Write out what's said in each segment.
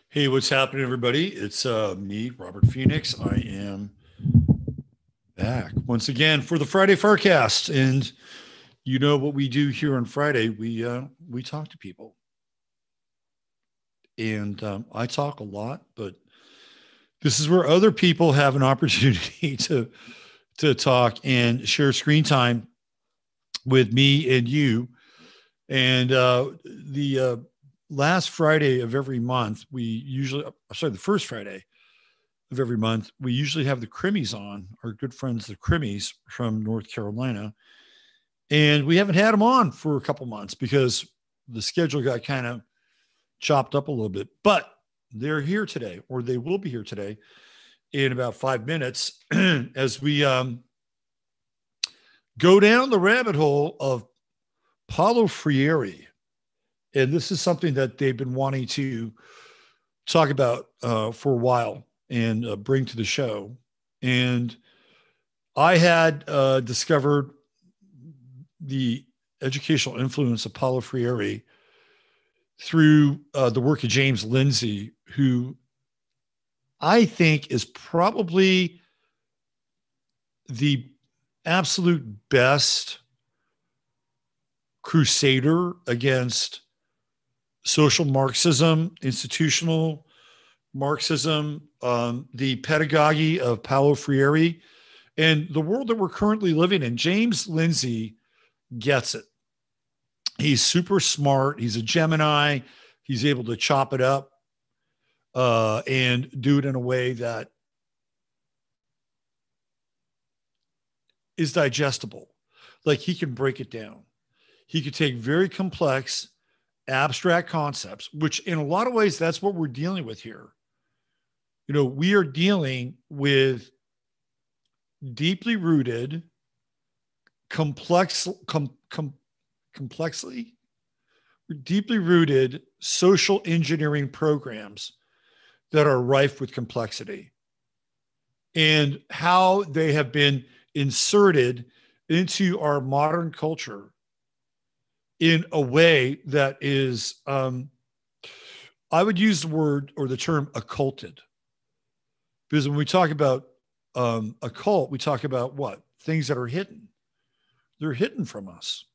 Hey, what's happening, everybody? It's me, Robert Phoenix. I am back once again for the Friday FARcast, and you know what we do here on Friday? We talk to people, and I talk a lot, but this is where other people have an opportunity to talk and share screen time with me and you. And the last Friday of every month, the first Friday of every month, we usually have the Crimis on, our good friends, the Crimis from North Carolina. And we haven't had them on for a couple months because the schedule got kind of chopped up a little bit. But they're here today, or they will be here today in about 5 minutes as we go down the rabbit hole of Paolo Freire. And this is something that they've been wanting to talk about for a while and bring to the show. And I had discovered the educational influence of Paolo Freire through the work of James Lindsay, who I think is probably the absolute best crusader against social Marxism, institutional Marxism, the pedagogy of Paolo Freire, and the world that we're currently living in. James Lindsay gets it. He's super smart. He's a Gemini. He's able to chop it up and do it in a way that is digestible. Like, he can break it down. He could take very complex, abstract concepts, which in a lot of ways, that's what we're dealing with here. You know, we are dealing with deeply rooted, deeply rooted social engineering programs that are rife with complexity, and how they have been inserted into our modern culture in a way that is, I would use the word or the term occulted. Because when we talk about occult, we talk about what? Things that are hidden. They're hidden from us.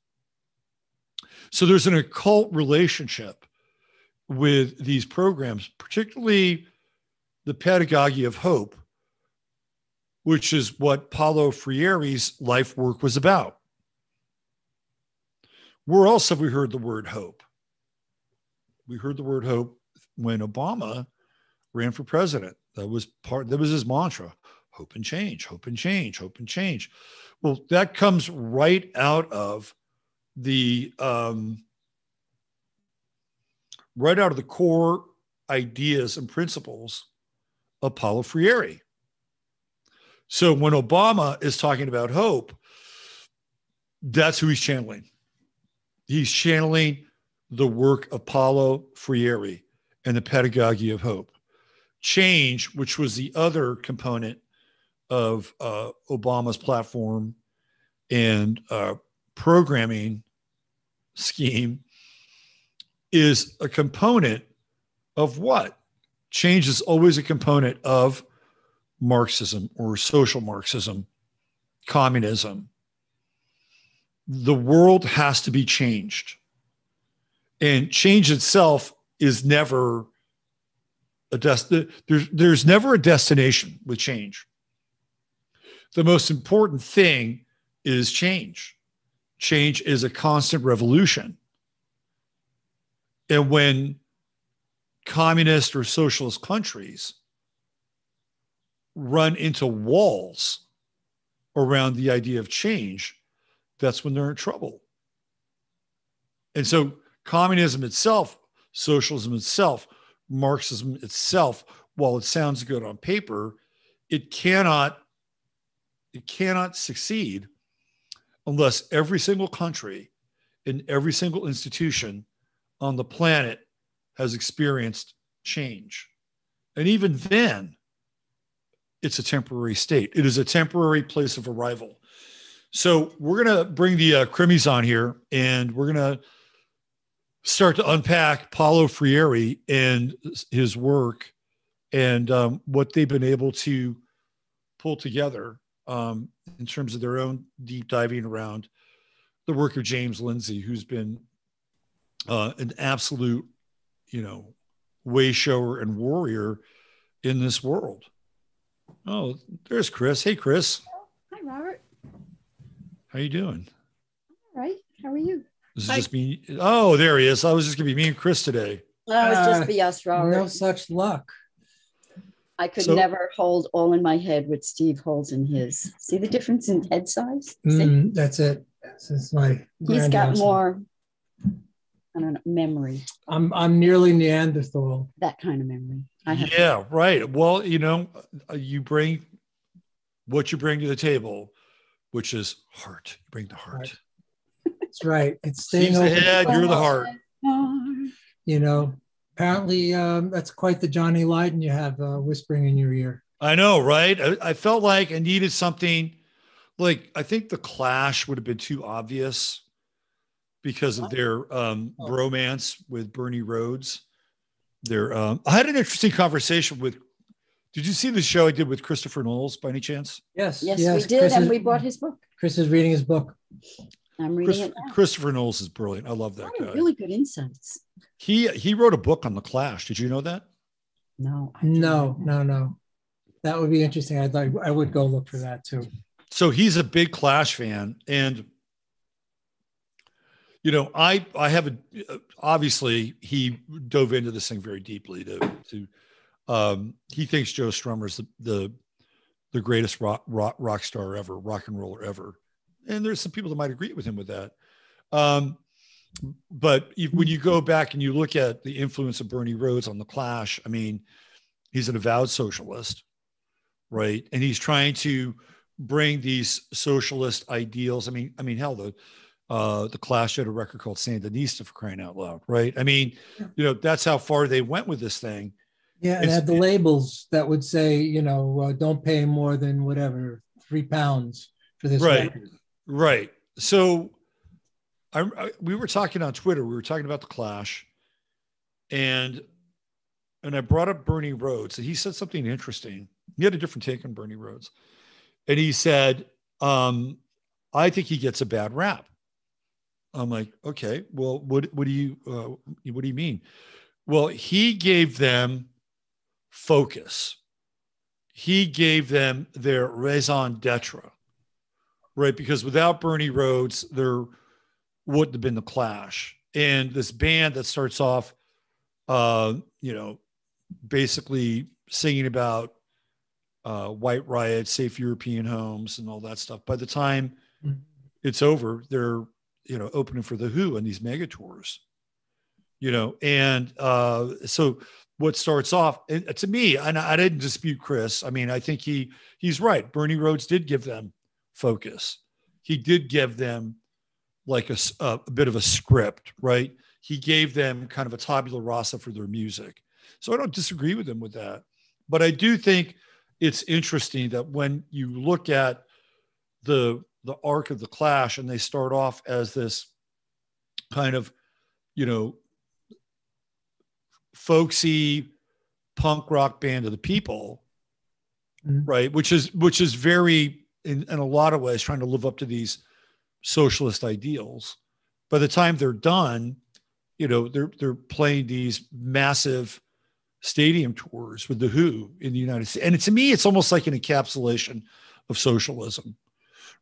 So there's an occult relationship with these programs, particularly the pedagogy of hope, which is what Paolo Freire's life work was about. Where else have we heard the word hope? We heard the word hope when Obama ran for president. That was his mantra: hope and change, hope and change, hope and change. Well, that comes right out of the core ideas and principles of Paulo Freire. So when Obama is talking about hope, that's who he's channeling. He's channeling the work of Paulo Freire and the pedagogy of hope. Change, which was the other component of Obama's platform and programming scheme, is a component of what? Change is always a component of Marxism or social Marxism, communism. The world has to be changed. And change itself is never there's never a destination with change. The most important thing is change. Change is a constant revolution. And when communist or socialist countries run into walls around the idea of change, that's when they're in trouble. And so communism itself, socialism itself, Marxism itself, while it sounds good on paper, it cannot succeed unless every single country and every single institution on the planet has experienced change. And even then, it's a temporary state. It is a temporary place of arrival. So we're going to bring the Crimis on here, and we're going to start to unpack Paolo Freire and his work and what they've been able to pull together in terms of their own deep diving around the work of James Lindsay, who's been an absolute, way shower and warrior in this world. Oh, there's Chris. Hey, Chris. Hi, Robert. How you doing? All right. How are you? This is just me. Oh, there he is. I was just going to be me and Chris today. Oh, it's just be us, Robert. No such luck. I could never hold all in my head what Steve holds in his. See the difference in head size? That's it. This is my. He's got more. I don't know, memory. I'm nearly Neanderthal. That kind of memory. I have. Yeah, right. Well, you bring what you bring to the table, which is heart. You bring the heart. That's right. It's staying Steve's over the head, you're the heart. Apparently that's quite the Johnny Lydon you have whispering in your ear. I know, right? I felt like I needed something like, I think the Clash would have been too obvious because of their bromance with Bernie Rhodes. I had an interesting conversation did you see the show I did with Christopher Knowles by any chance? Yes, we did, and we bought his book. Chris is reading his book. I'm reading it now. Christopher Knowles is brilliant. I love that guy. Really good insights. He wrote a book on the Clash. Did you know that? No. That would be interesting. I would go look for that too. So he's a big Clash fan, and I have obviously he dove into this thing very deeply. He thinks Joe Strummer's the greatest rock star ever, rock and roller ever, and there's some people that might agree with him with that. But when you go back and you look at the influence of Bernie Rhodes on the Clash, I mean, he's an avowed socialist, right? And he's trying to bring these socialist ideals. I mean, hell, the Clash had a record called Sandinista, for crying out loud, right? I mean, that's how far they went with this thing. Yeah, and had the labels that would say, don't pay more than whatever, £3 for this record. Right. So we were talking on Twitter. We were talking about the Clash, and I brought up Bernie Rhodes, and he said something interesting. He had a different take on Bernie Rhodes, and he said, "I think he gets a bad rap." I'm like, okay, well, what do you mean? Well, he gave them focus. He gave them their raison d'etre, right? Because without Bernie Rhodes, there wouldn't have been the Clash. And this band that starts off, basically singing about white riots, safe European homes, and all that stuff. By the time it's over, they're opening for the Who on these mega tours. And so what starts off, and to me, and I didn't dispute Chris. I mean, I think he's right. Bernie Rhodes did give them focus. He did give them like a bit of a script, right? He gave them kind of a tabula rasa for their music. So I don't disagree with him with that. But I do think it's interesting that when you look at the arc of the Clash, and they start off as this kind of, folksy punk rock band of the people, right? Which is very, in a lot of ways, trying to live up to these socialist ideals. By the time they're done, they're playing these massive stadium tours with the Who in the United States. And to me, it's almost like an encapsulation of socialism,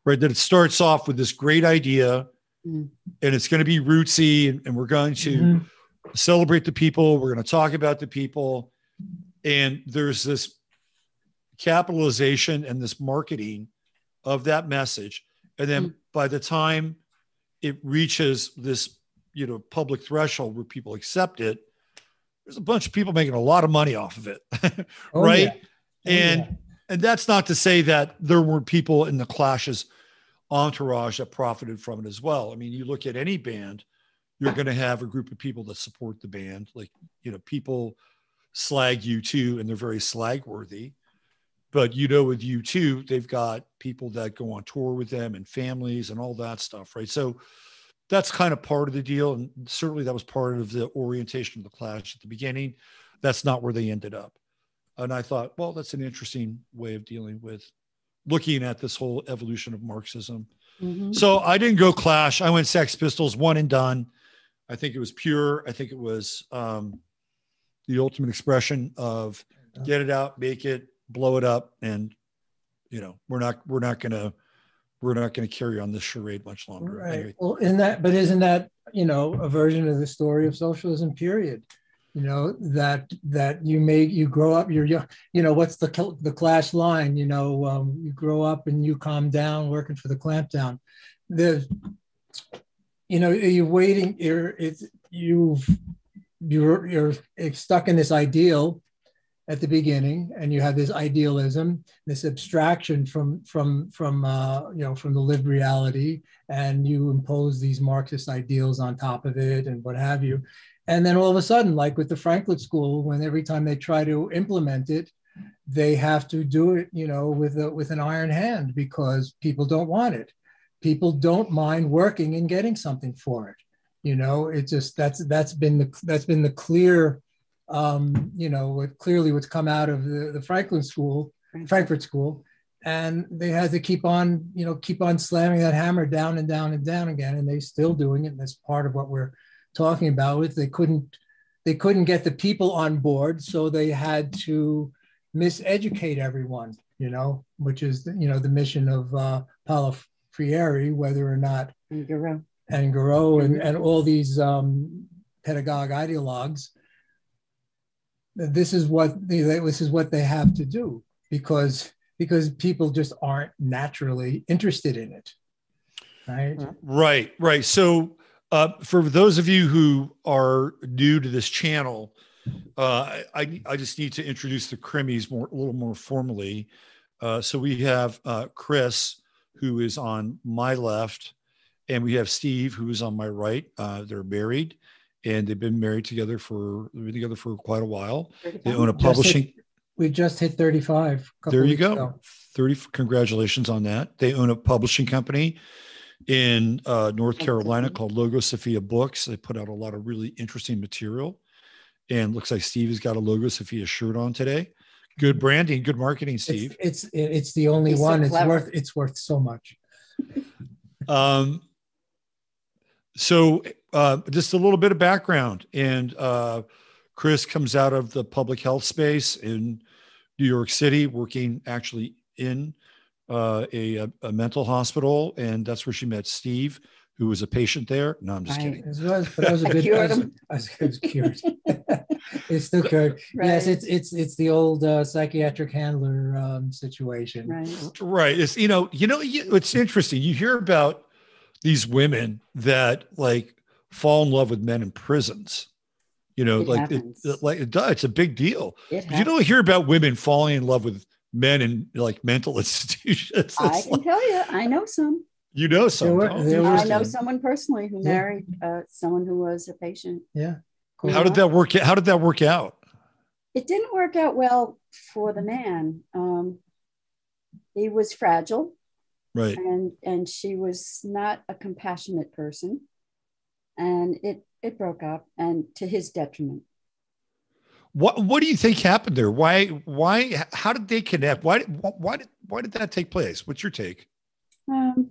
right? That it starts off with this great idea, and it's going to be rootsy, and we're going to celebrate the people. We're going to talk about the people. And there's this capitalization and this marketing of that message. And then by the time it reaches this, public threshold where people accept it, there's a bunch of people making a lot of money off of it. Right. Yeah. And that's not to say that there weren't people in the Clash's entourage that profited from it as well. I mean, you look at any band, you're going to have a group of people that support the band. Like, people slag U2 and they're very slag worthy, but with U2, they've got people that go on tour with them and families and all that stuff. Right. So that's kind of part of the deal. And certainly that was part of the orientation of the class at the beginning. That's not where they ended up. And I thought, well, that's an interesting way of dealing with looking at this whole evolution of Marxism. Mhm. So I didn't go Clash. I went Sex Pistols, one and done. I think it was pure. I think it was the ultimate expression of get it out, make it, blow it up, and we're not gonna carry on this charade much longer. Right. Anyway. Well, isn't that a version of the story of socialism? Period. That you grow up, you're young. What's the Clash line? You grow up and you calm down, working for the clampdown. You're waiting. You're stuck in this ideal at the beginning, and you have this idealism, this abstraction from the lived reality, and you impose these Marxist ideals on top of it, and what have you. And then all of a sudden, like with the Frankfurt School, when every time they try to implement it, they have to do it, with an iron hand, because people don't want it. People don't mind working and getting something for it. It's just that's been the clear. Clearly what's come out of the Frankfurt School, and they had to keep on slamming that hammer down and down and down again, and they're still doing it. And that's part of what we're talking about. With they couldn't get the people on board, so they had to miseducate everyone. Which is the mission of Paolo Freire, whether or not And Giroux and all these pedagogue ideologues. This is what they have to do, because people just aren't naturally interested in it, right? Right. So for those of you who are new to this channel, I just need to introduce the Crimis a little more formally. So we have Chris, who is on my left, and we have Steve, who is on my right. They're married. And they've been together for quite a while. They own a publishing. We just hit 35. There you go. 30. Congratulations on that. They own a publishing company in North Carolina called Logo Sophia Books. They put out a lot of really interesting material. And looks like Steve has got a Logo Sophia shirt on today. Good branding, good marketing, Steve. It's the only one. It's worth so much. So just a little bit of background. And Chris comes out of the public health space in New York City, working actually in a mental hospital. And that's where she met Steve, who was a patient there. No, I'm just kidding. But I was a good. I was cured. It's still cured. Right. Yes, it's the old psychiatric handler situation. Right. It's it's interesting. You hear about these women that fall in love with men in prisons, it's a big deal. You don't hear about women falling in love with men in mental institutions. I can tell you, I know some. You know some. I know someone personally who married someone who was a patient. Yeah. Cool. How did that work out? It didn't work out well for the man. He was fragile. Right. And she was not a compassionate person. And it broke up, and to his detriment. What do you think happened there? Why how did they connect? Why did that take place? What's your take? Well,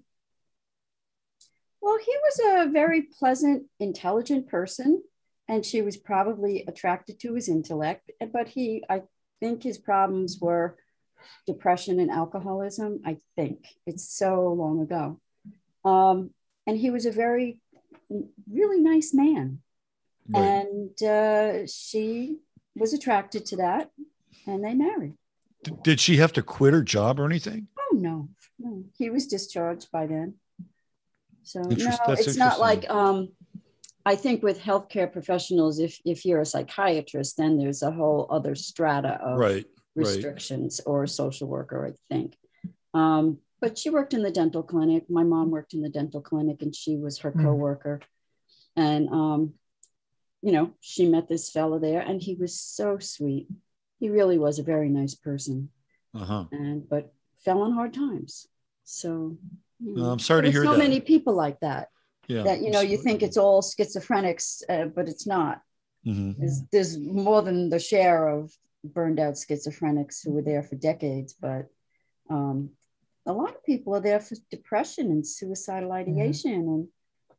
he was a very pleasant, intelligent person, and she was probably attracted to his intellect, but I think his problems were depression and alcoholism. I think it's so long ago. And he was a really nice man. Right. And she was attracted to that, and they married. Did she have to quit her job or anything? Oh, no. He was discharged by then. So no, it's not like, I think with healthcare professionals, if you're a psychiatrist, then there's a whole other strata of restrictions, or a social worker, I think. But she worked in the dental clinic. My mom worked in the dental clinic, and she was her coworker. And, she met this fellow there, and he was so sweet. He really was a very nice person. But fell on hard times. So I'm sorry to hear that. So many people like that. that, you think it's all schizophrenics, but it's not. Mm-hmm. There's more than the share of burned out schizophrenics who were there for decades, but a lot of people are there for depression and suicidal ideation. And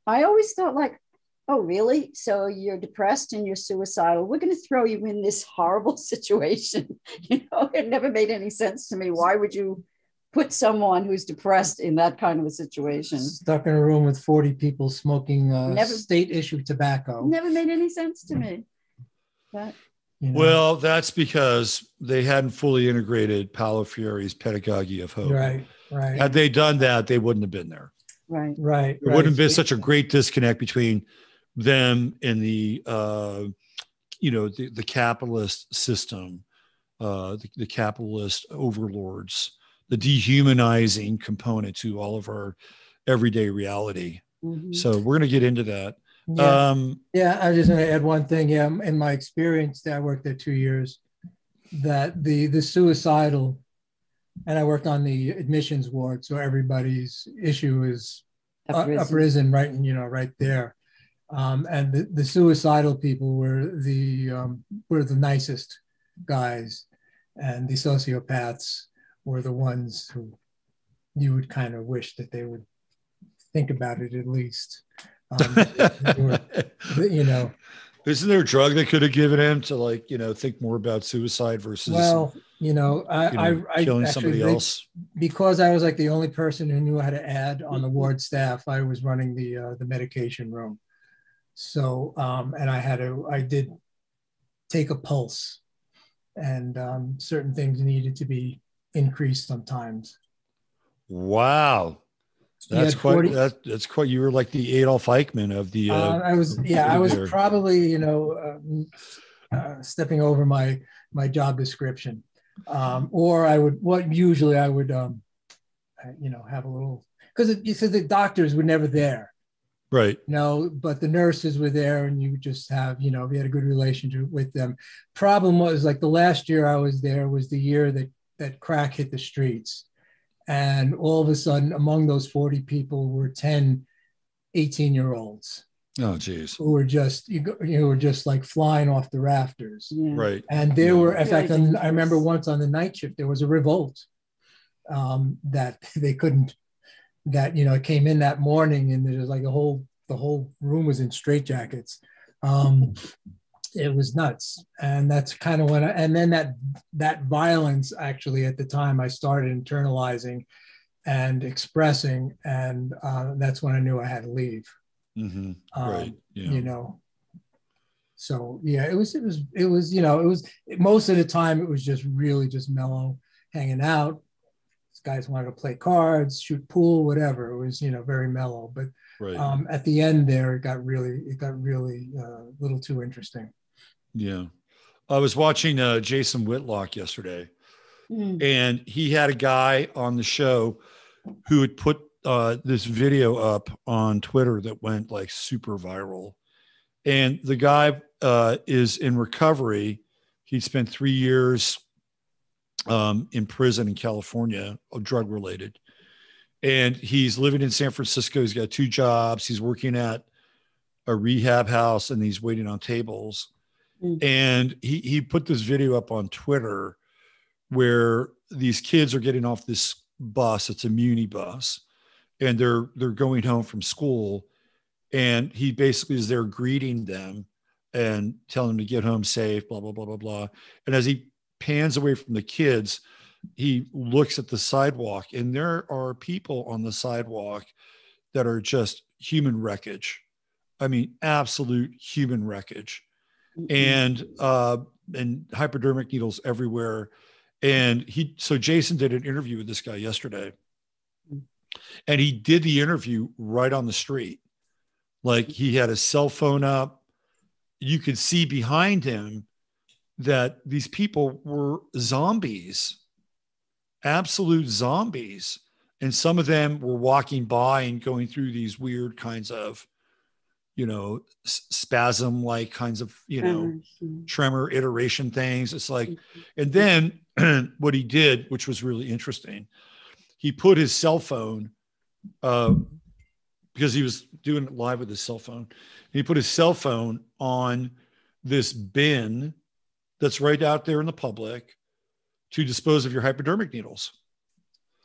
I always thought, like, oh, really? So you're depressed and you're suicidal. We're going to throw you in this horrible situation. It never made any sense to me. Why would you put someone who's depressed in that kind of a situation? Stuck in a room with 40 people smoking state-issued tobacco. Never made any sense to me. But, Well, that's because they hadn't fully integrated Paolo Freire's Pedagogy of Hope. Right. Had they done that, they wouldn't have been there. Right. There wouldn't have been such a great disconnect between them and the capitalist system, the capitalist overlords, the dehumanizing component to all of our everyday reality. Mm-hmm. So we're going to get into that. I was just going to add one thing. Yeah, in my experience, I worked there 2 years. That the suicidal, and I worked on the admissions ward, so everybody's issue is uprisen, right? Right there. And the suicidal people were the nicest guys, and the sociopaths were the ones who you would kind of wish that they would think about it at least. Isn't there a drug they could have given him to think more about suicide versus killing somebody else? Because I was like the only person who knew how to add on the ward staff, I was running the medication room. So and I did take a pulse, and certain things needed to be increased sometimes. Wow. That's quite. You were like the Adolf Eichmann of the. I was probably stepping over my job description, or I would have a little, because the doctors were never there, right? But the nurses were there, and you would just have we had a good relationship with them. Problem was, like, the last year I was there was the year that crack hit the streets. And all of a sudden, among those 40 people were 10, 18-year-olds. Oh, geez. Who were just like flying off the rafters. Yeah. Right. And there were, in fact, I remember once on the night shift, there was a revolt that they couldn't, it came in that morning, and there was like the whole room was in straitjackets. It was nuts. And that's kind of when and then that violence, actually, at the time, I started internalizing and expressing, and that's when I knew I had to leave. Mm-hmm. Right. Yeah. So yeah, it was most of the time it was just really just mellow, hanging out. These guys wanted to play cards, shoot pool, whatever. It was very mellow. But right. At the end there, it got really a little too interesting. Yeah. I was watching Jason Whitlock yesterday, and he had a guy on the show who had put this video up on Twitter that went like super viral. And the guy is in recovery. He spent 3 years in prison in California, drug related. And he's living in San Francisco. He's got 2 jobs. He's working at a rehab house, and he's waiting on tables. And he put this video up on Twitter where these kids are getting off this bus. It's a muni bus, and they're going home from school. And he basically is there greeting them and telling them to get home safe, blah, blah, blah, blah, blah. And as he pans away from the kids, he looks at the sidewalk, and there are people on the sidewalk that are just human wreckage. I mean, absolute human wreckage. And hypodermic needles everywhere. And so Jason did an interview with this guy yesterday, and he did the interview right on the street. Like, he had his cell phone up. You could see behind him that these people were zombies, absolute zombies. And some of them were walking by and going through these weird kinds of, spasm-like kinds of, tremor iteration things. It's like, and then what he did, which was really interesting, he put his cell phone, because because he was doing it live with his cell phone. And he put his cell phone on this bin that's right out there in the public to dispose of your hypodermic needles.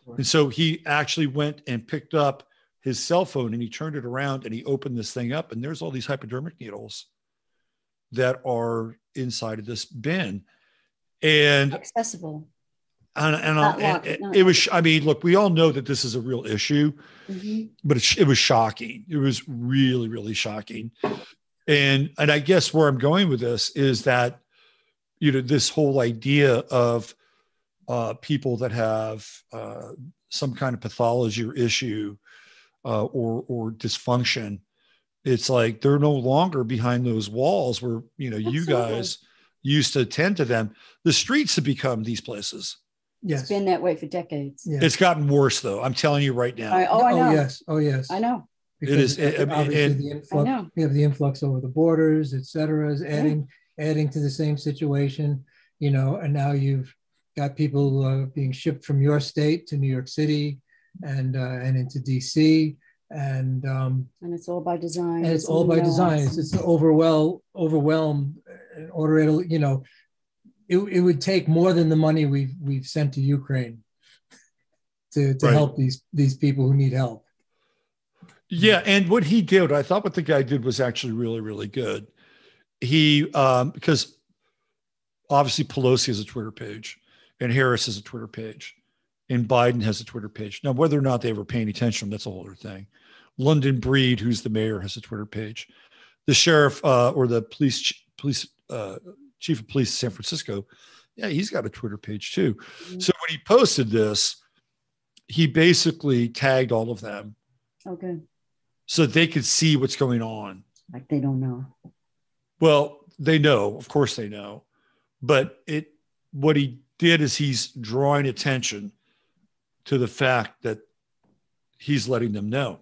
Right. And so he actually went and picked up his cell phone and he turned it around and he opened this thing up, and there's all these hypodermic needles that are inside of this bin. And accessible. And it was, I mean, look, we all know that this is a real issue, but it was shocking. It was really, really shocking. And I guess where I'm going with this is that, you know, this whole idea of people that have some kind of pathology or issue or dysfunction, it's like they're no longer behind those walls where, you know, you guys used to attend to them. The streets have become these places. Yes. It's been that way for decades. Yes. It's gotten worse, though. I'm telling you right now. I know. Oh, yes. Oh, yes. I know. Because it is. Obviously, the influx, we have the influx over the borders, et cetera, is adding to the same situation, you know, and now you've got people being shipped from your state to New York City and into DC. And it's all by design. And it's all by design. It's overwhelmed in order, you know, it would take more than the money we've sent to Ukraine to help these people who need help. Yeah, and what he did, I thought what the guy did was actually really, really good. He because obviously Pelosi has a Twitter page, and Harris has a Twitter page, and Biden has a Twitter page. Now, whether or not they ever pay any attention, that's a whole other thing. London Breed, who's the mayor, has a Twitter page. The sheriff or the police chief of police of San Francisco, yeah, he's got a Twitter page too. Mm-hmm. So when he posted this, he basically tagged all of them. Okay. So they could see what's going on. Like they don't know. Well, they know, of course they know. But what he did is he's drawing attention to the fact that he's letting them know.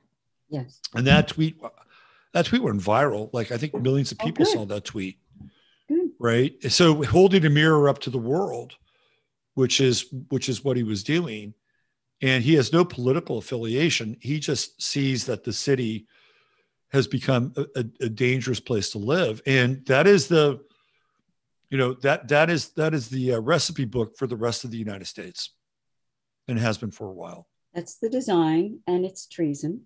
Yes. And that tweet went viral. Like, I think millions of people saw that tweet. Good. Right. So holding a mirror up to the world, which is what he was doing. And he has no political affiliation. He just sees that the city has become a dangerous place to live. And that is the, you know, that is the recipe book for the rest of the United States, and has been for a while. That's the design, and it's treason.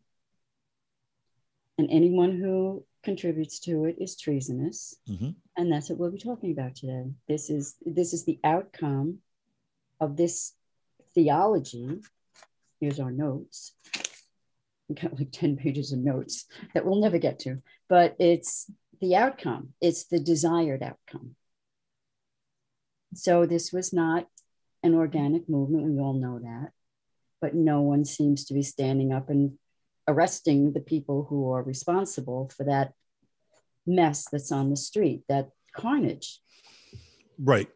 And anyone who contributes to it is treasonous. Mm-hmm. And that's what we'll be talking about today. This is the outcome of this theology. Here's our notes. We got like 10 pages of notes that we'll never get to, but it's the outcome. It's the desired outcome. So this was not an organic movement. We all know that, but no one seems to be standing up and arresting the people who are responsible for that mess that's on the street, that carnage. Right.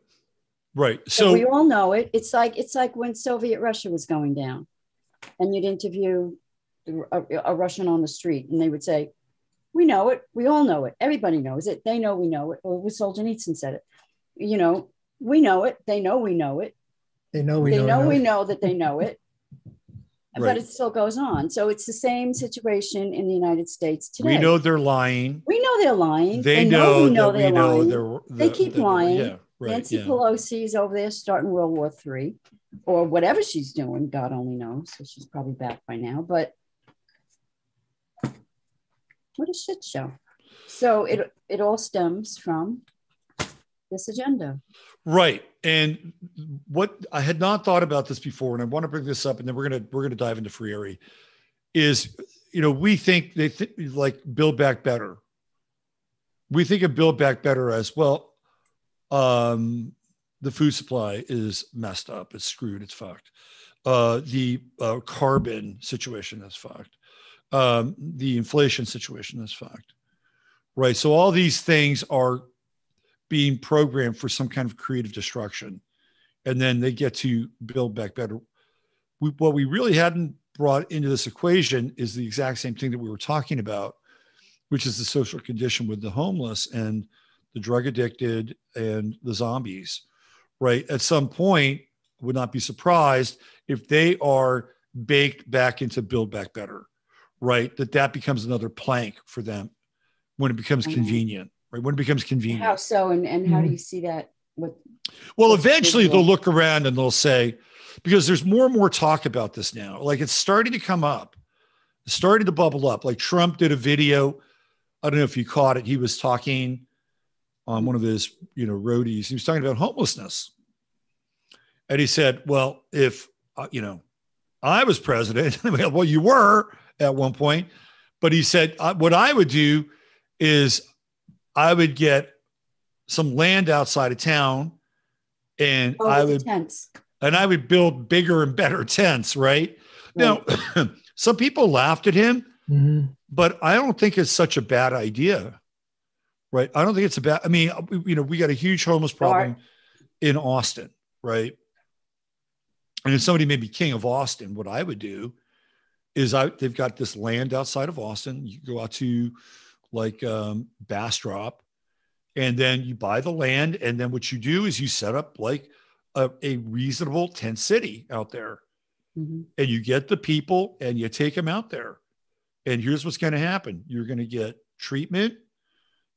Right. So we all know it. It's like when Soviet Russia was going down, and you'd interview a Russian on the street, and they would say, "We know it. We all know it. Everybody knows it. They know we know it." Or Solzhenitsyn said it. You know, we know it. They know we know it. They know we know that they know it. Right. But it still goes on. So it's the same situation in the United States today. We know they're lying. We know they're lying. They know they're lying. They keep lying. Yeah, right, Nancy Pelosi is over there starting World War III, or whatever she's doing. God only knows. So she's probably back by now. But what a shit show. So it all stems from this agenda. Right. And what I had not thought about this before, and I want to bring this up, and then we're gonna dive into Friere, is, you know, we think like Build Back Better. We think of Build Back Better as, well, the food supply is messed up, it's screwed, it's fucked. The carbon situation is fucked. The inflation situation is fucked. Right. So all these things are being programmed for some kind of creative destruction. And then they get to build back better. What we really hadn't brought into this equation is the exact same thing that we were talking about, which is the social condition with the homeless and the drug addicted and the zombies, right? At some point, would not be surprised if they are baked back into Build Back Better, right? That becomes another plank for them when it becomes convenient, right? When it becomes convenient. How so? And how do you see that? Well, eventually they'll look around and they'll say, because there's more and more talk about this now, like it's starting to come up, it's starting to bubble up. Like Trump did a video. I don't know if you caught it. He was talking on one of his, roadies. He was talking about homelessness. And he said, well, if, I was president, well, you were at one point, but he said, what I would do is I would get some land outside of town and I would build bigger and better tents. Right. Now, some people laughed at him, but I don't think it's such a bad idea. Right. I don't think it's we got a huge homeless problem in Austin. Right. And if somebody made me king of Austin, what I would do is they've got this land outside of Austin. You go out to like Bastrop, and then you buy the land. And then what you do is you set up like a reasonable tent city out there, and you get the people and you take them out there. And here's what's going to happen. You're going to get treatment.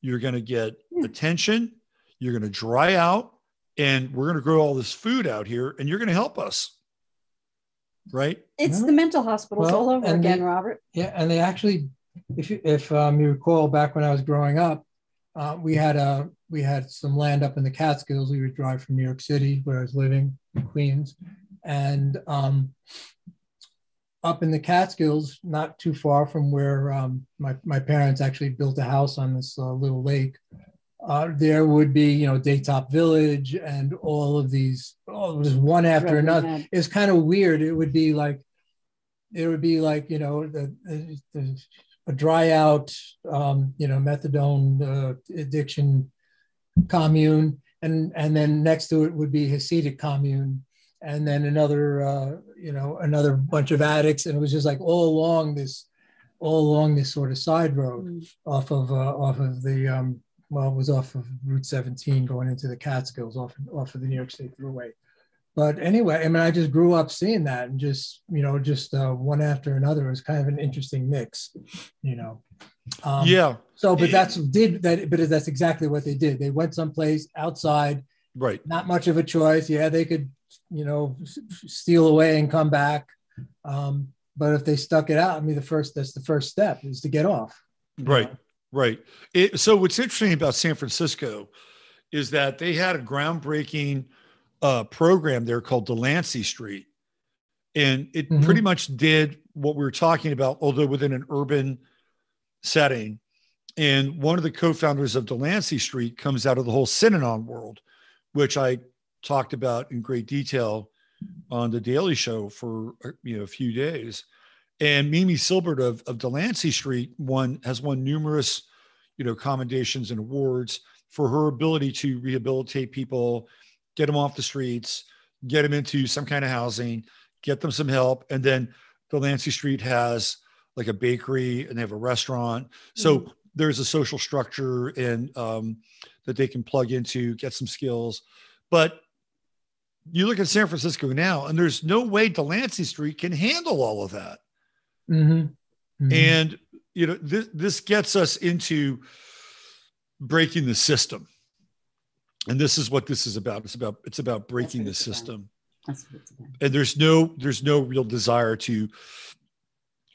You're going to get attention. You're going to dry out, and we're going to grow all this food out here, and you're going to help us. Right. It's the mental hospitals all over again, Robert. Yeah. And they actually, if you recall, back when I was growing up, we had some land up in the Catskills. We would drive from New York City, where I was living in Queens, and up in the Catskills, not too far from where my parents actually built a house on this little lake. There would be, Daytop Village and all of these, just one after another. It's kind of weird. It would be like, a dry out, methadone addiction commune. And then next to it would be Hasidic commune. And then another bunch of addicts. And it was just like all along this sort of side road off of the, it was off of Route 17 going into the Catskills off of the New York State Thruway. But anyway, I just grew up seeing that, and just one after another. It was kind of an interesting mix, So, but that's exactly what they did. They went someplace outside, right? Not much of a choice. Yeah, they could, steal away and come back. But if they stuck it out, that's the first step is to get off. Right. Right. So what's interesting about San Francisco is that they had a groundbreaking program there called Delancey Street. And it pretty much did what we were talking about, although within an urban setting. And one of the co-founders of Delancey Street comes out of the whole Synanon world, which I talked about in great detail on the Daily Show for a few days. And Mimi Silbert of Delancey Street has won numerous, commendations and awards for her ability to rehabilitate people, get them off the streets, get them into some kind of housing, get them some help. And then Delancey Street has like a bakery and they have a restaurant. So there's a social structure and that they can plug into, get some skills. But you look at San Francisco now, and there's no way Delancey Street can handle all of that. And this gets us into breaking the system, and this is what this is about. It's about breaking the system. That's what it's about. And there's no real desire to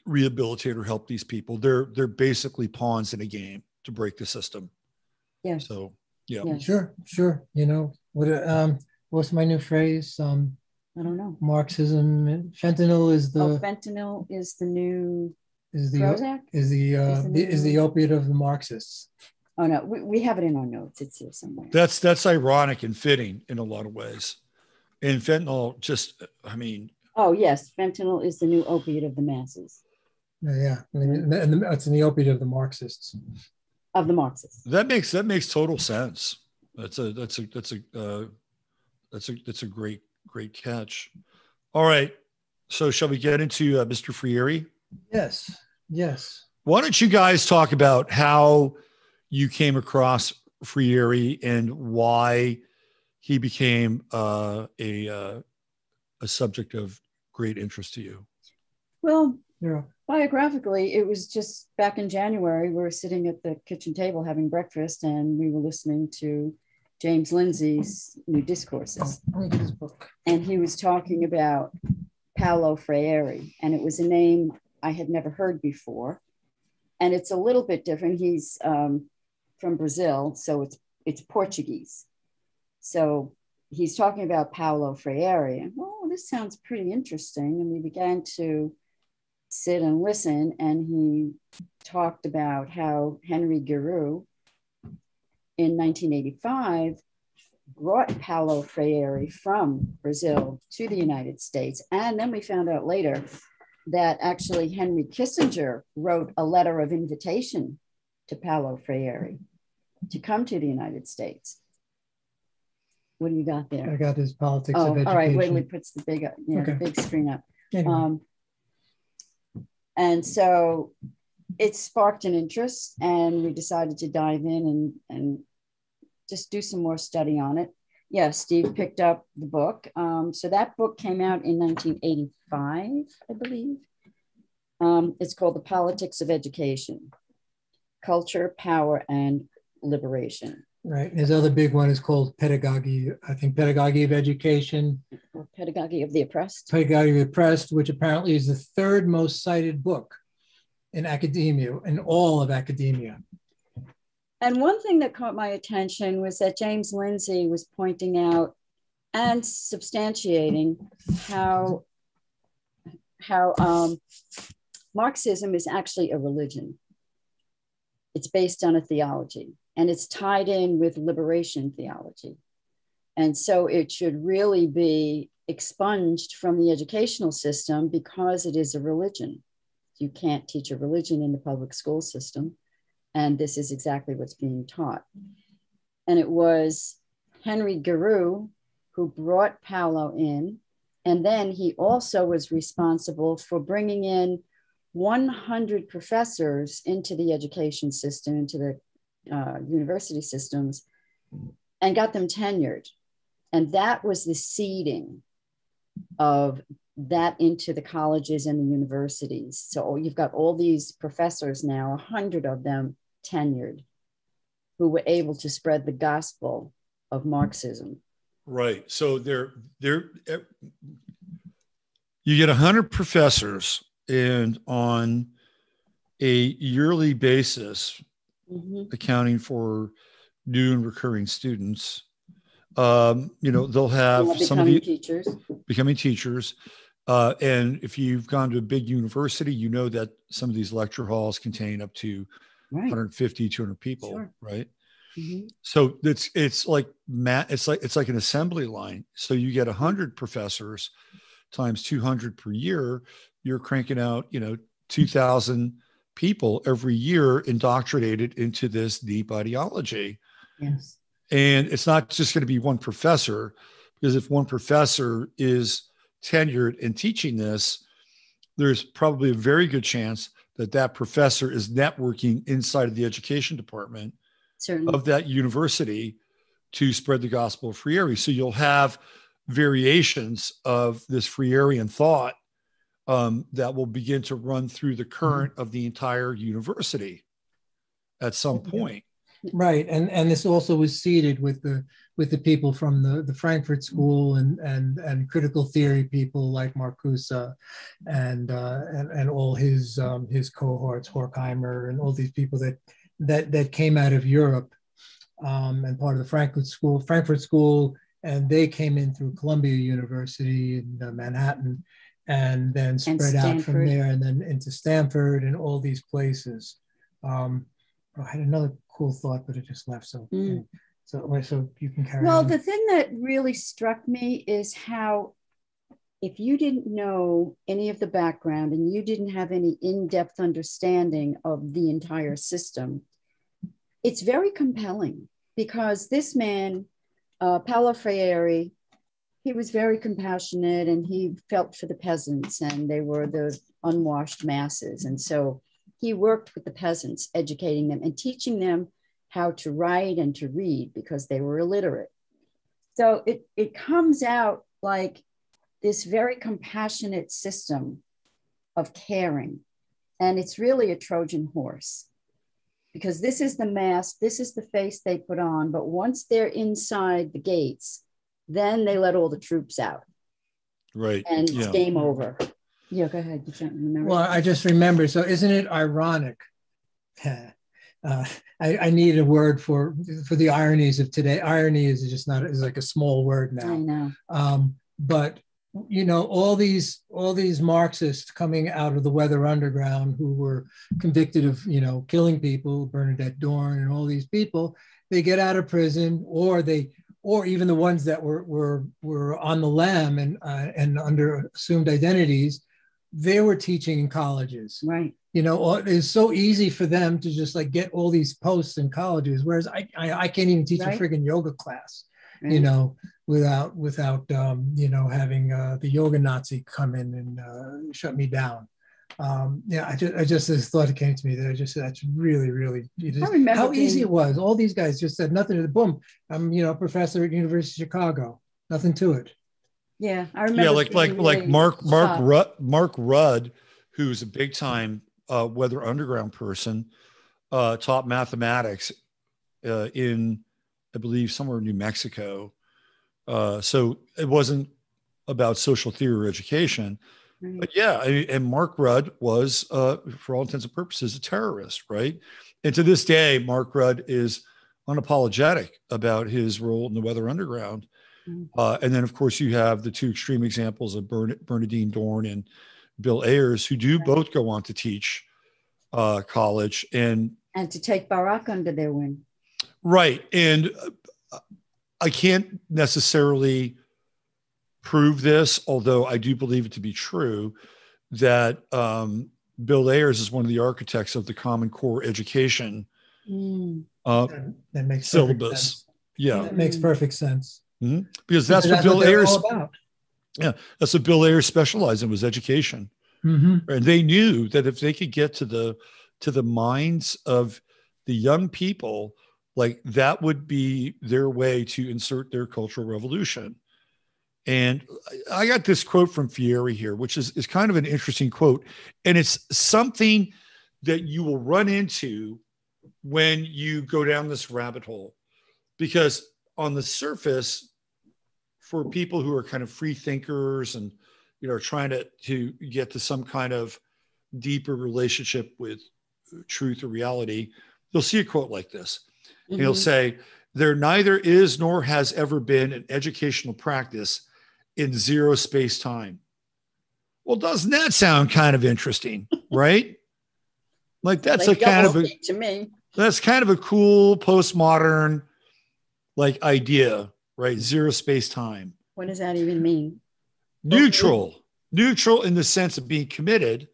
rehabilitate or help these people. They're basically pawns in a game to break the system. Yeah. So yeah. Sure. What's my new phrase? I don't know. Marxism. Fentanyl is the new Prozac? Is the opiate of the Marxists. Oh no, we have it in our notes. It's here somewhere. That's ironic and fitting in a lot of ways. And fentanyl Oh yes, fentanyl is the new opiate of the masses. Yeah, and it's the opiate of the Marxists. Of the Marxists. That makes total sense. That's a great catch. All right. So shall we get into Mr. Friere? Yes. Why don't you guys talk about how you came across Friere and why he became a subject of great interest to you? Well, Yeah. Biographically, it was just back in January, we were sitting at the kitchen table having breakfast, and we were listening to James Lindsay's New Discourses. Oh, look at his book. And he was talking about Paolo Freire, and it was a name I had never heard before. And it's a little bit different. He's from Brazil, so it's Portuguese. So he's talking about Paolo Freire, and oh, this sounds pretty interesting. And we began to sit and listen, and he talked about how Henry Giroux in 1985 brought Paolo Freire from Brazil to the United States. And then we found out later that actually Henry Kissinger wrote a letter of invitation to Paolo Freire to come to the United States. What do you got there? I got this Politics of Education. All right, wait till he puts the big, the big screen up. Anyway. And so it sparked an interest, and we decided to dive in and just do some more study on it. Yeah, Steve picked up the book. So that book came out in 1985, I believe. It's called The Politics of Education, Culture, Power, and Liberation. Right. His other big one is called Pedagogy, I think Pedagogy of Education. Or Pedagogy of the Oppressed. Pedagogy of the Oppressed, which apparently is the third most cited book in academia, in all of academia. And one thing that caught my attention was that James Lindsay was pointing out and substantiating how Marxism is actually a religion. It's based on a theology, and it's tied in with liberation theology. And so it should really be expunged from the educational system because it is a religion. You can't teach a religion in the public school system. And this is exactly what's being taught. And it was Henry Giroux who brought Paolo in. And then he also was responsible for bringing in 100 professors into the education system, into the university systems, and got them tenured. And that was the seeding of that into the colleges and the universities. So you've got all these professors now, 100 of them tenured, who were able to spread the gospel of Marxism. Right. So you get 100 professors, and on a yearly basis, accounting for new and recurring students, they'll have some of you becoming teachers. And if you've gone to a big university, you know that some of these lecture halls contain up to 150, 200 people, sure. Right? Mm-hmm. So it's like an assembly line. So you get 100 professors times 200 per year. You're cranking out, 2,000 people every year indoctrinated into this deep ideology. Yes. And it's not just going to be one professor, because if one professor is tenured and teaching this, there's probably a very good chance that professor is networking inside of the education department Certainly. Of that university to spread the gospel of Friere. So you'll have variations of this Freirean thought that will begin to run through the current of the entire university at some point. Right, and this also was seeded with the people from the Frankfurt School and critical theory people like Marcuse and all his cohorts, Horkheimer, and all these people that came out of Europe and part of the Frankfurt School, and they came in through Columbia University in Manhattan, and then spread out from there, and then into Stanford and all these places. I had another cool thought, but it just left. So you can carry on. Well, the thing that really struck me is how, if you didn't know any of the background and you didn't have any in-depth understanding of the entire system, it's very compelling, because this man, Paolo Freire, he was very compassionate, and he felt for the peasants, and they were the unwashed masses. And so he worked with the peasants, educating them and teaching them how to write and to read, because they were illiterate. So it comes out like this very compassionate system of caring. And it's really a Trojan horse, because this is the mask, this is the face they put on. But once they're inside the gates, then they let all the troops out. Right. And it's game over. Yeah, go ahead. You can't remember. Well, I just remember. So isn't it ironic? I need a word for the ironies of today. Irony is just not, is like a small word now. I know. But you know, all these Marxists coming out of the Weather Underground who were convicted of, you know, killing people, Bernadette Dorn and all these people, they get out of prison, or even the ones that were on the lam and under assumed identities, they were teaching in colleges. Right. You know, it's so easy for them to just like get all these posts in colleges, whereas I can't even teach a friggin' yoga class, you know, without you know, having the yoga Nazi come in and shut me down. I just this thought it came to me that that's really how easy it was. All these guys just said nothing to the boom. I'm, you know, a professor at University of Chicago. Nothing to it. Yeah, I remember. Yeah, like Mark Rudd, who's a big time Weather Underground person, taught mathematics in, I believe, somewhere in New Mexico. So it wasn't about social theory or education. Right. But yeah, and Mark Rudd was, for all intents and purposes, a terrorist, right? And to this day, Mark Rudd is unapologetic about his role in the Weather Underground. And then, of course, you have the two extreme examples of Bernadine Dorn and Bill Ayers, who do both go on to teach college and to take Barack under their wing. Right. And I can't necessarily prove this, although I do believe it to be true, that Bill Ayers is one of the architects of the Common Core education that makes syllabus. Yeah, that makes perfect sense. Mm-hmm. Because that's what Bill Ayers about. Yeah, that's what Bill Ayers specialized in, was education. Mm-hmm. And they knew that if they could get to the minds of the young people, like that would be their way to insert their cultural revolution. And I got this quote from Friere here, which is kind of an interesting quote. And it's something that you will run into when you go down this rabbit hole, because on the surface, for people who are kind of free thinkers and, you know, trying to get to some kind of deeper relationship with truth or reality, you'll see a quote like this. Mm-hmm. And he'll say, "There neither is nor has ever been an educational practice in zero space time." Well, doesn't that sound kind of interesting, right? Like that's a kind of to me. That's kind of a cool postmodern like idea, right? Zero space time. What does that even mean? Neutral in the sense of being committed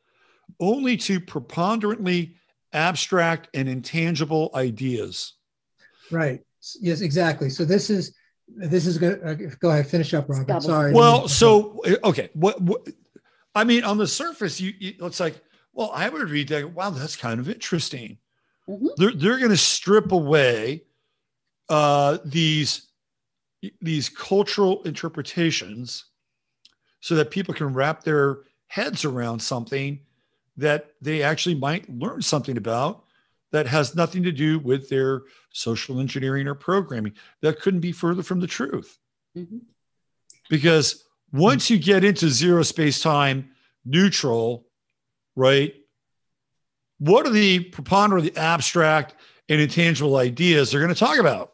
only to preponderantly abstract and intangible ideas. Right. Yes, exactly. So this is good. Go ahead, finish up, Robert. Sorry. Well, so, okay. What I mean, on the surface, it's like, well, I would read that. Wow, that's kind of interesting. Mm-hmm. They're going to strip away these cultural interpretations so that people can wrap their heads around something that they actually might learn something about that has nothing to do with their social engineering or programming. That couldn't be further from the truth. Mm-hmm. Because once you get into zero space-time neutral, right, what are the preponderant, the abstract and intangible ideas they're going to talk about?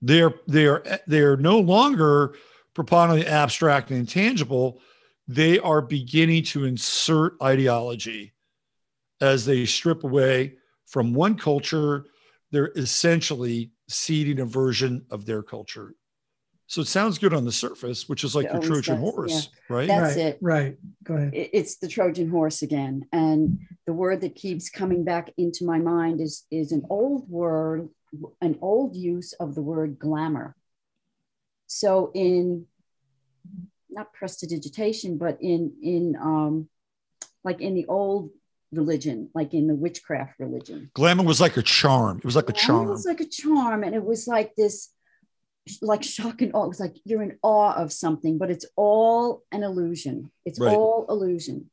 They're no longer preponderantly abstract and intangible. They are beginning to insert ideology. As they strip away from one culture, they're essentially seeding a version of their culture. So it sounds good on the surface, which is like the Trojan horse, right? That's it. Right. Go ahead. It's the Trojan horse again. And the word that keeps coming back into my mind is an old word, an old use of the word glamour. So in, not prestidigitation, but in like in the old religion, like in the witchcraft religion. Glamour was like a charm. It was like a charm. It was like a charm. And it was like this like shock and awe. It was like you're in awe of something, but it's all an illusion. It's all illusion.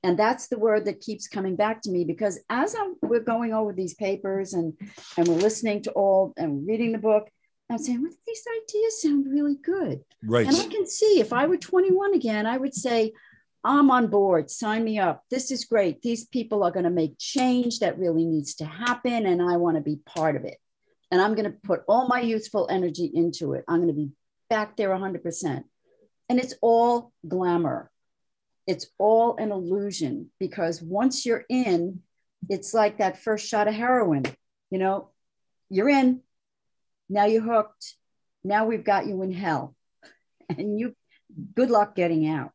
And that's the word that keeps coming back to me, because as we're going over these papers and we're listening to all and reading the book, I'm saying, well, these ideas sound really good. Right. And I can see if I were 21 again, I would say, I'm on board, sign me up. This is great. These people are going to make change that really needs to happen. And I want to be part of it. And I'm going to put all my youthful energy into it. I'm going to be back there 100%. And it's all glamour. It's all an illusion, because once you're in, it's like that first shot of heroin. You know, you're in, now you're hooked. Now we've got you in hell, and good luck getting out.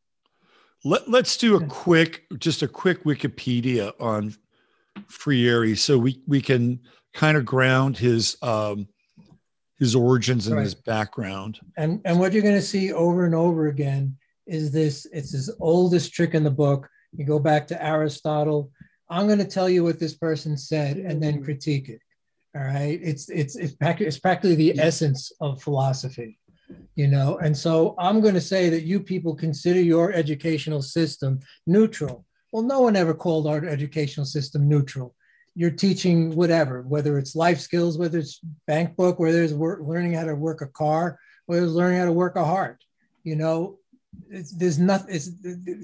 Let's do a quick Wikipedia on Friere, so we can kind of ground his origins and his background. And what you're going to see over and over again is it's his oldest trick in the book. You go back to Aristotle. I'm going to tell you what this person said and then critique it. All right. It's practically the essence of philosophy, you know? And so I'm going to say that you people consider your educational system neutral. Well, no one ever called our educational system neutral. You're teaching whatever, whether it's life skills, whether it's bank book, whether it's learning how to work a car, whether it's learning how to work a heart, you know? There's nothing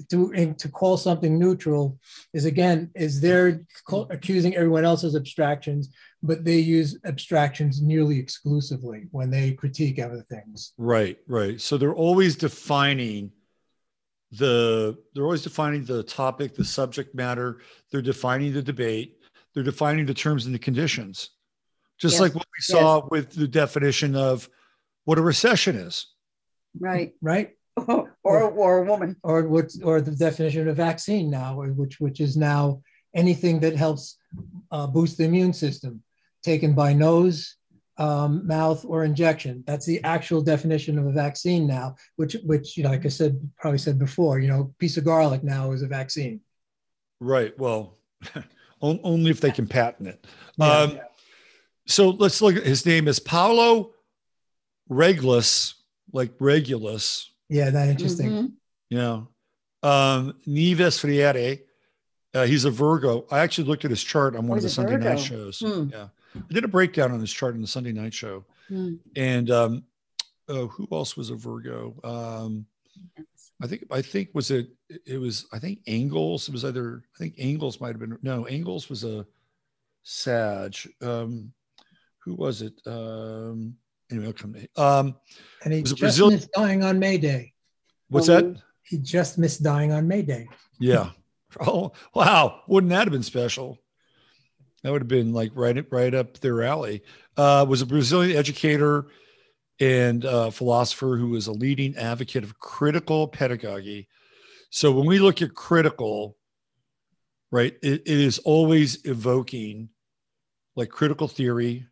to call something neutral is they're accusing everyone else as abstractions, but they use abstractions nearly exclusively when they critique other things. Right. So they're always defining the topic, the subject matter. They're defining the debate. They're defining the terms and the conditions, just like what we saw with the definition of what a recession is. Right. Or a woman, or the definition of vaccine now, which is now anything that helps boost the immune system, taken by nose, mouth, or injection. That's the actual definition of a vaccine now. Which you know, like I said, probably said before, you know, piece of garlic now is a vaccine. Right. Well, only if they can patent it. So let's look at his name is Paolo Regulus, like Regulus. Yeah, that interesting. Mm-hmm. Yeah. Neves Friere. He's a Virgo. I actually looked at his chart on one of the Sunday night shows. Yeah. I did a breakdown on his chart on the Sunday night show. And who else was a Virgo? I think Engels. It was either, I think Engels might have been, no, Engels was a Sag. Who was it? Anyway, I'll come to and he just missed dying on May Day. What's that? He just missed dying on May Day. Yeah. Oh, wow. Wouldn't that have been special? That would have been like right up their alley. Was a Brazilian educator and philosopher who was a leading advocate of critical pedagogy. So when we look at critical, right, it is always evoking like critical theory,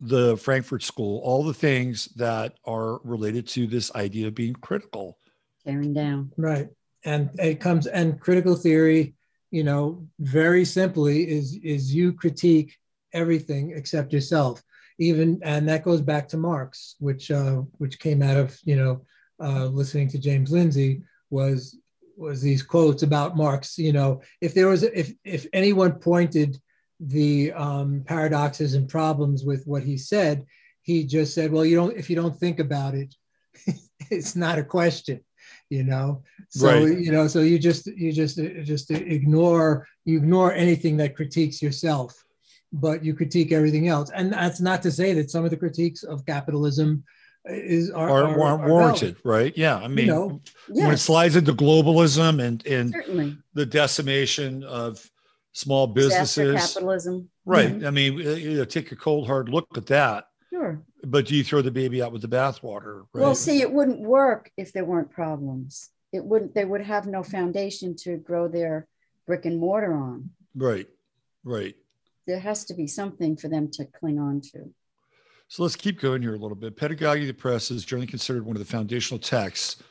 the Frankfurt School, all the things that are related to this idea of being critical. Tearing down. Right. And it comes, and critical theory, you know, very simply is you critique everything except yourself. And that goes back to Marx, which came out of, you know, listening to James Lindsay was these quotes about Marx. You know, if anyone pointed the paradoxes and problems with what he said, he just said, well, if you don't think about it, it's not a question, you know? So, right. You know, so you just ignore anything that critiques yourself, but you critique everything else. And that's not to say that some of the critiques of capitalism are warranted, right? Yeah. I mean, you know, when it slides into globalism and certainly the decimation of small businesses, capitalism, right? Mm-hmm. I mean, you know, take a cold hard look at that. Sure. But do you throw the baby out with the bathwater? Right? Well, see, it wouldn't work if there weren't problems. They would have no foundation to grow their brick and mortar on. Right. There has to be something for them to cling on to. So let's keep going here a little bit. Pedagogy of the Press is generally considered one of the foundational texts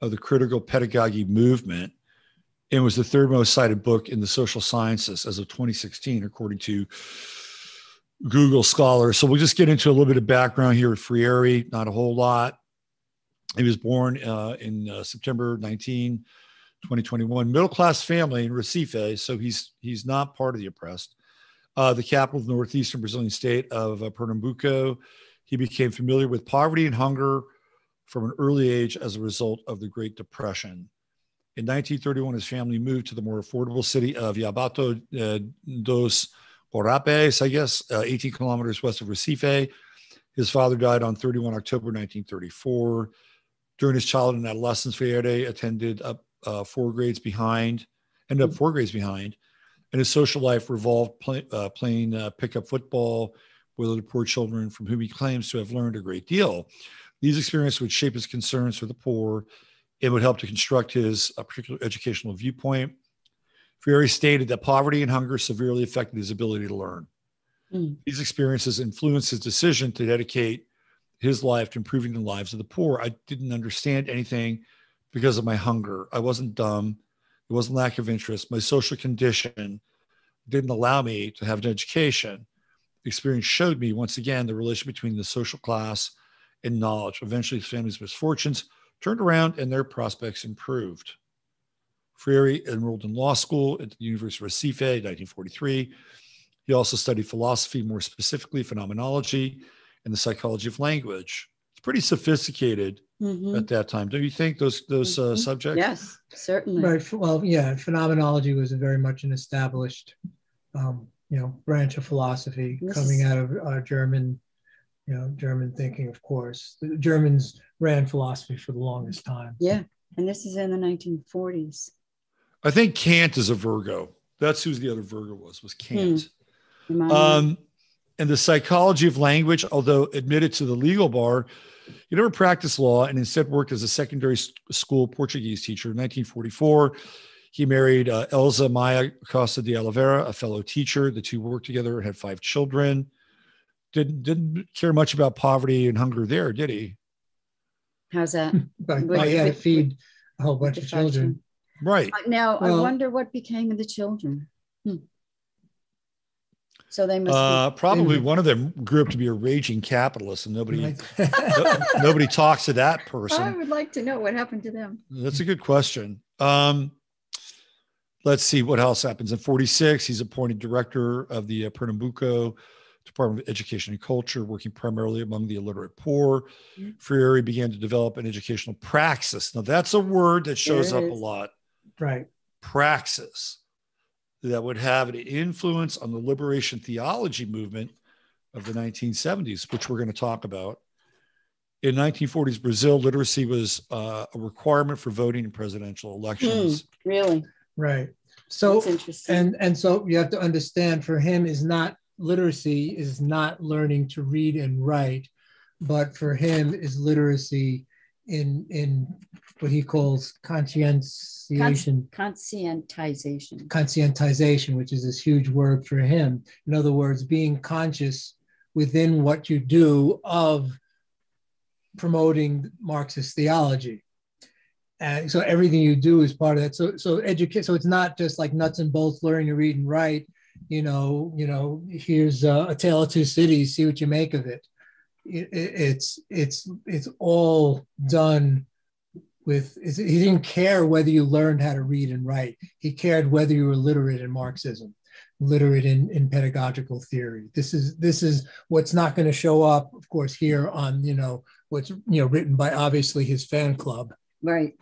of the critical pedagogy movement. It was the third most cited book in the social sciences as of 2016, according to Google scholar. So we'll just get into a little bit of background here with Friere, not a whole lot. He was born in September 19, 2021, middle-class family in Recife. So he's not part of the oppressed. The capital of the northeastern Brazilian state of Pernambuco. He became familiar with poverty and hunger from an early age as a result of the Great Depression. In 1931, his family moved to the more affordable city of Yabato dos Guarapes, I guess, 18 kilometers west of Recife. His father died on 31 October 1934. During his childhood and adolescence, Freire attended up 4 grades behind, and his social life revolved playing pickup football with other poor children from whom he claims to have learned a great deal. These experiences would shape his concerns for the poor. It would help to construct his particular educational viewpoint. Freire stated that poverty and hunger severely affected his ability to learn. These experiences influenced his decision to dedicate his life to improving the lives of the poor. I didn't understand anything because of my hunger. I wasn't dumb. It wasn't lack of interest. My social condition didn't allow me to have an education. The experience showed me, once again, the relation between the social class and knowledge. Eventually, his family's misfortunes turned around and their prospects improved. Freire enrolled in law school at the University of Recife in 1943. He also studied philosophy, more specifically phenomenology and the psychology of language. It's pretty sophisticated at that time. Don't you think, those subjects? Yes, certainly. Right. Well, yeah, phenomenology was very much an established, branch of philosophy coming out of German thinking, of course. The Germans ran philosophy for the longest time. Yeah, and this is in the 1940s. I think Kant is a Virgo. That's who the other Virgo was Kant. And the psychology of language, although admitted to the legal bar, he never practiced law and instead worked as a secondary school Portuguese teacher. In 1944, he married Elza Maia Costa de Oliveira, a fellow teacher. The two worked together and had 5 children. Didn't care much about poverty and hunger there, did he? How's that? But he had to feed a whole bunch of children. Right. Now, I wonder what became of the children. So they must probably one of them grew up to be a raging capitalist, and nobody talks to that person. I would like to know what happened to them. That's a good question. Let's see what else happens. In 1946, he's appointed director of the Pernambuco Department of Education and Culture, working primarily among the illiterate poor. Freire began to develop an educational praxis. Now, that's a word that shows up a lot. Right. Praxis that would have an influence on the liberation theology movement of the 1970s, which we're going to talk about. In 1940s Brazil, literacy was a requirement for voting in presidential elections. Really? Right. So, that's interesting. And so you have to understand, for him, literacy is not learning to read and write, but for him is literacy in what he calls conscientization, which is this huge word for him. In other words, being conscious within what you do of promoting Marxist theology. And so everything you do is part of that. So it's not just like nuts and bolts learning to read and write. Here's A Tale of Two Cities, see what you make of it. It's all done with, he didn't care whether you learned how to read and write. He cared whether you were literate in Marxism, literate in pedagogical theory. This is what's not going to show up, of course, here on, what's, written by obviously his fan club. Right.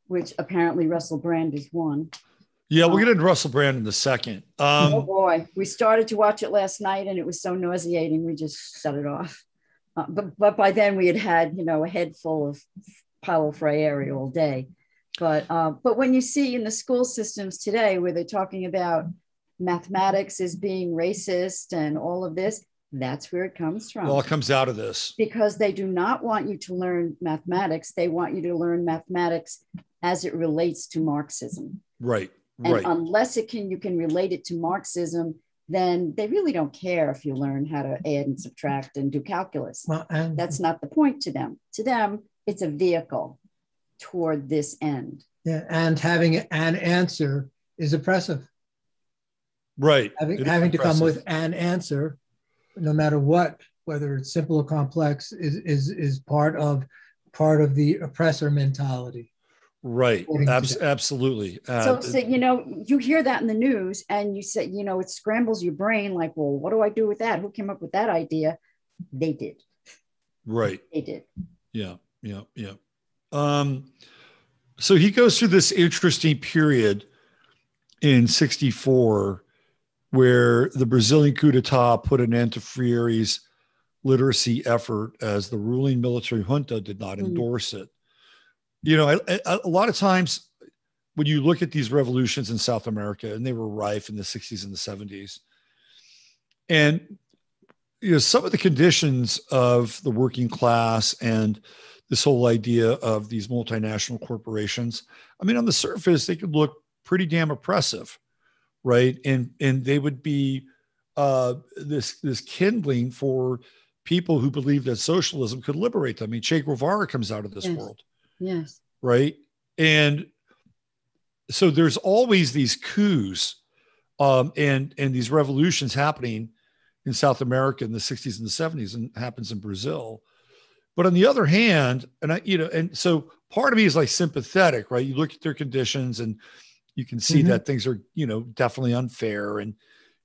Which apparently Russell Brand is one. Yeah, we'll get into Russell Brand in a second. Oh boy, we started to watch it last night and it was so nauseating, we just shut it off. But by then we had a head full of Paolo Freire all day. But when you see in the school systems today where they're talking about mathematics as being racist and all of this, that's where it comes from. Well, it comes out of this. Because they do not want you to learn mathematics. They want you to learn mathematics as it relates to Marxism. Right. And unless you can relate it to Marxism, then they really don't care if you learn how to add and subtract and do calculus. Well, that's not the point to them. To them, it's a vehicle toward this end. Yeah, and having an answer is oppressive. Right. Having to come with an answer, no matter what, whether it's simple or complex, is part of the oppressor mentality. Right. Absolutely. So, you hear that in the news and you say, it scrambles your brain like, well, what do I do with that? Who came up with that idea? They did. Right. They did. Yeah. So he goes through this interesting period in 1964 where the Brazilian coup d'etat put an end to Friere's literacy effort as the ruling military junta did not endorse it. A lot of times when you look at these revolutions in South America, and they were rife in the 60s and the 70s, and some of the conditions of the working class and this whole idea of these multinational corporations, I mean, on the surface, they could look pretty damn oppressive, right? And they would be this kindling for people who believe that socialism could liberate them. I mean, Che Guevara comes out of this world. Yes. Right. And so there's always these coups and these revolutions happening in South America in the 60s and the 70s, and happens in Brazil. But on the other hand, and so part of me is like sympathetic, right? You look at their conditions and you can see that things are, definitely unfair. And,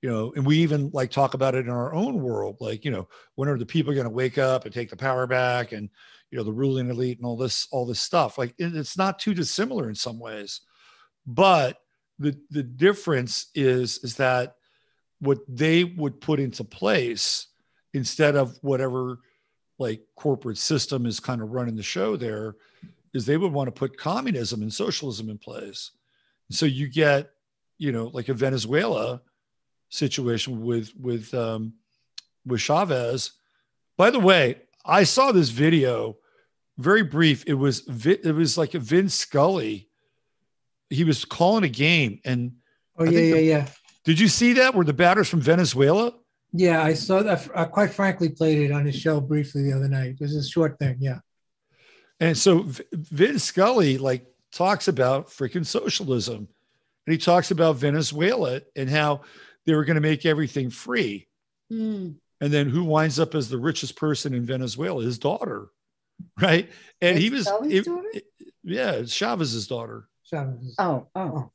and we even like talk about it in our own world. Like, when are the people going to wake up and take the power back, and, the ruling elite and all this stuff? Like, it's not too dissimilar in some ways, but the difference is that what they would put into place instead of whatever like corporate system is kind of running the show there, is they would want to put communism and socialism in place. So you get, like a Venezuela situation with Chavez. By the way, I saw this video, very brief. It was like a Vin Scully. He was calling a game, and yeah. Did you see that? Were the batters from Venezuela? Yeah, I saw that. I quite frankly played it on his show briefly the other night. It was a short thing, yeah. And so Vin Scully like talks about freaking socialism, and he talks about Venezuela and how they were going to make everything free. And then who winds up as the richest person in Venezuela? His daughter, right? And he was, it's Chavez's daughter. Chavez.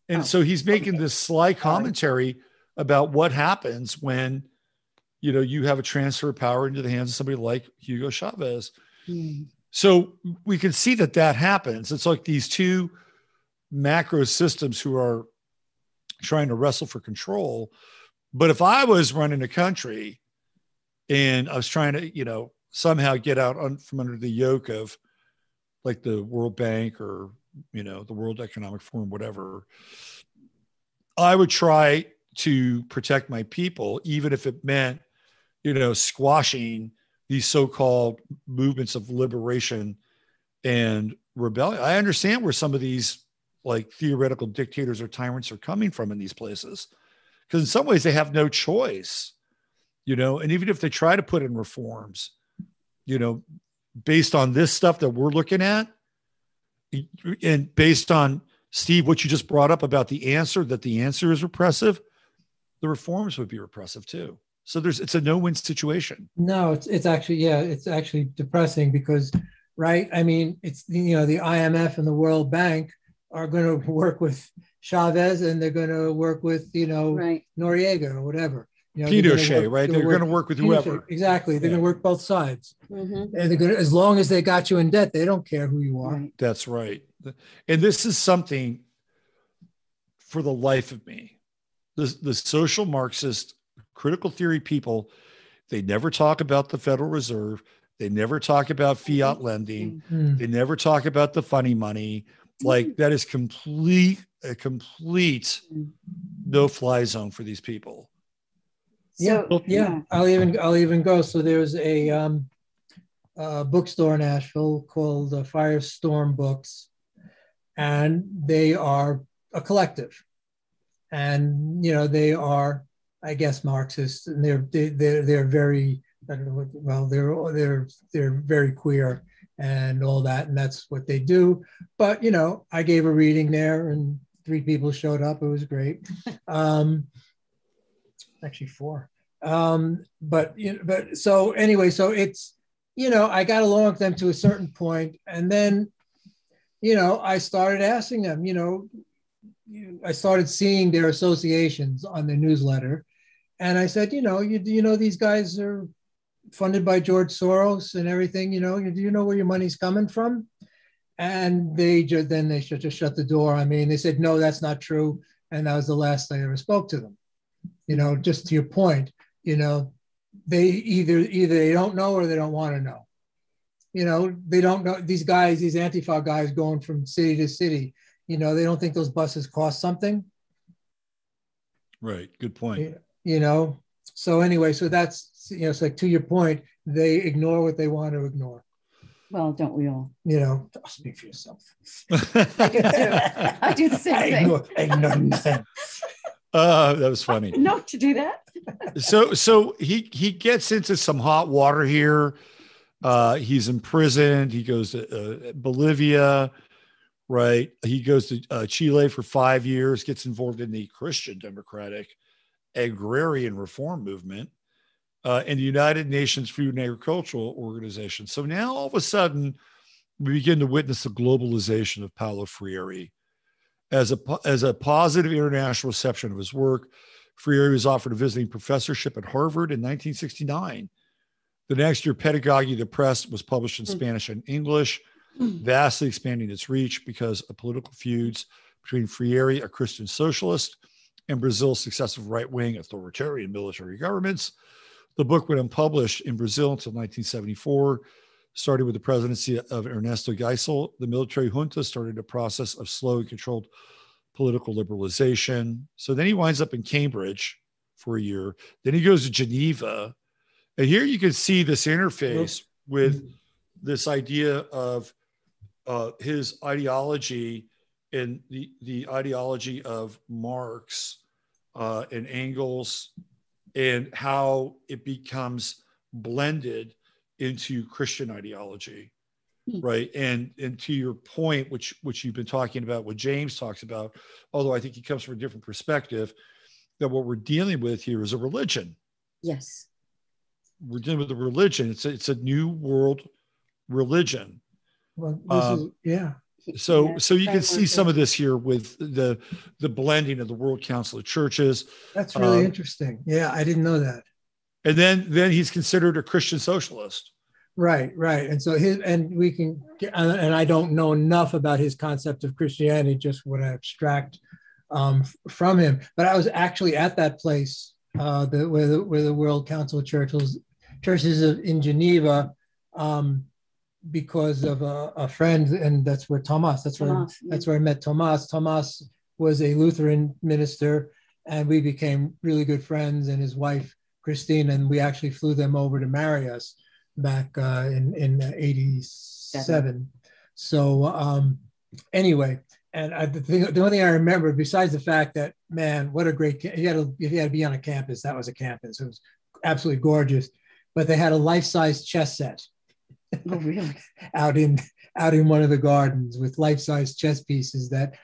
And so he's making this sly commentary about what happens when, you have a transfer of power into the hands of somebody like Hugo Chavez. So we can see that happens. It's like these two macro systems who are trying to wrestle for control. But if I was running a country and I was trying to, somehow get out from under the yoke of like the World Bank or, the World Economic Forum, whatever, I would try to protect my people, even if it meant, squashing these so-called movements of liberation and rebellion. I understand where some of these like theoretical dictators or tyrants are coming from in these places, because in some ways they have no choice, and even if they try to put in reforms, based on this stuff that we're looking at, and based on, Steve, what you just brought up about the answer is repressive, the reforms would be repressive too. So it's a no-win situation. No, it's actually depressing because, right? I mean, it's, the IMF and the World Bank are going to work with Chavez, and they're going to work with, Noriega or whatever. Pinochet, right? They're going to work with whoever. Exactly. They're going to work both sides. And they're going to, as long as they got you in debt, they don't care who you are. That's right. And this is something for the life of me. The social Marxist critical theory people, they never talk about the Federal Reserve. They never talk about fiat lending. They never talk about the funny money. Like, that is a complete no-fly zone for these people. I'll even go. So there's a bookstore in Asheville called Firestorm Books, and they are a collective, and they are, I guess, Marxists, and they're very, I don't know what, well, they're very queer and all that, and that's what they do. But I gave a reading there, and 3 people showed up. It was great. actually 4. But so anyway, so it's, I got along with them to a certain point, and then, I started asking them, I started seeing their associations on their newsletter, and I said, these guys are funded by George Soros and everything, do you know where your money's coming from? And they just shut the door. I mean, they said, no, that's not true. And that was the last I ever spoke to them. Just to your point, they either they don't know or they don't want to know. They don't know, these guys, these Antifa guys going from city to city, they don't think those buses cost something. Right. Good point. So anyway, so that's, it's like, to your point, they ignore what they want to ignore. Well, don't we all? I'll speak for yourself. I do too. I do the same thing. I ignore nothing. That was funny. No, to do that. So he gets into some hot water here. He's imprisoned. He goes to Bolivia, right? He goes to Chile for 5 years, gets involved in the Christian Democratic Agrarian Reform Movement and the United Nations Food and Agricultural Organization. So now all of a sudden, we begin to witness the globalization of Paolo Freire. As a positive international reception of his work, Friere was offered a visiting professorship at Harvard in 1969. The next year, Pedagogy, the press, was published in Spanish and English, vastly expanding its reach because of political feuds between Friere, a Christian socialist, and Brazil's successive right-wing authoritarian military governments. The book went unpublished in Brazil until 1974. Started with the presidency of Ernesto Geisel, the military junta started a process of slow and controlled political liberalization. So then he winds up in Cambridge for a year. Then he goes to Geneva. And here you can see this interface with this idea of his ideology and the ideology of Marx and Engels, and how it becomes blended into Christian ideology, right? And to your point, which you've been talking about, what James talks about, although I think he comes from a different perspective, that what we're dealing with here is a religion. Yes. We're dealing with a religion. It's a new world religion. Well, this is, yeah. So you can see some of this here with the blending of the World Council of Churches. That's really interesting. Yeah, I didn't know that. And then he's considered a Christian socialist. Right. And so and I don't know enough about his concept of Christianity, just what I abstract from him. But I was actually at that place where the World Council of Churches in Geneva, because of a friend, and that's where that's where I met Thomas. Thomas was a Lutheran minister, and we became really good friends, and his wife, Christine, and we actually flew them over to marry us back in 87. So anyway, and the only thing I remember, besides the fact that, man, what a great, if you had to be on a campus, that was a campus. It was absolutely gorgeous. But they had a life-size chess set. Oh, really? out in one of the gardens with life-size chess pieces that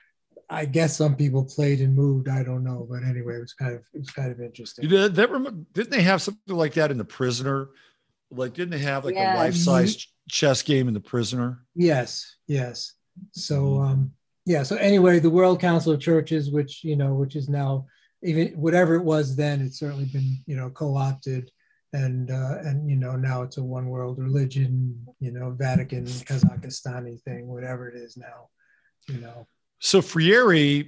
I guess some people played and moved. I don't know, but anyway, it was kind of interesting. Didn't they have something like that in The Prisoner? Like, didn't they have a life-size chess game in The Prisoner? Yes. So so anyway, the World Council of Churches, which is now, even whatever it was then, it's certainly been co-opted. And now it's a one world religion, Vatican, Kazakhstani thing, whatever it is now, So Friere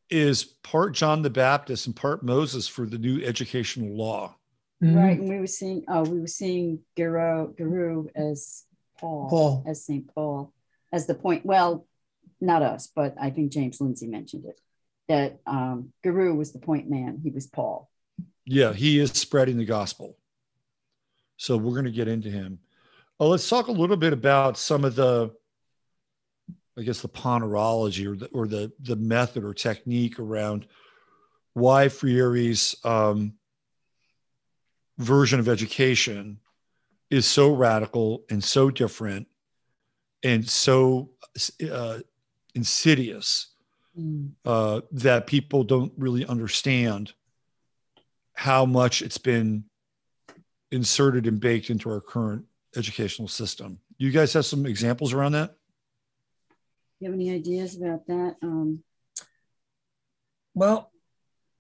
is part John the Baptist and part Moses for the new educational law. Right. And we were seeing Giroux as Paul, as St. Paul, as the point. Well, not us, but I think James Lindsay mentioned it, that Giroux was the point man. He was Paul. Yeah, he is spreading the gospel. So we're going to get into him. Let's talk a little bit about some of the ponerology or the method or technique around why Friere's version of education is so radical and so different and so insidious that people don't really understand how much it's been inserted and baked into our current educational system. You guys have some examples around that? You have any ideas about that? Well,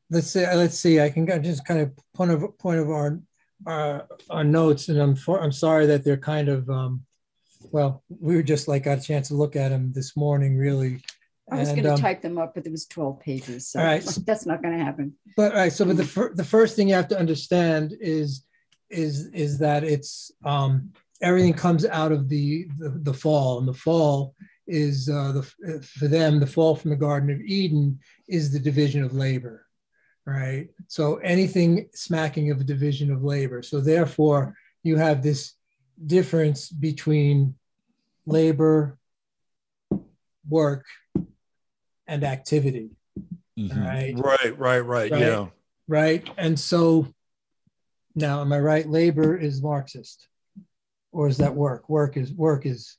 let's see. I can just kind of point of our notes, and I'm sorry that they're kind of well, we were just like got a chance to look at them this morning, really. I was going to type them up, but there was 12 pages, so that's not going to happen. But all right, so the first thing you have to understand is that it's everything comes out of the fall, and the fall is for them, the fall from the Garden of Eden is the division of labor, right? So anything smacking of a division of labor. So therefore, you have this difference between labor, work, and activity. Mm-hmm. Right. Yeah. Right. And so now, am I right? Labor is Marxist, or is that work? Work is.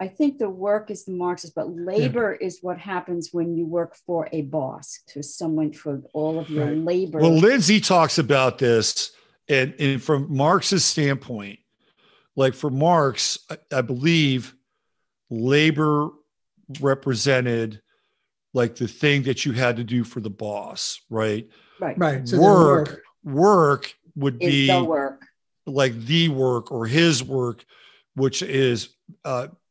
I think the work is the Marxist, but labor is what happens when you work for a boss, to someone for all of your labor. Well, Lindsay talks about this, and from Marx's standpoint, like for Marx, I believe labor represented like the thing that you had to do for the boss, right? Right. So work would be the work, like the work or his work, which is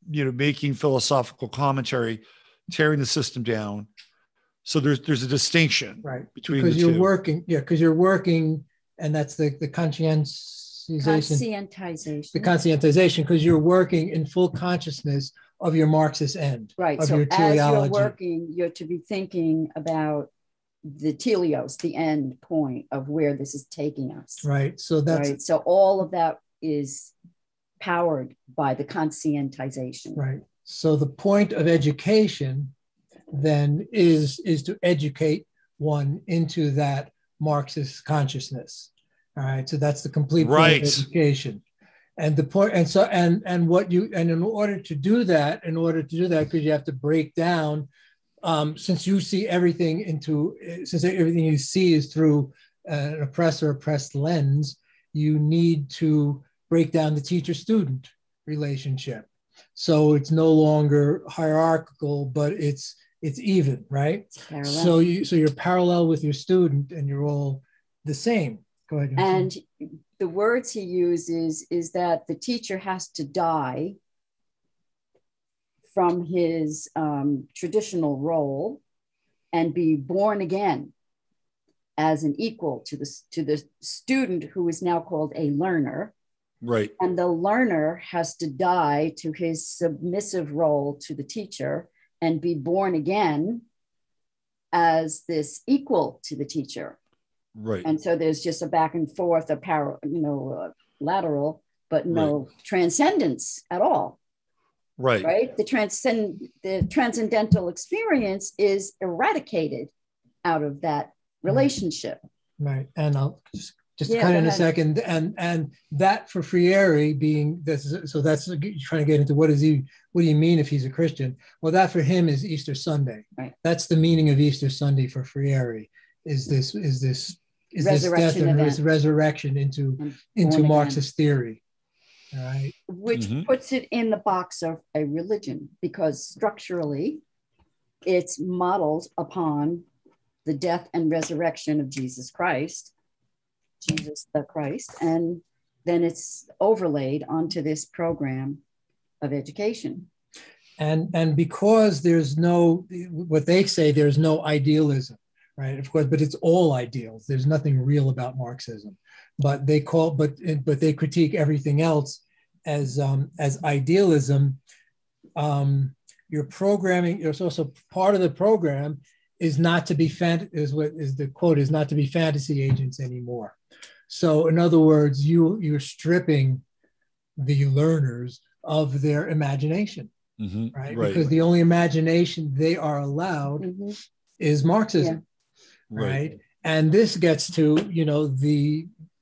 making philosophical commentary, tearing the system down. So there's a distinction, right, between because the you're two. working, because you're working, and that's the conscientization. The conscientization, because you're working in full consciousness of your Marxist end, right? Of so your teleology. As you're working, you're to be thinking about the teleos, the end point of where this is taking us. Right. So that's right. So all of that is powered by the conscientization. Right. So the point of education then is to educate one into that Marxist consciousness. All right. So that's the complete point of education. And the point, and so and in order to do that, because you have to break down, since you see everything since everything you see is through an oppressed lens, you need to break down the teacher-student relationship. So it's no longer hierarchical, but it's even, right? So you're parallel with your student, and you're all the same. Go ahead. And the words he uses is that the teacher has to die from his traditional role and be born again as an equal to the student, who is now called a learner. Right. And the learner has to die to his submissive role to the teacher and be born again as this equal to the teacher. Right. And so there's just a back and forth, lateral, but no transcendence at all. Right. Right. The transcendental experience is eradicated out of that relationship. Right. And I'll just kind of in a second, and that for Friere being this, so that's trying to get into what do you mean if he's a Christian? Well, that for him is Easter Sunday. Right. That's the meaning of Easter Sunday for Friere. Is this resurrection death and resurrection into Marxist theory. All right. Which puts it in the box of a religion, because structurally it's modeled upon the death and resurrection of Jesus the Christ, and then it's overlaid onto this program of education. And because there's what they say, there's no idealism, right? Of course, but it's all ideals. There's nothing real about Marxism, but they they critique everything else as idealism. Your programming, it's also part of the program is not to be the quote is not to be fantasy agents anymore. So in other words, you're stripping the learners of their imagination, right? Because the only imagination they are allowed is Marxism, right? And this gets to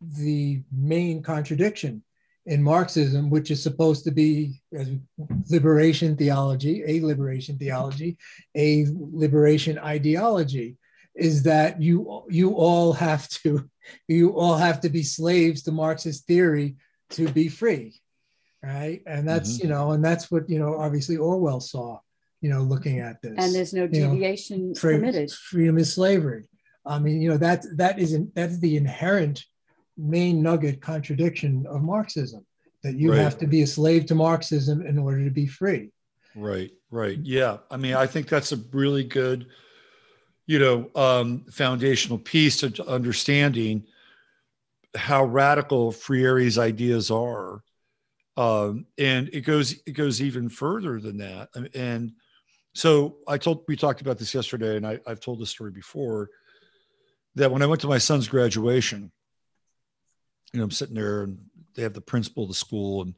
the main contradiction in Marxism, which is supposed to be a liberation theology, a liberation ideology. is that you all have to be slaves to Marxist theory to be free, right? And that's and that's what obviously Orwell saw, looking at this. And there's no deviation permitted. Freedom is slavery. I mean, that's the inherent main nugget contradiction of Marxism, that you have to be a slave to Marxism in order to be free. Right. Yeah. I mean, I think that's a really good, foundational piece to understanding how radical Friere's ideas are. And it goes even further than that. And so we talked about this yesterday, and I've told this story before, that when I went to my son's graduation, I'm sitting there and they have the principal of the school, and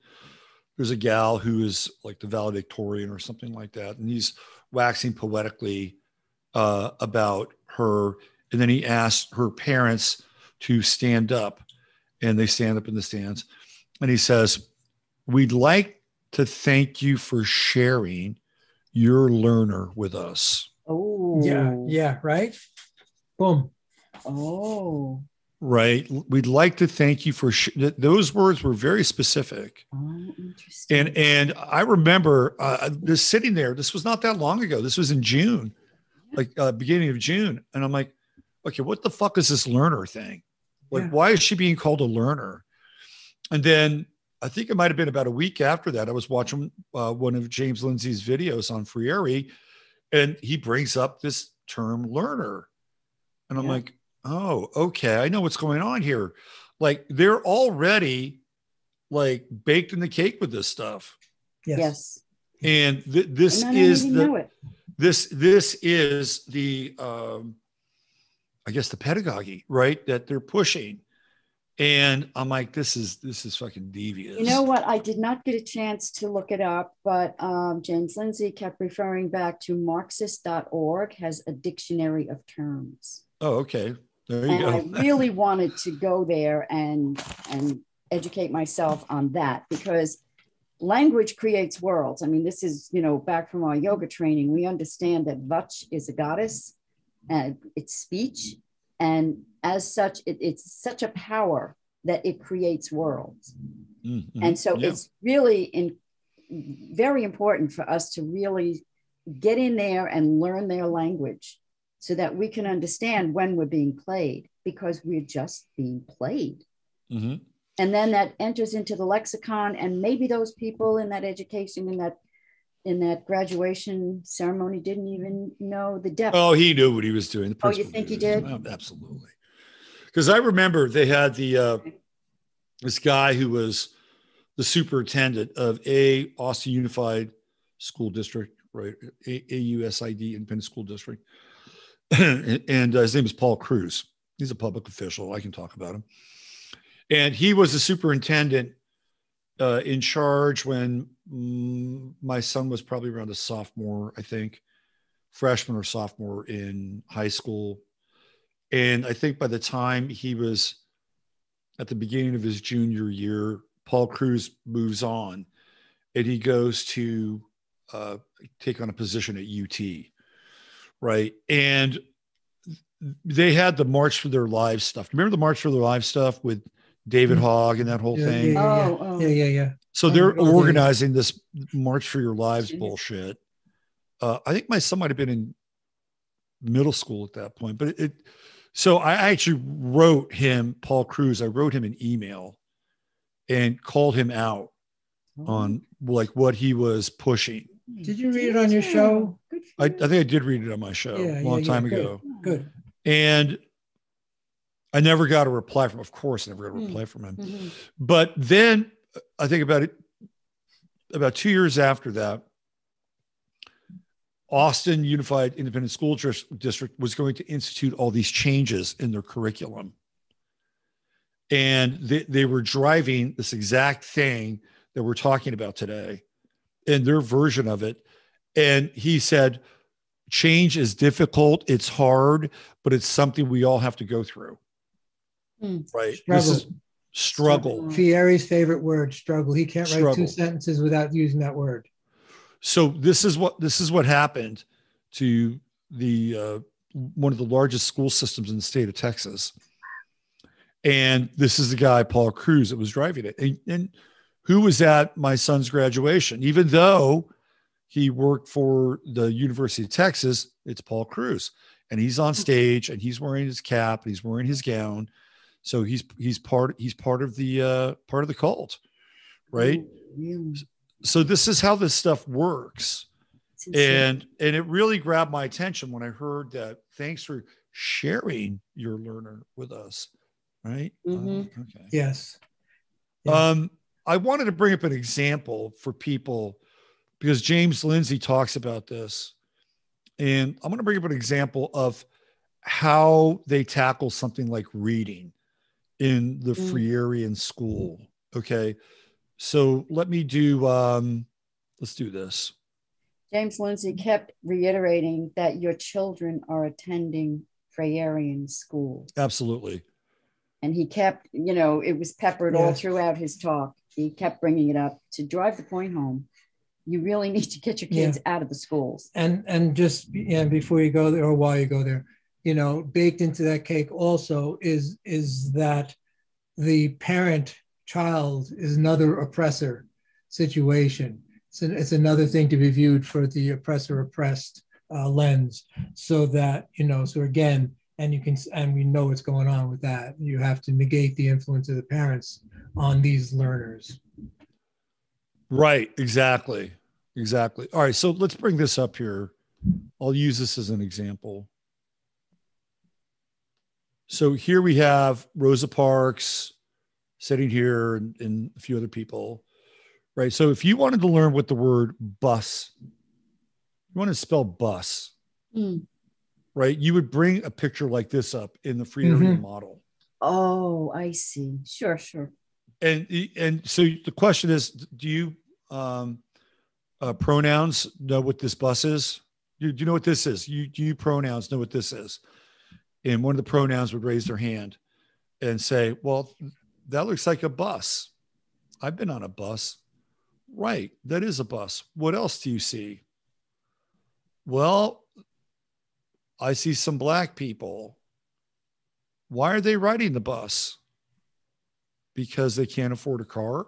there's a gal who is like the valedictorian or something like that. And he's waxing poetically about her. And then he asked her parents to stand up, and they stand up in the stands. And he says, "We'd like to thank you for sharing your learner with us." Oh, yeah, right. Boom. Oh, right. We'd like to thank you for those words were very specific. Oh, interesting. And I remember this sitting there. This was not that long ago. This was in June, beginning of June. And I'm like, okay, what the fuck is this learner thing? Why is she being called a learner? And then I think it might have been about a week after that, I was watching one of James Lindsay's videos on Friere, and he brings up this term learner. And I'm like, oh, okay, I know what's going on here. Like, they're already like baked in the cake with this stuff. Yes. And this is the I guess the pedagogy, right, that they're pushing. And I'm like, this is fucking devious. You know what? I did not get a chance to look it up, but James Lindsay kept referring back to Marxist.org has a dictionary of terms. Oh, okay. There you go. I really wanted to go there and educate myself on that, because language creates worlds. I mean, this is, back from our yoga training, we understand that Vach is a goddess and it's speech. And as such, it's such a power that it creates worlds. Mm-hmm. And so it's really very important for us to really get in there and learn their language, so that we can understand when we're being played, because we're just being played. Mm-hmm. And then that enters into the lexicon, and maybe those people in that education, in that graduation ceremony, didn't even know the depth. Oh, he knew what he was doing. Oh, you think he did? Oh, absolutely. Because I remember they had this guy who was the superintendent of Austin Unified School District, right? AUSID, Independent School District. And his name is Paul Cruz. He's a public official. I can talk about him. And he was the superintendent in charge when my son was probably around a sophomore, I think, freshman or sophomore in high school. And I think by the time he was at the beginning of his junior year, Paul Cruz moves on, and he goes to take on a position at UT. Right. And they had the March for Their Lives stuff. Remember the March for Their Lives stuff with David Hogg and that whole thing? Yeah. So they're organizing this March for Your Lives bullshit. I think my son might have been in middle school at that point, but so I actually wrote him, Paul Cruz, I wrote him an email and called him out on like what he was pushing. Did you read it on your show? I think I did read it on my show a long time ago. Good. And I never got a reply from him. Of course, I never got a reply from him. Mm-hmm. But then I think about 2 years after that, Austin Unified Independent School District was going to institute all these changes in their curriculum. And they were driving this exact thing that we're talking about today in their version of it. And he said, change is difficult. It's hard, but it's something we all have to go through. Right. Struggle. This is struggle. Friere's favorite word, struggle. He can't write 2 sentences without using that word. So this is what happened to the one of the largest school systems in the state of Texas. And this is the guy, Paul Cruz, that was driving it. And who was at my son's graduation? Even though he worked for the University of Texas, it's Paul Cruz. And he's on stage and he's wearing his cap and he's wearing his gown. So he's part of the cult, right? Really? So this is how this stuff works. And it really grabbed my attention when I heard that. Thanks for sharing your learner with us, right? Mm-hmm. Okay. Yes. Yeah. I wanted to bring up an example for people because James Lindsay talks about this. And I'm going to bring up an example of how they tackle something like reading in the Freirean school. Okay. So let me do, let's do this. James Lindsay kept reiterating that your children are attending Freirean school. Absolutely. And he kept, it was peppered all throughout his talk. He kept bringing it up to drive the point home. You really need to get your kids out of the schools. And just before you go there or while you go there, baked into that cake also is that the parent-child is another oppressor situation. It's another thing to be viewed for the oppressor-oppressed lens, so that so again, and we know what's going on with that. You have to negate the influence of the parents on these learners. Right. Exactly. All right. So let's bring this up here. I'll use this as an example. So here we have Rosa Parks sitting here and a few other people, right? So if you wanted to learn what the word bus, you want to spell bus, right? You would bring a picture like this up in the Freirean model. Oh, I see. Sure. And so the question is, do you pronouns know what this bus is? Do you know what this is? Do you pronouns know what this is? And one of the pronouns would raise their hand and say, well, that looks like a bus. I've been on a bus. Right. That is a bus. What else do you see? Well, I see some black people. Why are they riding the bus? Because they can't afford a car,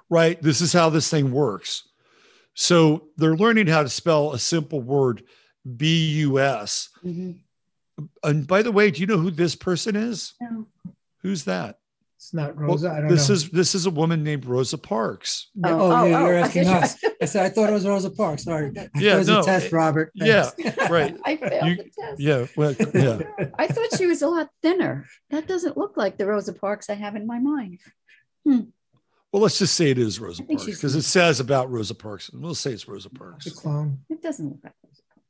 right? This is how this thing works. So they're learning how to spell a simple word, B-U-S. Mm-hmm. And by the way, do you know who this person is? No. Who's that? It's not Rosa. Well, I don't know. This is a woman named Rosa Parks. You're asking us. I thought it was Rosa Parks. Sorry. It was a test, Robert. Thanks. Yeah, right. I failed the test. Yeah, well, yeah. I thought she was a lot thinner. That doesn't look like the Rosa Parks I have in my mind. Well, let's just say it is Rosa Parks because it says about Rosa Parks. And we'll say it's Rosa Parks. It's a clone. It doesn't look like Rosa Parks.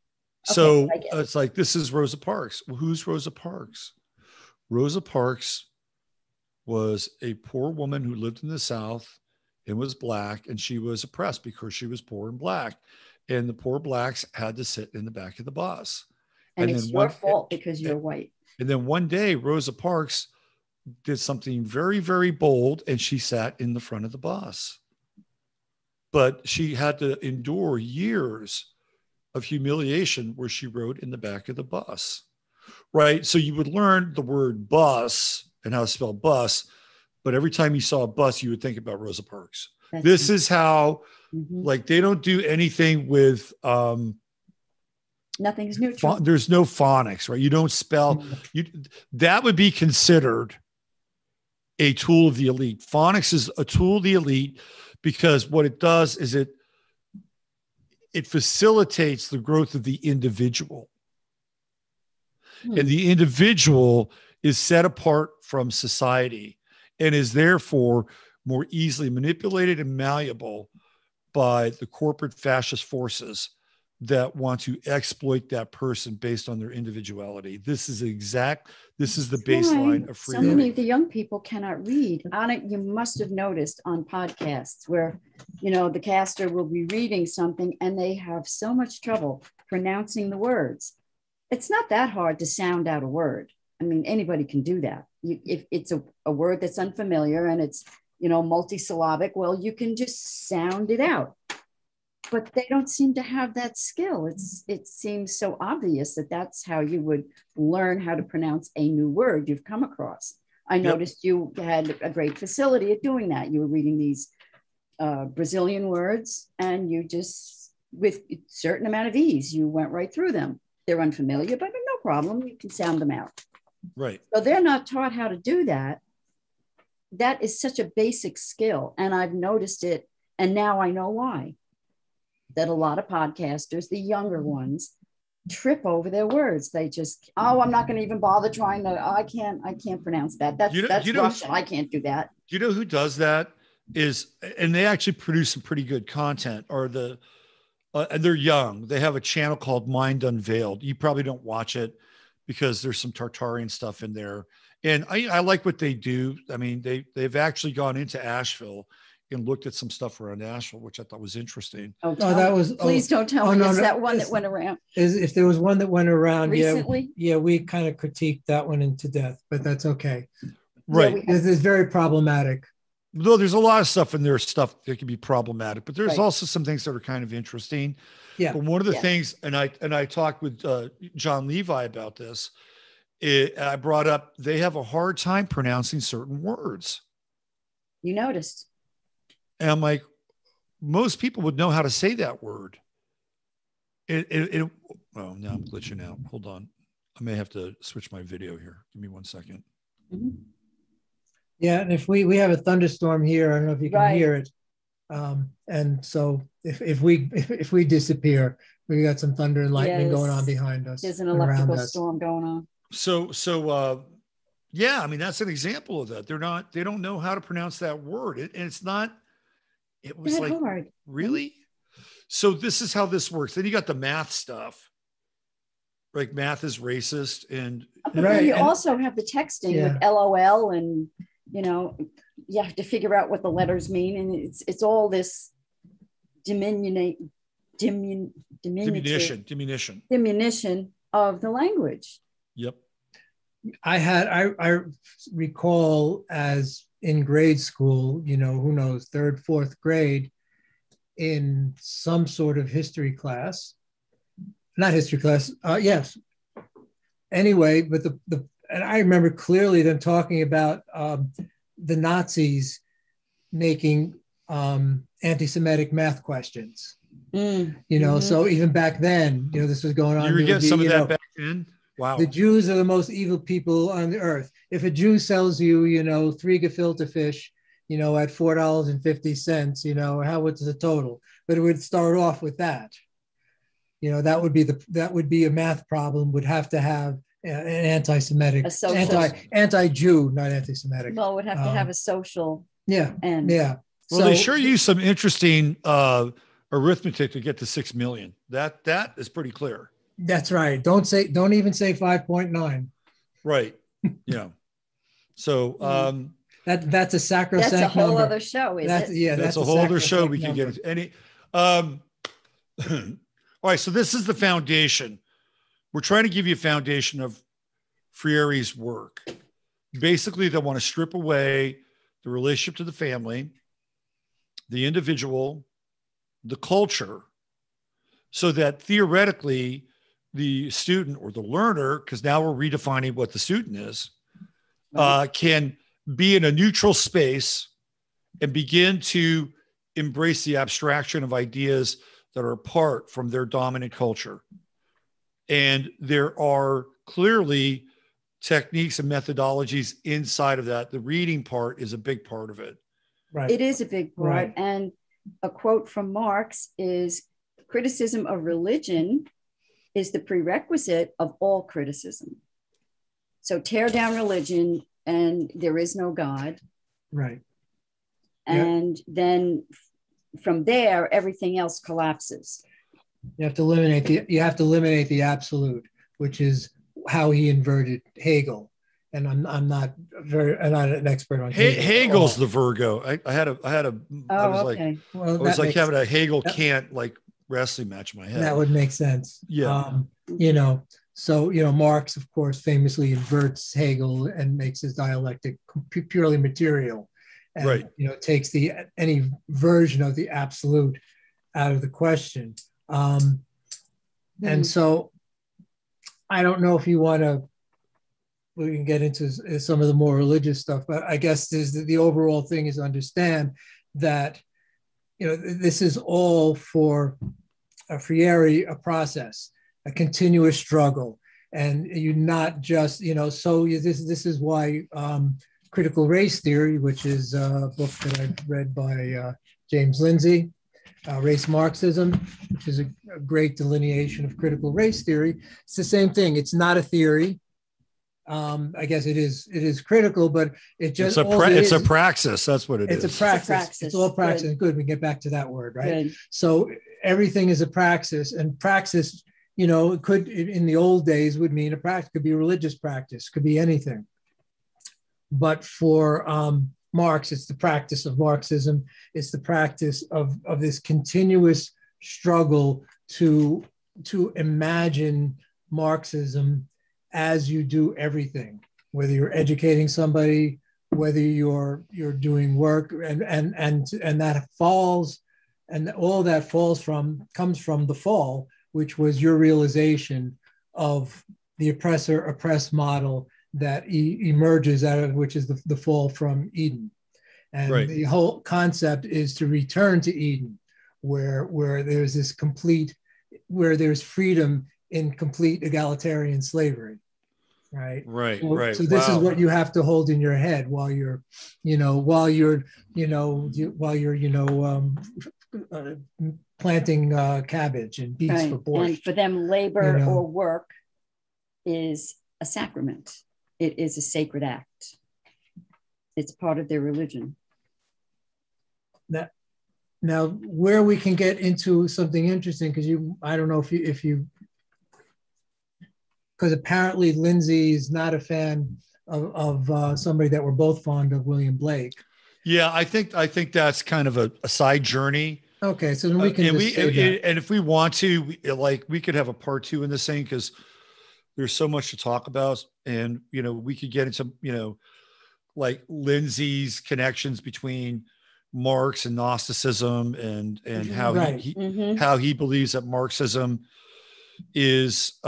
So it's like, this is Rosa Parks. Well, who's Rosa Parks? Rosa Parks was a poor woman who lived in the South and was black, and she was oppressed because she was poor and black. And the poor blacks had to sit in the back of the bus. And it's your fault because you're white. And then one day, Rosa Parks did something very, very bold, and she sat in the front of the bus. But she had to endure years of humiliation where she rode in the back of the bus, right? So you would learn the word bus and how to spell bus, but every time you saw a bus, you would think about Rosa Parks. This is how, like, they don't do anything with nothing's neutral. There's no phonics, right? You don't spell that would be considered a tool of the elite. Phonics is a tool of the elite because what it does is it facilitates the growth of the individual. And the individual is set apart from society and is therefore more easily manipulated and malleable by the corporate fascist forces that want to exploit that person based on their individuality. This is the baseline of freedom. So many of the young people cannot read. On it, you must have noticed on podcasts where, the caster will be reading something and they have so much trouble pronouncing the words. It's not that hard to sound out a word. I mean, anybody can do that. If it's a word that's unfamiliar and it's, multisyllabic, well, you can just sound it out. but they don't seem to have that skill. It seems so obvious that that's how you would learn how to pronounce a new word you've come across. I noticed you had a great facility at doing that. You were reading these Brazilian words, and you just, with a certain amount of ease, you went right through them. They're unfamiliar, but no problem. You can sound them out. Right. So they're not taught how to do that. That is such a basic skill. And I've noticed it. And now I know why. That a lot of podcasters, the younger ones, trip over their words. They just, I'm not going to even bother trying to, I can't pronounce that. That's Russian. I can't do that. Do you know who does that? And they actually produce some pretty good content, and they're young. They have a channel called Mind Unveiled. You probably don't watch it because there's some Tartarian stuff in there. And I like what they do. I mean, they've actually gone into Asheville and looked at some stuff around Asheville, which I thought was interesting. Please don't tell me it's that one that went around. If there was one that went around recently, we kind of critiqued that one into death, but that's okay. Right. This is very problematic. Though there's a lot of stuff in there, stuff that can be problematic, but there's also some things that are kind of interesting. Yeah. But one of the things, and I talked with John Levi about this, I brought up, they have a hard time pronouncing certain words. You noticed. And I'm like, most people would know how to say that word. Now I'm glitching out. Hold on. I may have to switch my video here. Give me 1 second. Mm-hmm. Yeah, and if we have a thunderstorm here, I don't know if you can hear it. And so if we disappear, we got some thunder and lightning going on behind us. There's an electrical storm going on. So yeah, I mean, that's an example of that. They don't know how to pronounce that word. And it's not, it was that like, hard. Really? So this is how this works. Then you got the math stuff. Like math is racist. And then you also have the texting with LOL, and you have to figure out what the letters mean. And it's all this diminution of the language. Yep. I recall as in grade school, who knows, 3rd, 4th grade, in some sort of history class, not history class. Yes. Anyway, but and I remember clearly them talking about the Nazis making anti-Semitic math questions. So even back then, this was going on. You were getting some of that back then? Wow. The Jews are the most evil people on the earth. If a Jew sells you, 3 gefilte fish, at $4.50, what's the total? But it would start off with that. That would be a math problem, would have to have an anti-Semitic, anti-Jew, not anti-Semitic. Well, would have to have a social. Yeah. And yeah. Well, they sure use some interesting arithmetic to get to 6 million. That is pretty clear. That's right. Don't even say 5.9. Right. Yeah. So that's a sacrosanct. That's a whole number. Other show, that's it? Yeah, that's a whole other show. We can get into any. All right. So this is the foundation. We're trying to give you a foundation of Freire's work. Basically, they want to strip away the relationship to the family, the individual, the culture, so that theoretically the student or the learner, because now we're redefining what the student is, can be in a neutral space and begin to embrace the abstraction of ideas that are apart from their dominant culture. And there are clearly techniques and methodologies inside of that. The reading part is a big part of it. Right. It is a big part. Right. And a quote from Marx is, criticism of religion is the prerequisite of all criticism. So tear down religion and there is no God. Right. And then from there, everything else collapses. You have to eliminate the absolute, which is how he inverted Hegel. And I'm not an expert on Hegel. Hegel's the Virgo. I was having a Hegel Kant like wrestling match in my head. That would make sense. Yeah. So Marx, of course, famously inverts Hegel and makes his dialectic purely material. And, right. Takes any version of the absolute out of the question. And so I don't know if you want to, we can get into some of the more religious stuff, but I guess the overall thing is understand that, this is all for a Friere, a process, a continuous struggle. And you're not just, this is why critical race theory, which is a book that I've read by James Lindsay, Race Marxism, which is a great delineation of critical race theory. It's the same thing. It's not a theory. I guess it is critical, but it just it's a praxis. That's what it is. It's a praxis. It's all praxis. Good. We get back to that word, right? Good. So everything is a praxis, and praxis, it could, in the old days, would mean a practice. Could be a religious practice. Could be anything. But for Marx, it's the practice of Marxism. It's the practice of this continuous struggle to imagine Marxism as you do everything, whether you're educating somebody, whether you're doing work, and that falls, and all that comes from the fall, which was your realization of the oppressor-oppressed model that emerges out of, which is the fall from Eden. And right. The whole concept is to return to Eden, where there's this where there's freedom in complete egalitarian slavery, right? Right, so, right. So this is what you have to hold in your head while you're planting cabbage and beets for borscht. And for them, labor or work is a sacrament. It is a sacred act. It's part of their religion. Now, where we can get into something interesting, because I don't know if you, because apparently Lindsay is not a fan of somebody that we're both fond of, William Blake. Yeah, I think that's kind of a side journey. Okay, so then we can and if we want to, we could have a part 2 in this thing, because there's so much to talk about, and we could get into like Lindsay's connections between Marx and Gnosticism, and how how he believes that Marxism is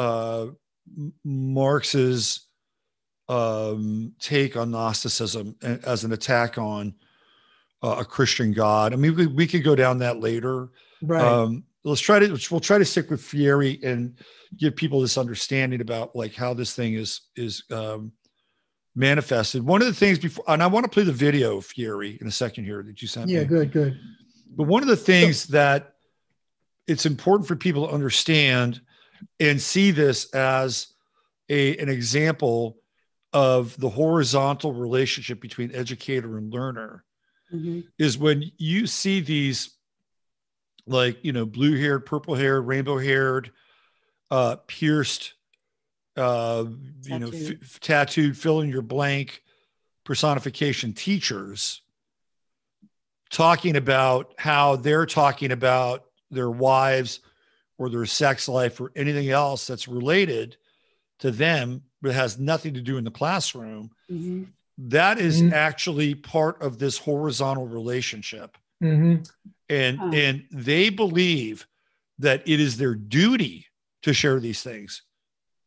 Marx's take on Gnosticism as an attack on a Christian God. I mean, we could go down that later. Right. We'll try to stick with Friere and give people this understanding about like how this thing is manifested. One of the things before, and I want to play the video of Friere in a second here that you sent me. Yeah, good. But one of the things that it's important for people to understand and see this as an example of the horizontal relationship between educator and learner is when you see these blue-haired, purple-haired, rainbow-haired, pierced, tattooed, fill in your blank personification teachers talking about how they're talking about their wives or their sex life or anything else that's related to them, but has nothing to do in the classroom. That is actually part of this horizontal relationship. And they believe that it is their duty to share these things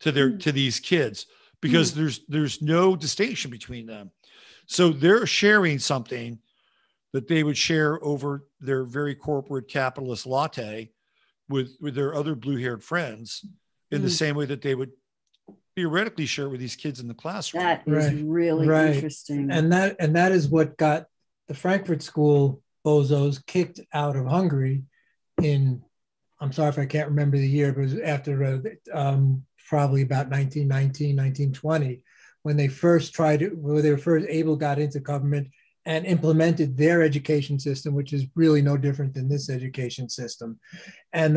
to these kids, because there's no distinction between them. So they're sharing something that they would share over their very corporate capitalist latte with their other blue-haired friends in the same way that they would theoretically share with these kids in the classroom. That is really interesting. And that is what got the Frankfurt School bozos kicked out of Hungary in, I'm sorry if I can't remember the year, but it was after probably about 1919, 1920, when they first got into government and implemented their education system, which is really no different than this education system, and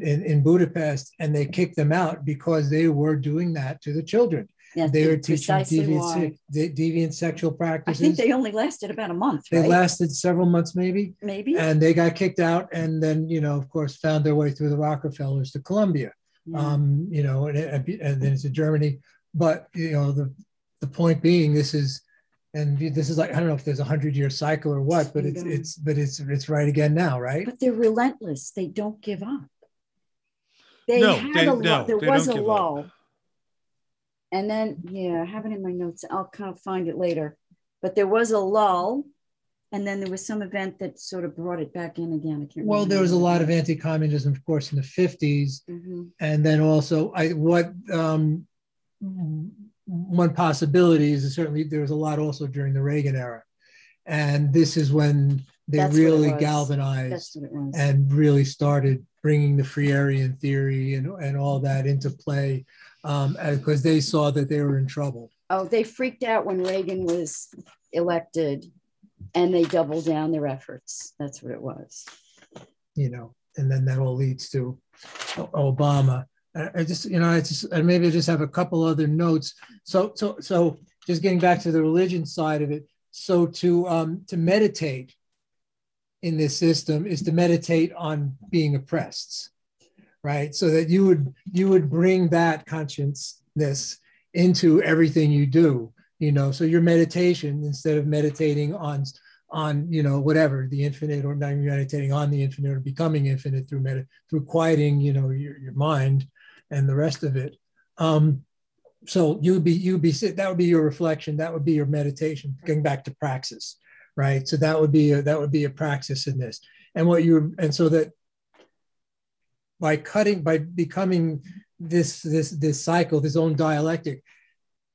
in Budapest, and they kicked them out because they were doing that to the children. They were teaching deviant sexual practices. I think they only lasted about a month. They lasted several months, maybe. And they got kicked out, and then of course, found their way through the Rockefellers to Columbia, and then to Germany. But the point being, this is And this is like, I don't know if there's a 100-year cycle or what, but it's right again now, right? But they're relentless. They don't give up. There was a lull. And then, I have it in my notes. I'll kind of find it later. But there was a lull. And then there was some event that sort of brought it back in again. I can't remember. There was a lot of anti-communism, of course, in the 50s. Mm-hmm. And then also, one possibility is certainly there was a lot also during the Reagan era. And this is when they really galvanized and really started bringing the Freirean theory and all that into play, because they saw that they were in trouble. Oh, they freaked out when Reagan was elected, and they doubled down their efforts. That's what it was. And then that all leads to Obama. I maybe I just have a couple other notes. So just getting back to the religion side of it. So to meditate in this system is to meditate on being oppressed, right? So that you would bring that consciousness into everything you do. So your meditation, instead of meditating on whatever, the infinite, or not meditating on the infinite, or becoming infinite through quieting your mind and the rest of it. So that would be your reflection. That would be your meditation, going back to praxis, right? So that would be a praxis in this. And so that by becoming this cycle, this own dialectic,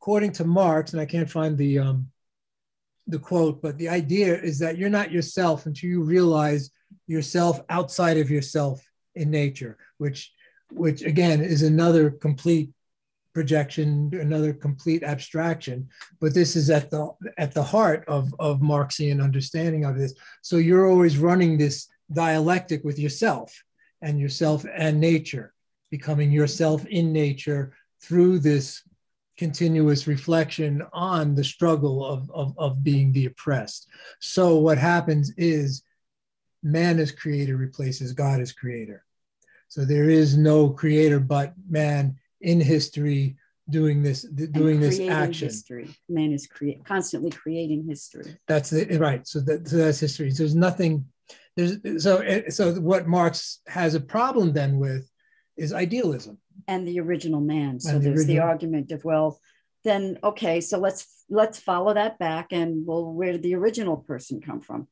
according to Marx, and I can't find the quote, but the idea is that you're not yourself until you realize yourself outside of yourself in nature, which again is another complete projection, another complete abstraction. But this is at the heart of Marxian understanding of this. So you're always running this dialectic with yourself and nature, becoming yourself in nature through this continuous reflection on the struggle of being the oppressed. So what happens is man as creator replaces God as creator. So there is no creator but man in history doing this action. History. Man is constantly creating history. That's right. So that's history. So there's nothing. So what Marx has a problem then with is idealism. And the original man. So there's the argument of, well, then, okay, so let's follow that back, and well, where did the original person come from?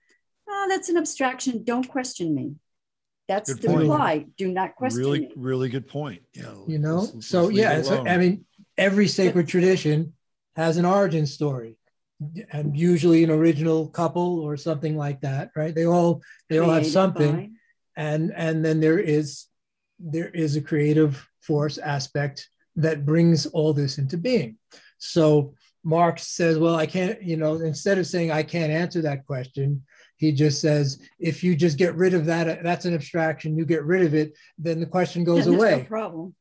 Oh, that's an abstraction. Don't question me. That's the reply. Do not question me. Really good point. Yeah. I mean, every sacred tradition has an origin story, and usually an original couple or something like that, right? They all have something, and then there is a creative force aspect that brings all this into being. So Marx says, well, I can't, instead of saying I can't answer that question, he just says, if you just get rid of that, that's an abstraction, you get rid of it, then the question goes away. No problem.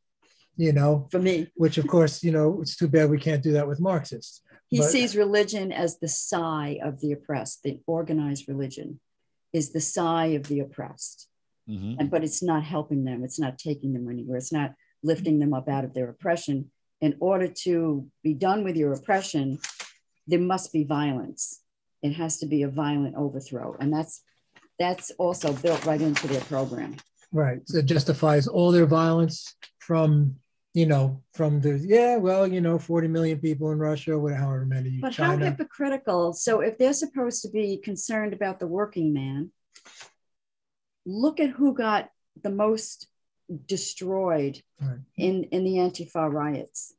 For me. Which of course, it's too bad we can't do that with Marxists. He sees religion as the sigh of the oppressed. The organized religion is the sigh of the oppressed. Mm-hmm. But it's not helping them. It's not taking them anywhere. It's not lifting them up out of their oppression. In order to be done with your oppression, there must be violence. It has to be a violent overthrow. And that's also built right into their program. Right. So it justifies all their violence from 40 million people in Russia, however many. But China. How hypocritical. So if they're supposed to be concerned about the working man, look at who got the most destroyed in the Antifa riots.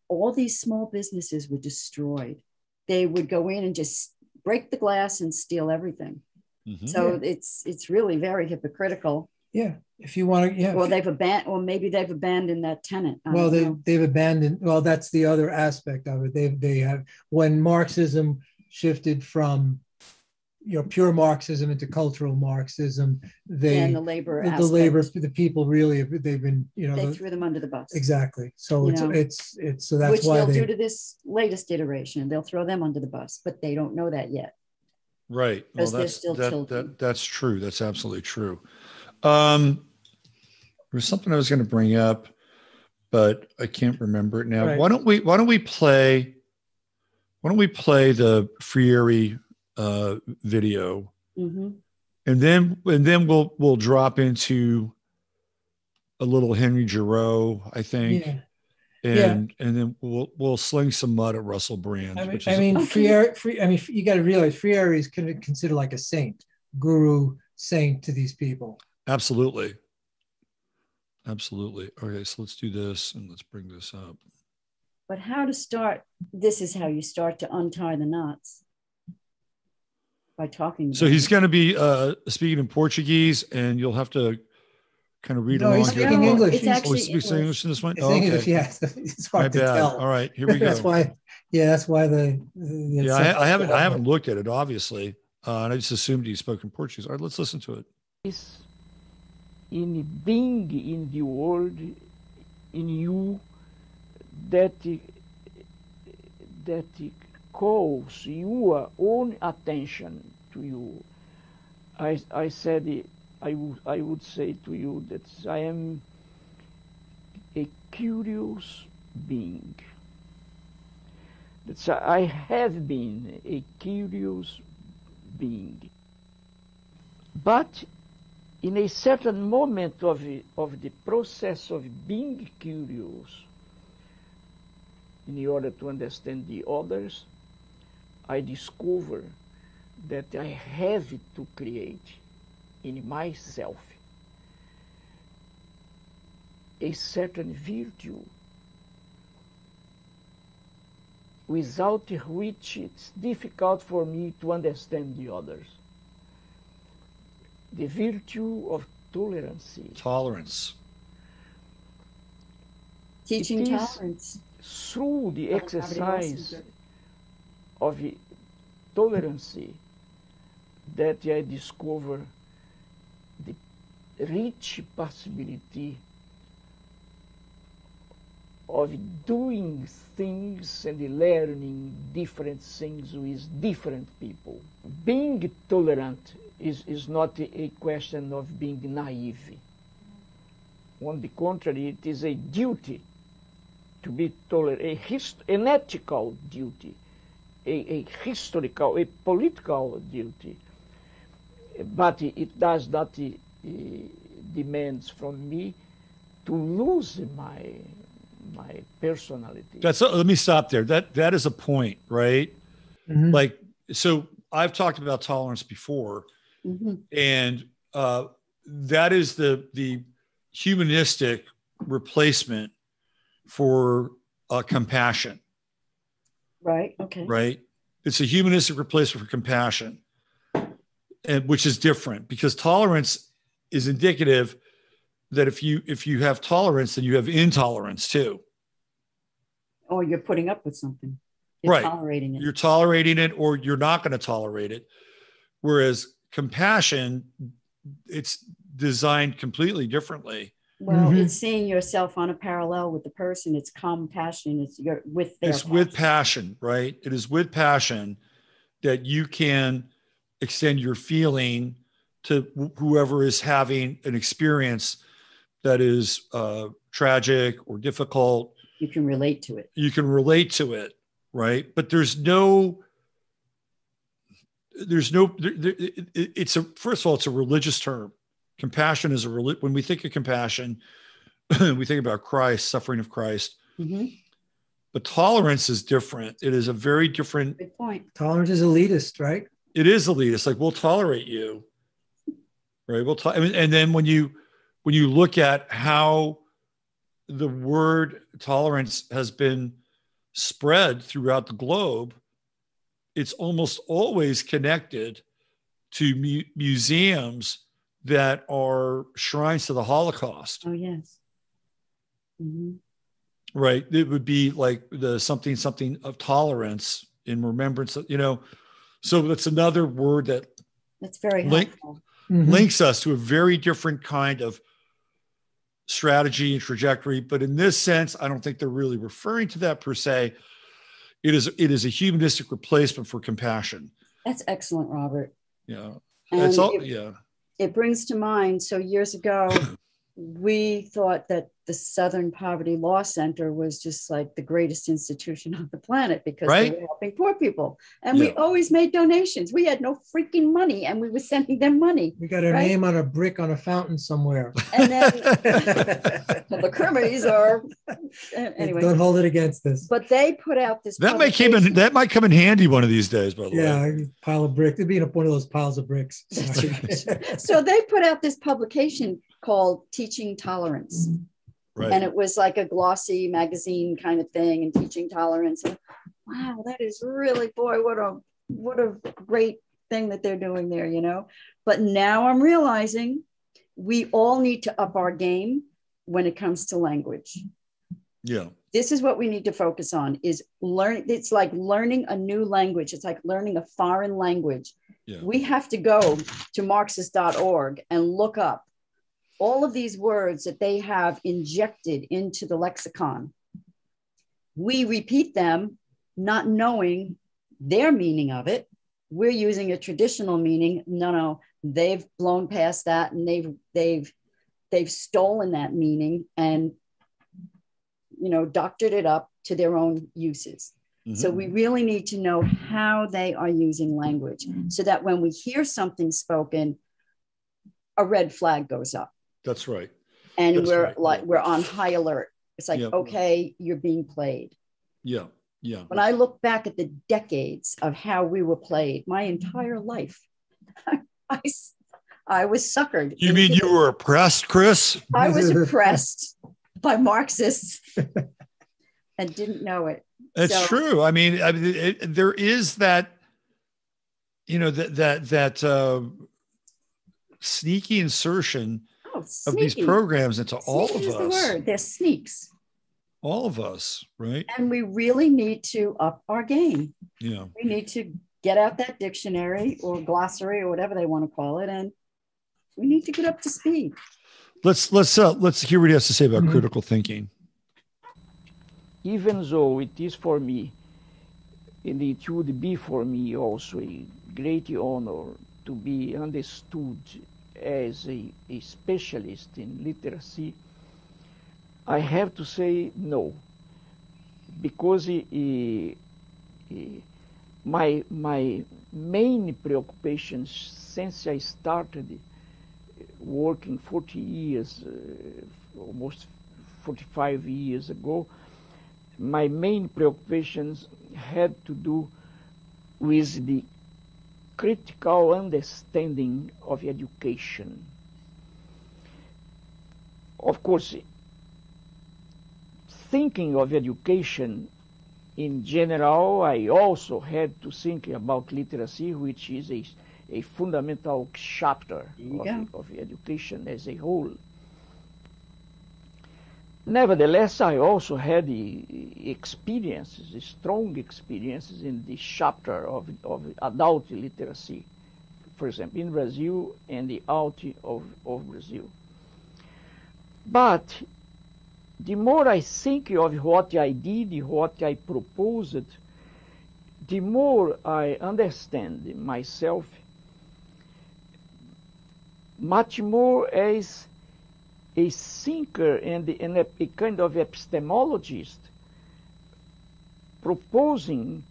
All these small businesses were destroyed. They would go in and just break the glass and steal everything. Mm-hmm. So it's really very hypocritical. Yeah, if you want to, yeah. Well, maybe they've abandoned that tenet. They've abandoned. Well, that's the other aspect of it. They have, when Marxism shifted from pure Marxism into cultural Marxism, the people really, they've been, they threw them under the bus. Exactly. So it's so that's which why they'll do to this latest iteration. They'll throw them under the bus, but they don't know that yet. Right. Because they're still children. That's true. That's absolutely true. There's something I was going to bring up, but I can't remember it now. Right. Why don't we play Why don't we play the Friere video, Mm-hmm. and then we'll drop into a little Henry Giroux, I think. Yeah. And then we'll sling some mud at Russell Brand. Friere, you got to realize Friere is considered like a saint, guru, saint to these people. Absolutely. Okay, so let's do this and let's bring this up. But how to start? This is how you start to untie the knots, by talking. So he's going to be speaking in Portuguese, and you'll have to kind of read along. He's speaking English. It's actually speaks English in this one. It's English, yes. It's hard to tell. All right, here we go. That's why I haven't looked at it, obviously, and I just assumed he spoke in Portuguese. All right, let's listen to it. In being in the world, in you, that calls your own attention to you. I said, I would say to you that I am a curious being. That I have been a curious being. But in a certain moment of the process of being curious, in order to understand the others, I discover that I have to create in myself a certain virtue without which it's difficult for me to understand the others. The virtue of tolerance. Teaching tolerance. Through the exercise of tolerance that I discover the rich possibility of doing things and learning different things with different people. Being tolerant is not a question of being naive. On the contrary, it is a duty to be tolerant, an ethical duty, a historical, a political duty. But it does not demand from me to lose my personality. Let me stop there. That is a point, right? Mm-hmm. Like, so I've talked about tolerance before, Mm-hmm. and that is the humanistic replacement for compassion. Right. Okay. Right. It's a humanistic replacement for compassion, and which is different, because tolerance is indicative that if you have tolerance, then you have intolerance too. Or you're putting up with something. You're right. Tolerating it. You're tolerating it, or you're not going to tolerate it. Whereas compassion, it's designed completely differently. Well, Mm-hmm. it's seeing yourself on a parallel with the person. It's compassion. You're with their passion. With passion, right? It is with passion that you can extend your feeling to whoever is having an experience that is tragic or difficult. You can relate to it. You can relate to it, right? But there's no, first of all, it's a religious term. Compassion is when we think of compassion, we think about Christ, suffering of Christ. Mm-hmm. But tolerance is different. It is a very different. Good point. Tolerance is elitist, right? It is elitist. Like, we'll tolerate you, right? And then when you look at how the word tolerance has been spread throughout the globe, it's almost always connected to museums that are shrines to the Holocaust. Oh, yes. Mm-hmm. Right. It would be like the something of tolerance in remembrance of, so that's another word that's very helpful. Links us to a very different kind of strategy and trajectory. But in this sense, I don't think they're really referring to that per se. It is a humanistic replacement for compassion. That's excellent, Robert. Yeah. It brings to mind, so years ago, we thought that the Southern Poverty Law Center was just like the greatest institution on the planet because right? they were helping poor people. And we always made donations. We had no freaking money and we were sending them money. We got our name on a brick on a fountain somewhere. And then the Crimis are, anyway. Don't hold it against us. But they put out this. That might come in handy one of these days, by the way. Yeah, pile of bricks. It'd be one of those piles of bricks. So they put out this publication called Teaching Tolerance. Right. And it was like a glossy magazine kind of thing, and teaching tolerance. And wow, that is really, boy, what a great thing that they're doing there, you know. But now I'm realizing we all need to up our game when it comes to language. Yeah. This is what we need to focus on is learn. It's like learning a new language. It's like learning a foreign language. Yeah. We have to go to Marxist.org and look up all of these words that they have injected into the lexicon. We repeat them, not knowing their meaning of it. We're using a traditional meaning. No, they've blown past that, and they've stolen that meaning and, you know, doctored it up to their own uses. Mm-hmm. So we really need to know how they are using language so that when we hear something spoken, a red flag goes up. That's right. And we're on high alert. It's like, okay, you're being played. Yeah. Yeah. When I look back at the decades of how we were played, my entire life, I was suckered. You mean you were oppressed, Chris? I was oppressed by Marxists and didn't know it. It's true. I mean, there is that, you know, that sneaky insertion of these programs into all of us. The word. They're sneaks. All of us, right? And we really need to up our game. Yeah. We need to get out that dictionary or glossary or whatever they want to call it, and we need to get up to speed. Let's hear what he has to say about critical thinking. Even though it is for me, and it would be for me also a great honor to be understood as a specialist in literacy, I have to say no, because my main preoccupation since I started working 40 years, almost 45 years ago, my main preoccupations had to do with the critical understanding of education. Of course, thinking of education in general, I also had to think about literacy, which is a fundamental chapter of education as a whole. Nevertheless, I also had strong experiences in this chapter of adult literacy, for example, in Brazil and out of Brazil. But the more I think of what I did, what I proposed, the more I understand myself much more as a thinker and a kind of epistemologist proposing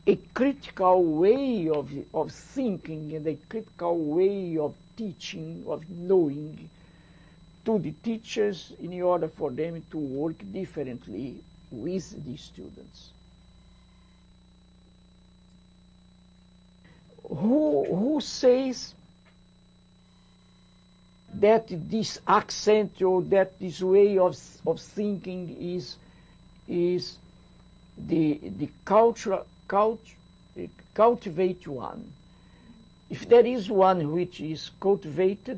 a critical way of thinking and a critical way of teaching, of knowing, to the teachers in order for them to work differently with the students. Who says that this accent or that this way of thinking is the cultivate one? If there is one which is cultivated,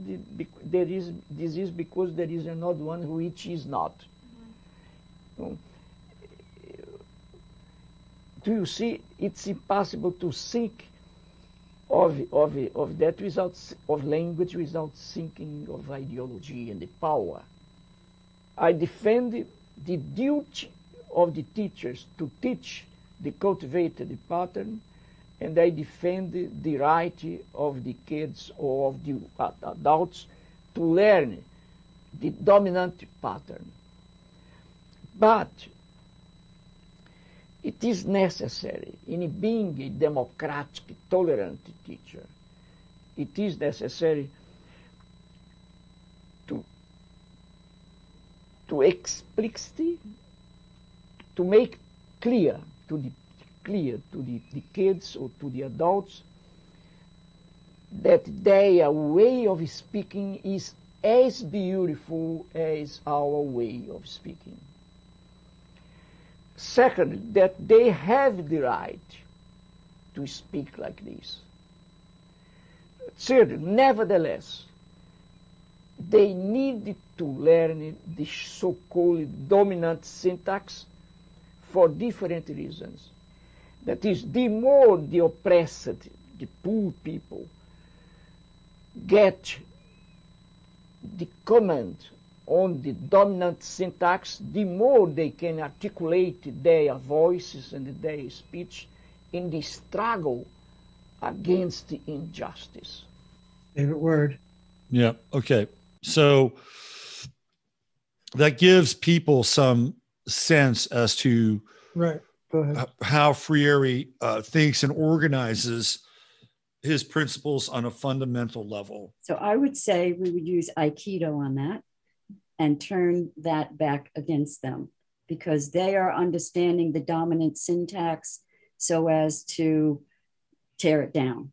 this is because there is another one which is not. Do you see? It's impossible to think of that of language without thinking of ideology and the power. I defend the duty of the teachers to teach the cultivated pattern, and I defend the right of the kids or of the adults to learn the dominant pattern. But it is necessary, in being a democratic, tolerant teacher, it is necessary to explicitly, to make clear to the kids or to the adults that their way of speaking is as beautiful as our way of speaking. Second, that they have the right to speak like this. Third, nevertheless, they need to learn the so-called dominant syntax for different reasons. That is, the more the oppressed, the poor people, get the command on the dominant syntax, the more they can articulate their voices and their speech in the struggle against injustice. Favorite word. Yeah. Okay. So that gives people some sense as to Right. Go ahead. How Friere thinks and organizes his principles on a fundamental level. So I would say we would use Aikido on that and turn that back against them, because they are understanding the dominant syntax so as to tear it down.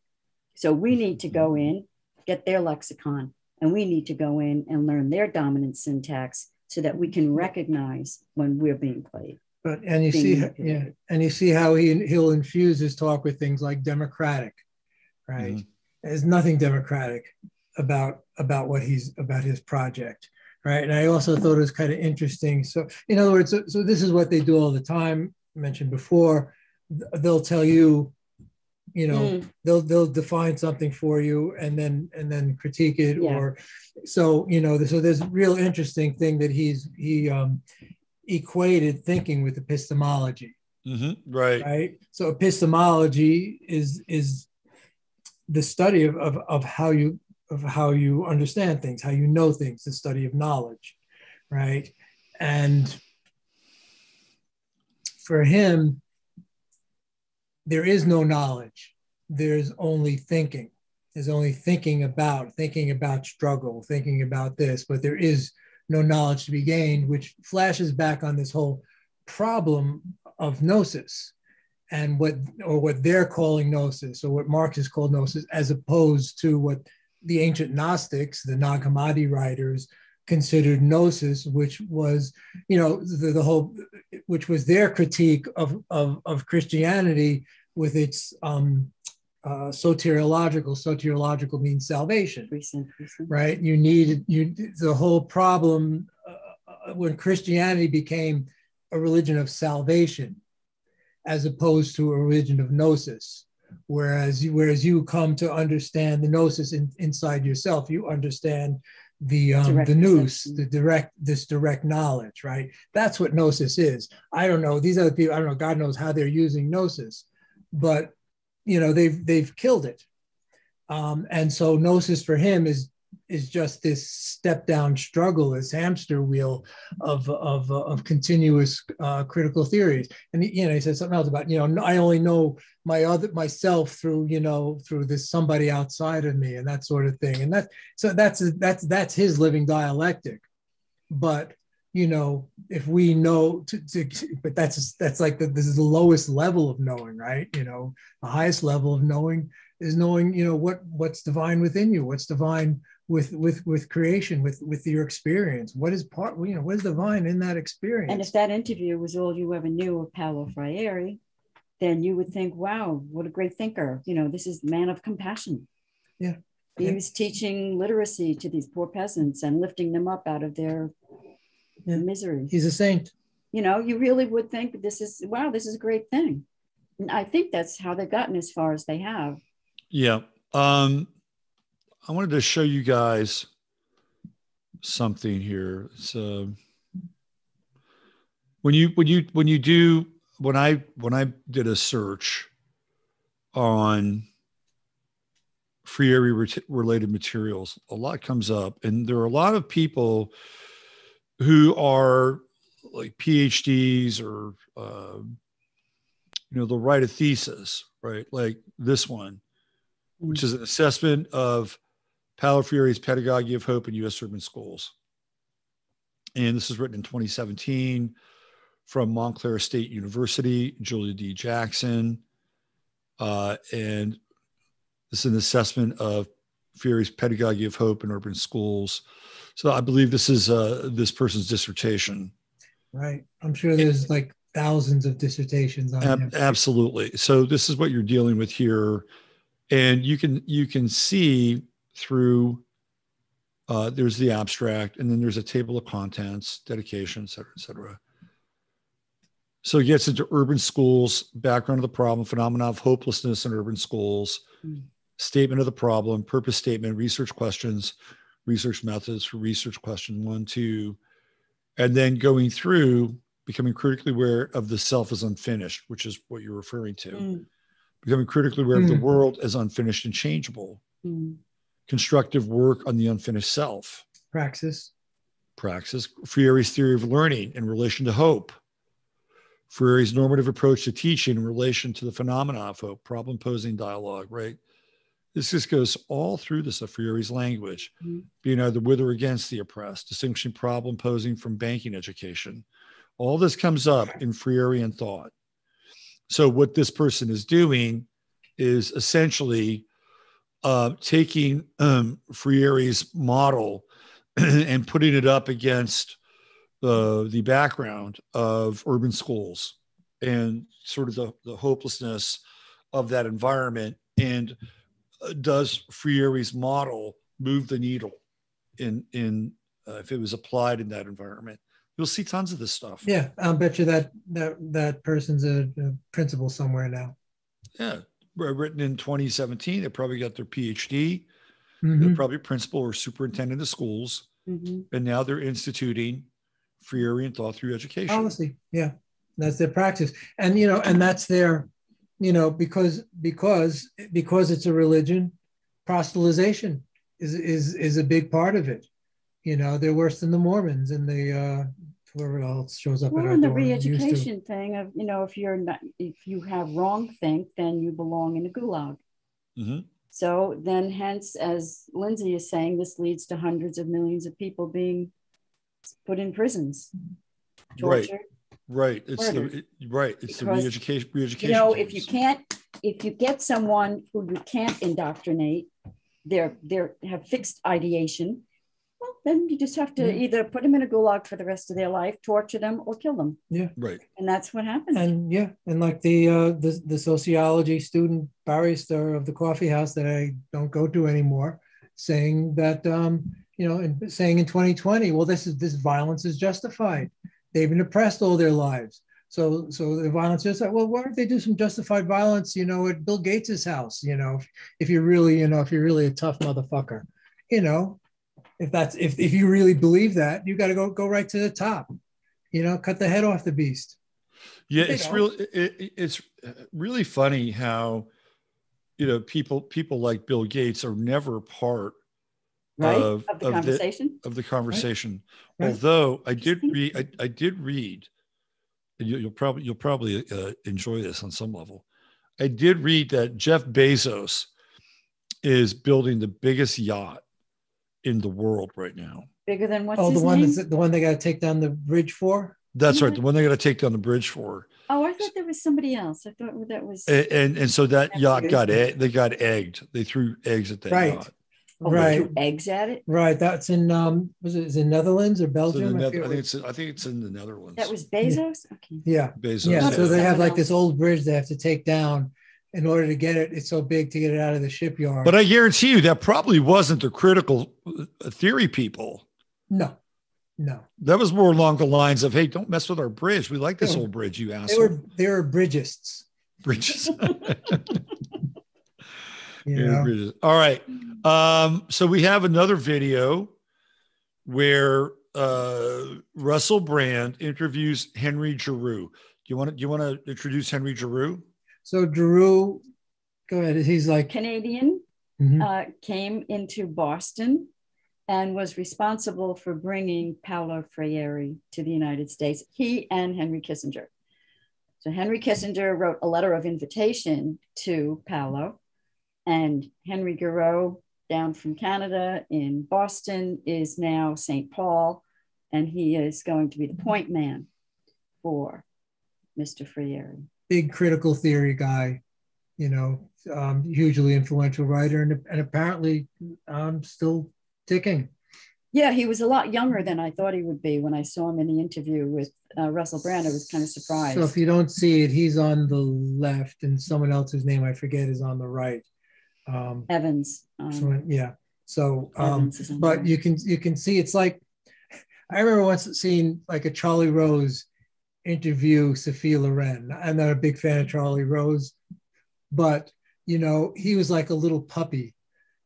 So we need to go in, get their lexicon, and we need to go in and learn their dominant syntax so that we can recognize when we're being played. But and you see, yeah, and you see how he'll infuse his talk with things like democratic, right? Mm-hmm. There's nothing democratic about his project, right? And I also thought it was kind of interesting. So in other words, so this is what they do all the time. I mentioned before, they'll tell you, they'll define something for you and then critique it, yeah. Or so so there's a real interesting thing that he equated thinking with epistemology. Mm-hmm. Right. So epistemology is the study of how you understand things, how you know things, the study of knowledge, right? And for him, there is no knowledge. There's only thinking. There's only thinking about struggle, thinking about this, but there is no knowledge to be gained, which flashes back on this whole problem of gnosis and what they're calling gnosis, or what Marxists called gnosis, as opposed to what the ancient Gnostics, the Nag Hammadi writers, considered gnosis, which was, the whole, which was their critique of Christianity with its soteriological. Soteriological means salvation, right? The whole problem when Christianity became a religion of salvation, as opposed to a religion of gnosis. Whereas you come to understand the gnosis inside yourself, you understand the nous, this direct knowledge, right? That's what gnosis is. I don't know, these other people, I don't know, God knows how they're using gnosis, but they've killed it. And so gnosis for him is just this step down struggle, this hamster wheel of continuous critical theories. And he said something else about, I only know myself through this somebody outside of me and that sort of thing. And that's his living dialectic. But if we know but that's like this is the lowest level of knowing, right? The highest level of knowing is knowing, what's divine within you, what's divine with creation, with your experience. What is what is divine in that experience? And if that interview was all you ever knew of Paolo Freire, then you would think, wow, what a great thinker. This is the man of compassion. Yeah. He was teaching literacy to these poor peasants and lifting them up out of their misery. He's a saint. You really would think this is a great thing. And I think that's how they've gotten as far as they have. Yeah. I wanted to show you guys something here. So when I did a search on Friere related materials, a lot comes up, and there are a lot of people who are like PhDs or, they'll write a thesis, right? Like this one, which is an assessment of Paolo Freire's Pedagogy of Hope in U.S. Urban Schools. And this was written in 2017 from Montclair State University, Julia D. Jackson. And this is an assessment of Freire's Pedagogy of Hope in Urban Schools. So I believe this is this person's dissertation. Right. I'm sure there's like thousands of dissertations on him. Absolutely. So this is what you're dealing with here. And you can see through, there's the abstract, and then there's a table of contents, dedication, et cetera, et cetera. So it gets into urban schools, background of the problem, phenomena of hopelessness in urban schools, statement of the problem, purpose statement, research questions, research methods for research question 1, 2, and then going through becoming critically aware of the self as unfinished, which is what you're referring to. Becoming critically aware of the world as unfinished and changeable. Constructive work on the unfinished self. Praxis. Freire's theory of learning in relation to hope. Freire's normative approach to teaching in relation to the phenomena of hope, problem-posing dialogue, right? This just goes all through this of Freire's language, being either with or against the oppressed, distinguishing problem-posing from banking education. All this comes up in Freirean thought. So what this person is doing is essentially taking Freire's model and putting it up against the background of urban schools and sort of the hopelessness of that environment. And does Freire's model move the needle in if it was applied in that environment? You'll see tons of this stuff. Yeah, I'll bet you that person's a principal somewhere now. Yeah, written in 2017. They probably got their PhD. They're probably principal or superintendent of schools. And now they're instituting Freirean thought through education. Policy, yeah, that's their practice. And, and that's their, because it's a religion, proselytization is a big part of it. They're worse than the Mormons and the whoever else shows up at our door. door. The re-education thing of, if you have wrong think, then you belong in a gulag. So then hence, as Lindsay is saying, this leads to hundreds of millions of people being put in prisons, tortured. Right. It's the re-education. If you get someone who you can't indoctrinate, they have fixed ideation, well, then you just have to either put them in a gulag for the rest of their life, torture them, or kill them. Yeah. Right. And that's what happened. And like the sociology student barrister of the coffee house that I don't go to anymore, saying that saying in 2020, well, this violence is justified. They've been oppressed all their lives. So the violence is like, well, why don't they do some justified violence, at Bill Gates's house, if you're really a tough motherfucker, if you really believe that, you got to go right to the top, cut the head off the beast. Yeah. It's really funny how, people like Bill Gates are never part of the conversation. Right. Although I did read, and you'll probably enjoy this on some level. I did read that Jeff Bezos is building the biggest yacht in the world right now. Bigger than what's his name? The one they got to take down the bridge for? That's right. The one they got to take down the bridge for. Oh, I thought there was somebody else. I thought that was. And so that yacht got egged. They threw eggs at that yacht. Oh, right. They threw eggs at it. Right. That's in is it Netherlands or Belgium? I think it's in the Netherlands. That was Bezos. Yeah. Okay. Yeah. Bezos. Yeah. So they have like this old bridge they have to take down in order to get it. It's so big to get it out of the shipyard. But I guarantee you that probably wasn't the critical theory people. No. That was more along the lines of, hey, don't mess with our bridge. We like this old bridge, you asshole. They were bridgists. Bridges. Bridges. All right. So we have another video where Russell Brand interviews Henry Giroux. Do you want to introduce Henry Giroux? So Giroux, go ahead. He's like Canadian. came into Boston and was responsible for bringing Paolo Freire to the United States, he and Henry Kissinger. So Henry Kissinger wrote a letter of invitation to Paolo, and Henry Giroux down from Canada in Boston is now St. Paul, and he is going to be the point man for Mr. Friere. Big critical theory guy, you know, hugely influential writer, and apparently still ticking. Yeah, he was a lot younger than I thought he would be when I saw him in the interview with Russell Brand. I was kind of surprised. So if you don't see it, he's on the left, and someone else's name I forget is on the right. Evans. Yeah. So, but you can see it's like, I remember once seeing like a Charlie Rose interview Sophia Loren. I'm not a big fan of Charlie Rose, but you know, he was like a little puppy,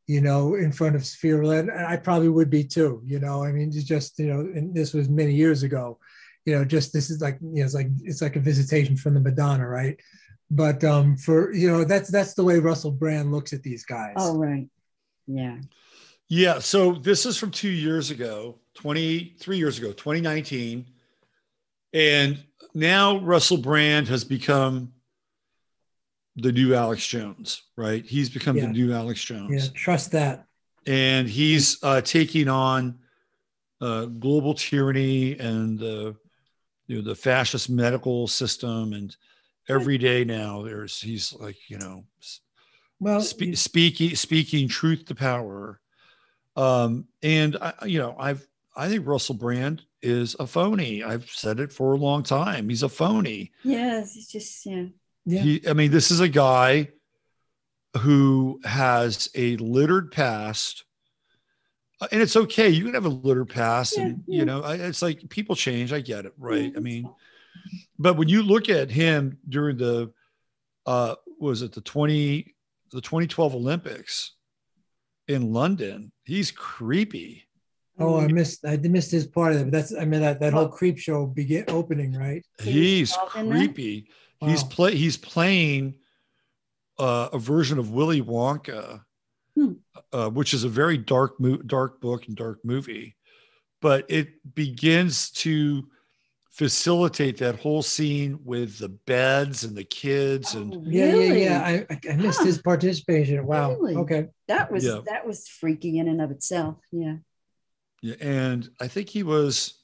you know, in front of Friere, and I probably would be too, you know. I mean, it's just, you know, and this was many years ago, you know, just this is like, you know, it's like a visitation from the Madonna, right? But for, you know, that's the way Russell Brand looks at these guys. Oh, right. Yeah. Yeah. So this is from 2 years ago, 23 years ago, 2019. And now Russell Brand has become the new Alex Jones, right? He's become the new Alex Jones. Yeah, trust that. And he's taking on global tyranny and the fascist medical system. And every day now he's like, you know, well, speaking truth to power. And I think Russell Brand is a phony. I've said it for a long time. He's a phony. Yes, it's just, yeah. This is a guy who has a littered past, and it's okay. You can have a littered past, and you know, it's like people change. I get it, right? Yeah, but when you look at him during the 2012 Olympics in London, he's creepy. Oh, I missed his part of it. But that whole creep show opening, right? He's creepy. Wow. He's playing a version of Willy Wonka, which is a very dark book and dark movie, but it begins to facilitate that whole scene with the beds and the kids. And I missed his participation. Wow. Really? Okay. That was freaky in and of itself. Yeah. Yeah, and I think he was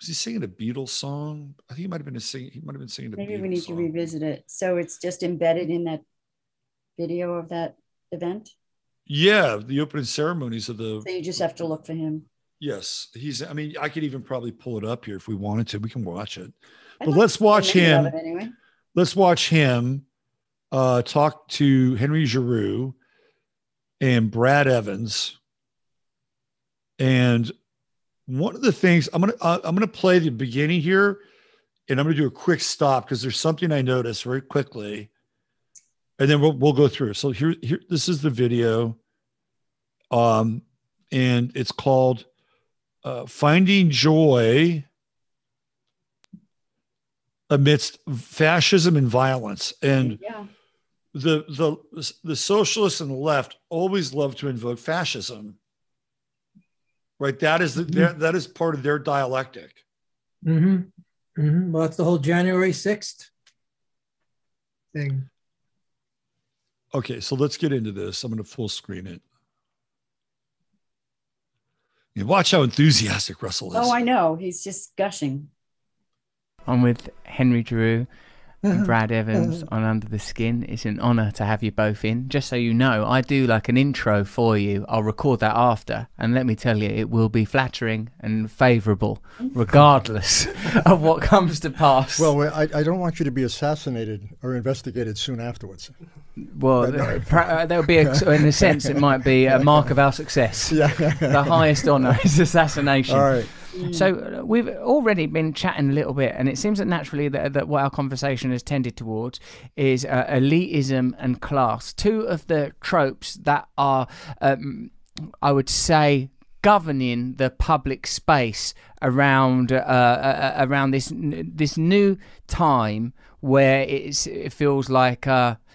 he singing a Beatles song? I think he might have been singing a Beatles song. Maybe we need to revisit it. So it's just embedded in that video of that event? Yeah, the opening ceremonies of the... So you just have to look for him. Yes, I could even probably pull it up here if we wanted to. We can watch it. But let's watch him. Anyway. Let's watch him talk to Henry Giroux and Brad Evans. And one of the things I'm gonna play the beginning here, and I'm gonna do a quick stop because there's something I noticed very quickly, and then we'll go through. So here this is the video, and it's called "Finding Joy Amidst Fascism and Violence." And the socialists and the left always love to invoke fascism. Right, that is part of their dialectic. Mm-hmm. Mm-hmm. Well, that's the whole January 6th thing. Okay, so let's get into this. I'm going to full screen it. And watch how enthusiastic Russell is. Oh, I know. He's just gushing. I'm with Henry Giroux and Brad Evans on Under the Skin. It's an honor to have you both in. Just so you know, I do like an intro for you. I'll record that after, and let me tell you, it will be flattering and favorable regardless of what comes to pass. Well, I don't want you to be assassinated or investigated soon afterwards. Well, there'll be in a sense it might be a mark of our success. Yeah. The highest honor is assassination. All right. So we've already been chatting a little bit, and it seems that naturally that what our conversation has tended towards is elitism and class, two of the tropes that are, I would say, governing the public space around this new time where it feels like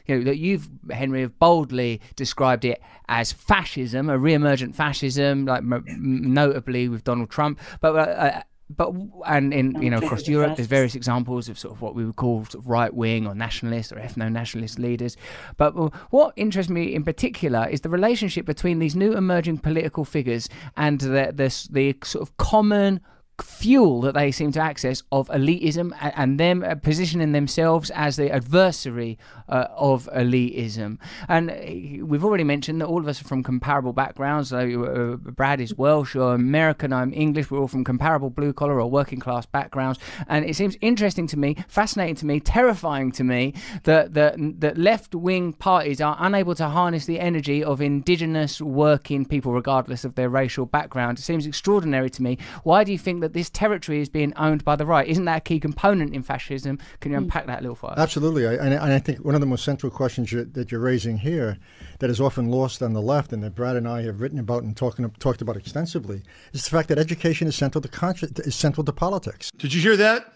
that you've, Henry, have boldly described it as fascism, a re-emergent fascism, like notably with Donald Trump, and in across Europe, there's various examples of sort of what we would call sort of right-wing or nationalist or ethno-nationalist leaders. But what interests me in particular is the relationship between these new emerging political figures and the sort of common fuel that they seem to access of elitism, and them positioning themselves as the adversary of elitism. And we've already mentioned that all of us are from comparable backgrounds. So Brad is Welsh, you're American, I'm English. We're all from comparable blue collar or working class backgrounds. And it seems interesting to me, fascinating to me, terrifying to me that left wing parties are unable to harness the energy of indigenous working people regardless of their racial background. It seems extraordinary to me. Why do you think that this territory is being owned by the right? Isn't that a key component in fascism? Can you unpack that a little further? Absolutely. And I think one of the most central questions that you're raising here that is often lost on the left, and that Brad and I have written about and talked about extensively, is the fact that education is central to politics. Did you hear that?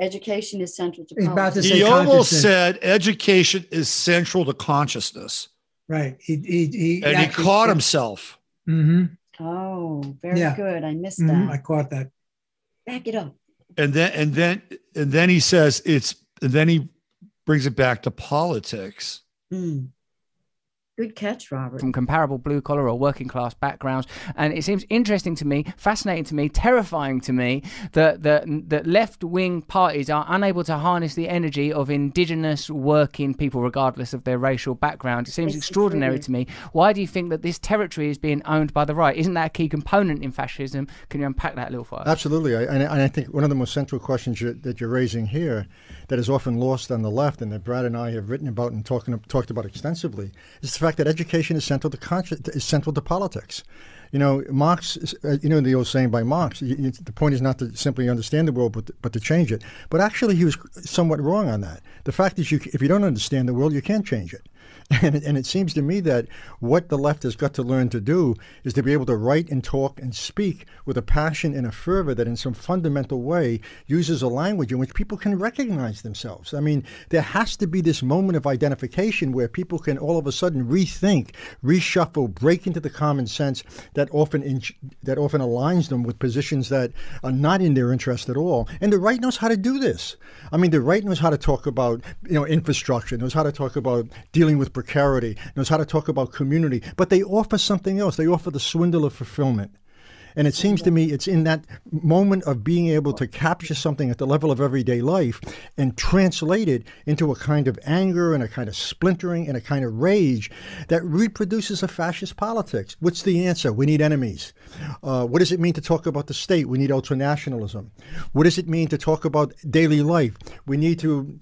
Education is central to politics. He almost said education is central to consciousness. Right. He caught himself. Mm-hmm. Oh, very good. I missed that. I caught that. Back it up. And then he says then he brings it back to politics. Good catch, Robert. From comparable blue collar or working class backgrounds. And it seems interesting to me, fascinating to me, terrifying to me that left wing parties are unable to harness the energy of indigenous working people regardless of their racial background. It seems extraordinary to me. Why do you think that this territory is being owned by the right? Isn't that a key component in fascism? Can you unpack that a little further? Absolutely. And I think one of the most central questions that you're raising here that is often lost on the left, and that Brad and I have written about and talked about extensively, is the fact that education is central to politics. Marx, the old saying by Marx, the point is not to simply understand the world, but to change it. But actually, he was somewhat wrong on that. The fact is, if you don't understand the world, you can't change it. And it seems to me that what the left has got to learn to do is to be able to write and talk and speak with a passion and a fervor that in some fundamental way uses a language in which people can recognize themselves. I mean, there has to be this moment of identification where people can all of a sudden rethink, reshuffle, break into the common sense that often aligns them with positions that are not in their interest at all. And the right knows how to do this. I mean, the right knows how to talk about infrastructure, knows how to talk about dealing with precarity, knows how to talk about community, but they offer something else. They offer the swindle of fulfillment. And it seems to me it's in that moment of being able to capture something at the level of everyday life and translate it into a kind of anger and a kind of splintering and a kind of rage that reproduces a fascist politics. What's the answer? We need enemies. What does it mean to talk about the state? We need ultranationalism. What does it mean to talk about daily life? We need to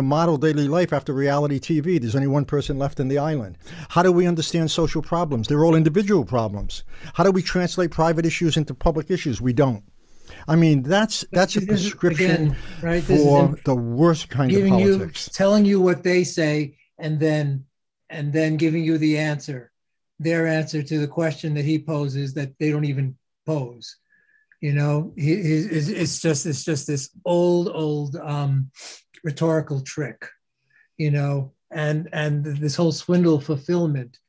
model daily life after reality TV. There's only one person left in the island. How do we understand social problems? They're all individual problems. How do we translate private issues into public issues? We don't. I mean, that's a prescription for the worst kind of politics. Telling you what they say and then giving you the answer, their answer to the question that he poses that they don't even pose. It's just this old rhetorical trick, and this whole swindle fulfillment,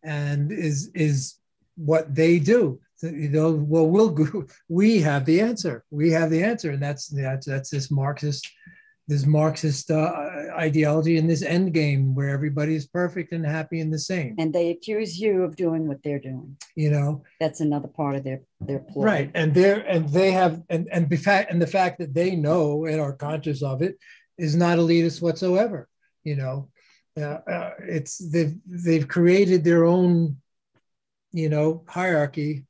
and is what they do. We have the answer. We have the answer, and that's this Marxist ideology and this end game where everybody is perfect and happy and the same. And they accuse you of doing what they're doing. That's another part of their ploy. Right, and the fact that they know and are conscious of it is not elitist whatsoever. They've created their own hierarchy.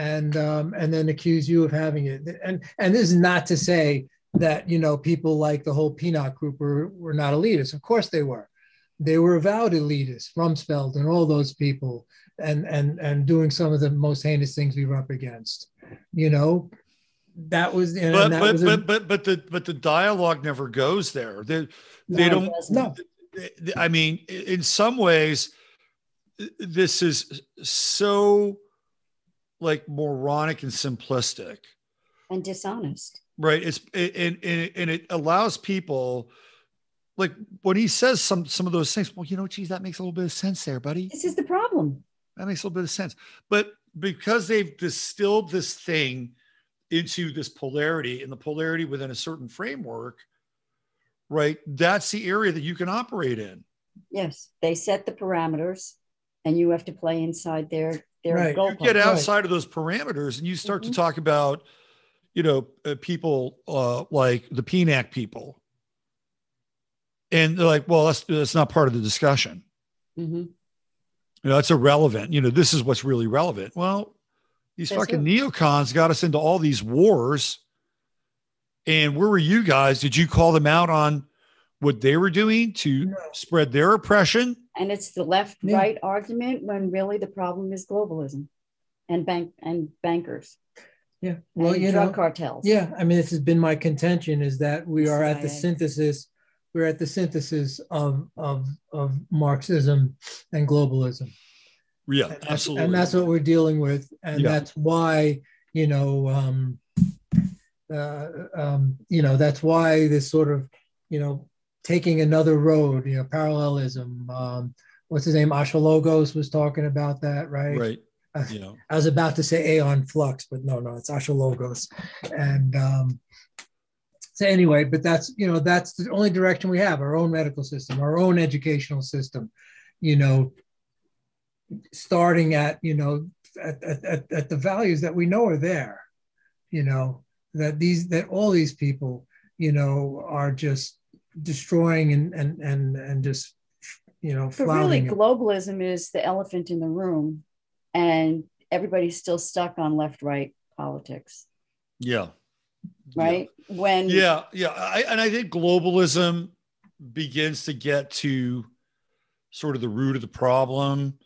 And then accuse you of having it. And this is not to say that, people like the whole Pinot group were not elitists. Of course they were. They were avowed elitists, Rumsfeld and all those people, and doing some of the most heinous things we were up against. That was. But the dialogue never goes there. They don't. No. I mean, in some ways, this is so moronic and simplistic and dishonest, right? And it allows people like when he says some of those things, well, geez, that makes a little bit of sense there, buddy. This is the problem. That makes a little bit of sense. But because they've distilled this thing into this polarity, and the polarity within a certain framework, right? That's the area that you can operate in. Yes, they set the parameters, and you have to play inside their Right. goal. You get outside of those parameters, and you start to talk about, people like the PNAC people, and they're like, well, that's not part of the discussion. Mm-hmm. It's irrelevant. This is what's really relevant. Well, these fucking neocons got us into all these wars. And where were you guys? Did you call them out on what they were doing to spread their oppression? And it's the left-right argument when really the problem is globalism and bankers. Yeah. Well, and drug cartels. Yeah. I mean, this has been my contention, is that we are at the synthesis. We're at the synthesis of Marxism and globalism. Yeah, absolutely. And that's what we're dealing with. And that's why, that's why this sort of, taking another road, parallelism. What's his name? Ashologos was talking about that, right? Right. I was about to say Aeon Flux, but no, it's Ashologos. And so anyway, but that's the only direction we have, our own medical system, our own educational system, starting at, at the values that we know are there, that all these people, are just destroying and just, But really, globalism is the elephant in the room, and everybody's still stuck on left-right politics. Yeah. Right. Yeah. I think globalism begins to get to sort of the root of the problem.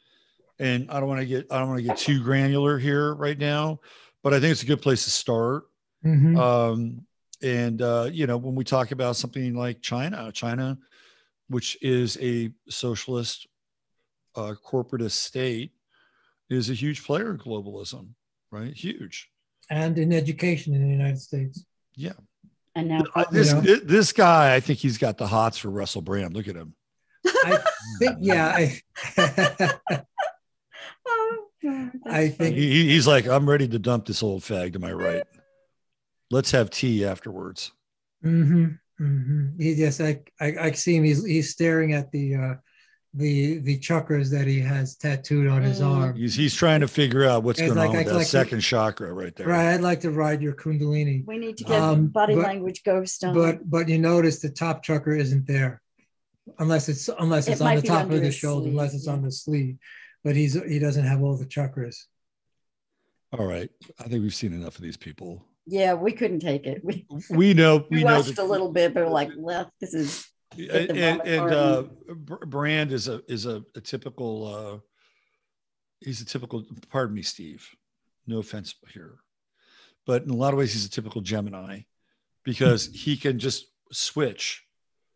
And I don't want to get too granular here right now, but I think it's a good place to start. Mm-hmm. When we talk about something like China, which is a socialist corporatist state, is a huge player in globalism, right? Huge. And in education in the United States. Yeah. And now this guy, I think he's got the hots for Russell Brand. Look at him. I think, I think he's like, I'm ready to dump this old fag to my right. Let's have tea afterwards. Mm-hmm. Mm-hmm. He just, I see him. He's staring at the chakras that he has tattooed on his arm. He's trying to figure out what's going on with that second chakra right there. Right. I'd like to ride your Kundalini. We need to get body language ghost on. But you notice the top chakra isn't there, unless it's on the top of the shoulder, unless it's on the sleeve. But he doesn't have all the chakras. All right. I think we've seen enough of these people. Yeah, we couldn't take it. We know. We watched a little bit, but we're like, well, this is. Brand is a typical. He's a typical. Pardon me, Steve. No offense here, but in a lot of ways, he's a typical Gemini, because he can just switch.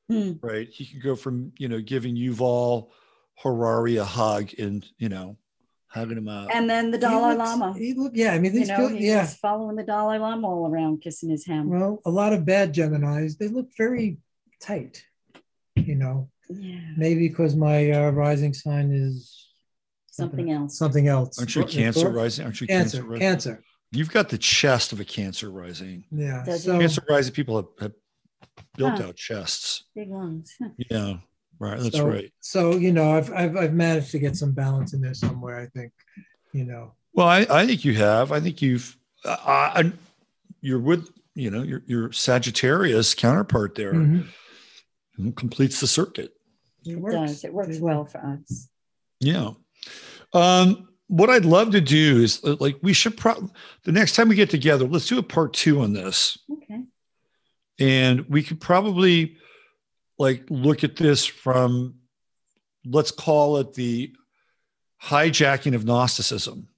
Right. He can go from giving Yuval Harari a hug and hugging him up. And then the Dalai Lama. He's just following the Dalai Lama all around, kissing his hand. Well, a lot of bad Geminis, they look very tight, Yeah. Maybe because my rising sign is something else. Something else. Aren't you Cancer rising? Aren't you Cancer rising? Cancer. You've got the chest of a Cancer rising. Yeah. So, Cancer rising people have built out chests. Big lungs. Yeah. Right. That's right. So, I've managed to get some balance in there somewhere, I think, Well, I think you have. I think you're with, your Sagittarius counterpart there. Who completes the circuit. It does. It works well for us. Yeah. What I'd love to do is we should the next time we get together, let's do a part 2 on this. Okay. And we could probably look at this from, let's call it the hijacking of Gnosticism.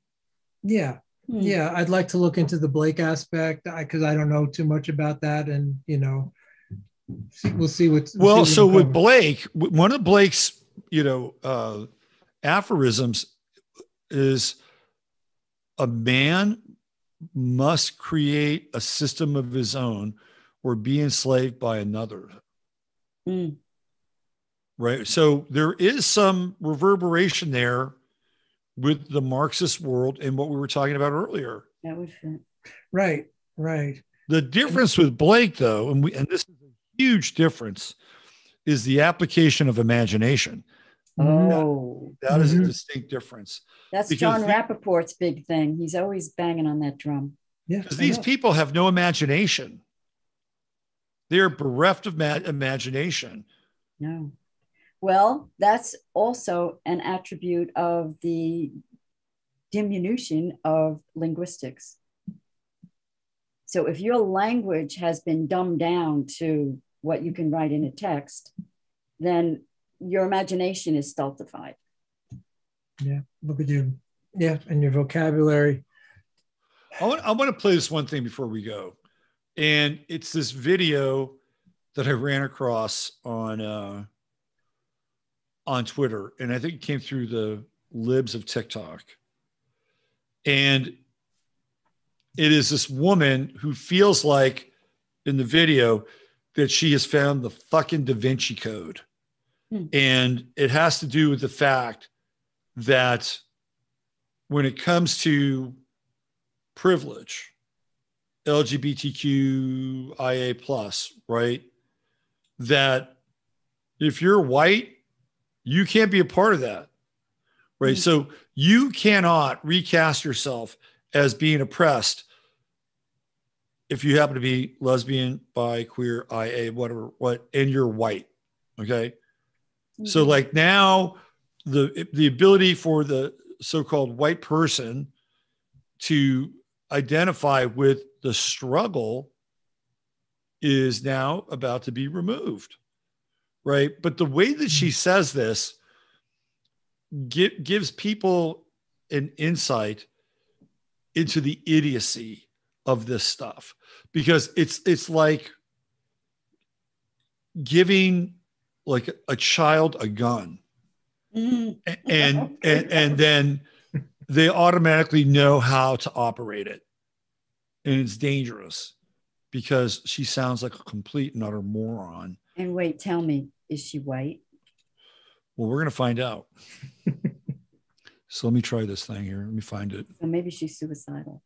Yeah. Yeah. I'd like to look into the Blake aspect because I don't know too much about that. And, we'll see what's. So with Blake, one of Blake's, aphorisms is a man must create a system of his own or be enslaved by another. right? So there is some reverberation there with the Marxist world and what we were talking about earlier. That would fit. Right, right. The difference with Blake, though, and this is a huge difference, is the application of imagination. Oh, that is a distinct difference. That's John Rappaport's big thing. He's always banging on that drum. Yeah, because these people have no imagination. They're bereft of imagination. No. Well, that's also an attribute of the diminution of linguistics. So if your language has been dumbed down to what you can write in a text, then your imagination is stultified. Yeah, look at you. Yeah, and your vocabulary. I want to play this one thing before we go. And it's this video that I ran across on Twitter. And I think it came through the libs of TikTok. And it is this woman who feels like in the video that she has found the fucking Da Vinci Code. And it has to do with the fact that when it comes to privilege, LGBTQIA+, right? That if you're white, you can't be a part of that, right? So you cannot recast yourself as being oppressed if you happen to be lesbian, bi, queer, IA, whatever, and you're white, okay? So like now the ability for the so-called white person to identify with the struggle is now about to be removed, right? But the way that she says this gives people an insight into the idiocy of this stuff, because it's like giving like a child a gun, and then they automatically know how to operate it, and it's dangerous because she sounds like a complete and utter moron. And wait, tell me, is she white? Well, we're gonna find out. So let me try this thing here. Let me find it. Or maybe she's suicidal.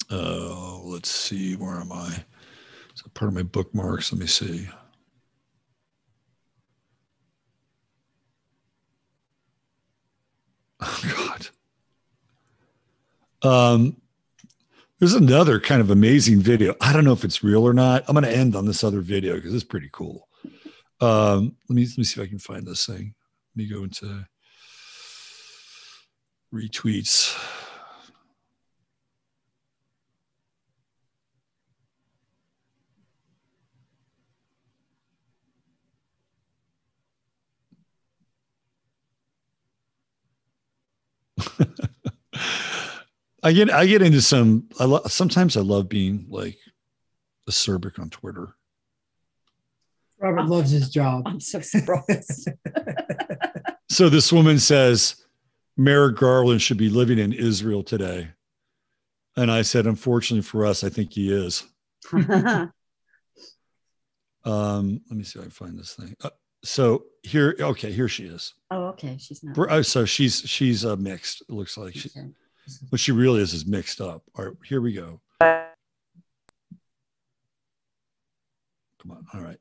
Let's see. Where am I? It's a part of my bookmarks. Let me see. Oh, God. There's another kind of amazing video. I don't know if it's real or not. I'm going to end on this other video because it's pretty cool. Let me see if I can find this thing. Let me go into retweets. I get into some. Sometimes I love being like acerbic on Twitter. Robert loves his job. I'm so surprised. So this woman says Merrick Garland should be living in Israel today, and I said, unfortunately for us, I think he is. Let me see if I can find this thing. So here she is. Oh, okay. She's not. So she's mixed. It looks like what she really is mixed up. All right, here we go. Come on. All right.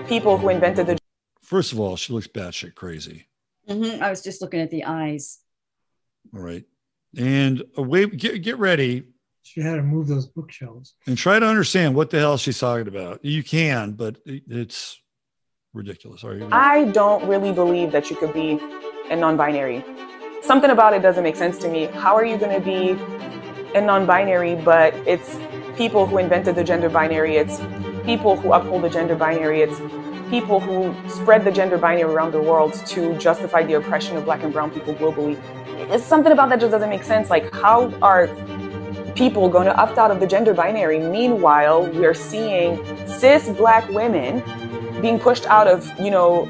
People who invented the. First of all, she looks batshit crazy. I was just looking at the eyes. All right, and get ready. She had to move those bookshelves and try to understand what the hell she's talking about. You can, but it's ridiculous. I don't really believe that you could be a non-binary. Something about it doesn't make sense to me. How are you going to be a non-binary, but it's people who invented the gender binary, it's people who uphold the gender binary, it's people who spread the gender binary around the world to justify the oppression of Black and brown people globally. It's something about that just doesn't make sense. Like, how are people going to opt out of the gender binary? Meanwhile, we're seeing cis Black women being pushed out of,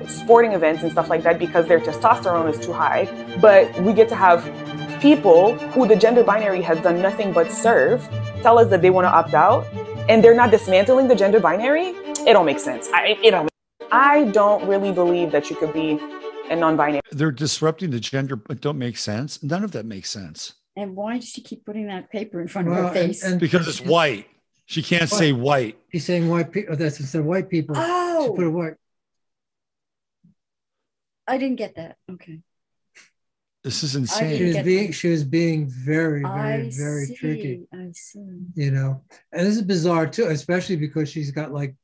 sporting events and stuff like that because their testosterone is too high. But we get to have people who the gender binary has done nothing but serve tell us that they want to opt out, and they're not dismantling the gender binary. It don't make sense. I don't really believe that you could be a non-binary. They're disrupting the gender, but don't make sense. None of that makes sense. And why does she keep putting that paper in front of her face? And because it's white. She can't say white. She's saying white people. That's instead of white people. Oh, she put a white. I didn't get that. Okay. This is insane. She was being very, very tricky. I see. You know, and this is bizarre too, especially because she's got like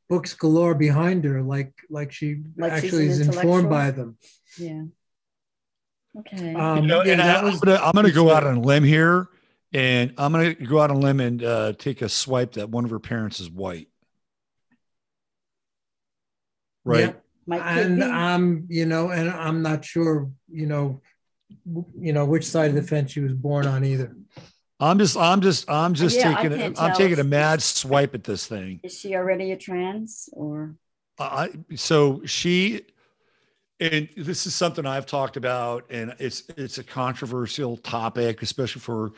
books galore behind her, like she actually is informed by them. Yeah. Okay. I'm going to go out on a limb here, and I'm going to go out on a limb and take a swipe that one of her parents is white. Right. Yeah. And I'm not sure, which side of the fence she was born on either. I'm just taking a mad swipe at this thing. Is she already a trans or? So she, and this is something I've talked about, and it's a controversial topic, especially for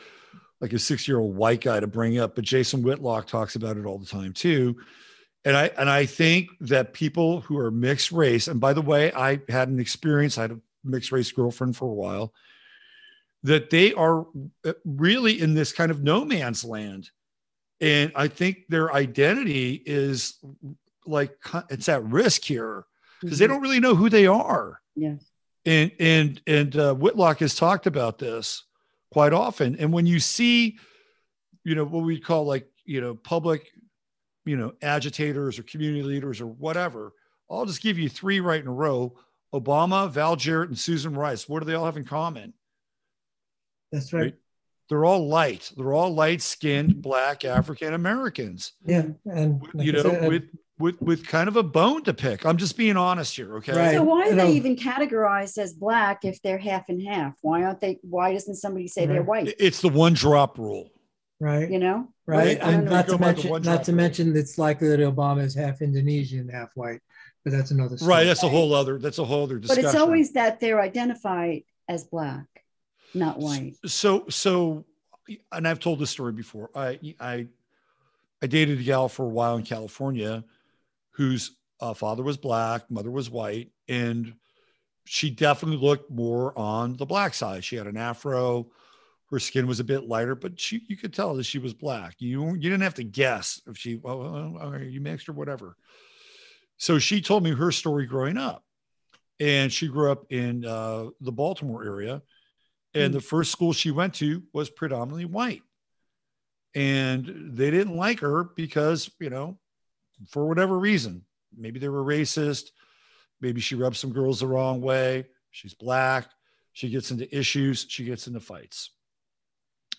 like a 6-year-old white guy to bring up, but Jason Whitlock talks about it all the time too. And I think that people who are mixed race, and by the way, I had an experience, I had a mixed race girlfriend for a while, that they are really in this kind of no man's land. And I think their identity is like, it's at risk here because they don't really know who they are. Yes. And Whitlock has talked about this quite often. And when you see, what we call like, public, agitators or community leaders or whatever, I'll just give you 3 right in a row: Obama, Val Jarrett, and Susan Rice. What do they all have in common? That's right. They're all light. They're all light-skinned Black African Americans. Yeah, and with kind of a bone to pick. I'm just being honest here, okay? Right. So why are they even categorized as Black if they're half and half? Why aren't they? Why doesn't somebody say they're white? It's the one drop rule, right? Right. And not to mention it's likely that Obama is half Indonesian, half white, but that's another story. Right. That's a whole other discussion. But it's always that they're identified as Black, not white. So, and I've told this story before. I dated a gal for a while in California whose father was Black, mother was white, and she definitely looked more on the Black side. She had an afro. Her skin was a bit lighter, but you could tell that she was Black. You didn't have to guess if are you mixed or whatever. So she told me her story growing up, and she grew up in the Baltimore area, and the first school she went to was predominantly white, and they didn't like her because, for whatever reason, maybe they were racist. Maybe she rubbed some girls the wrong way. She's Black. She gets into issues. She gets into fights.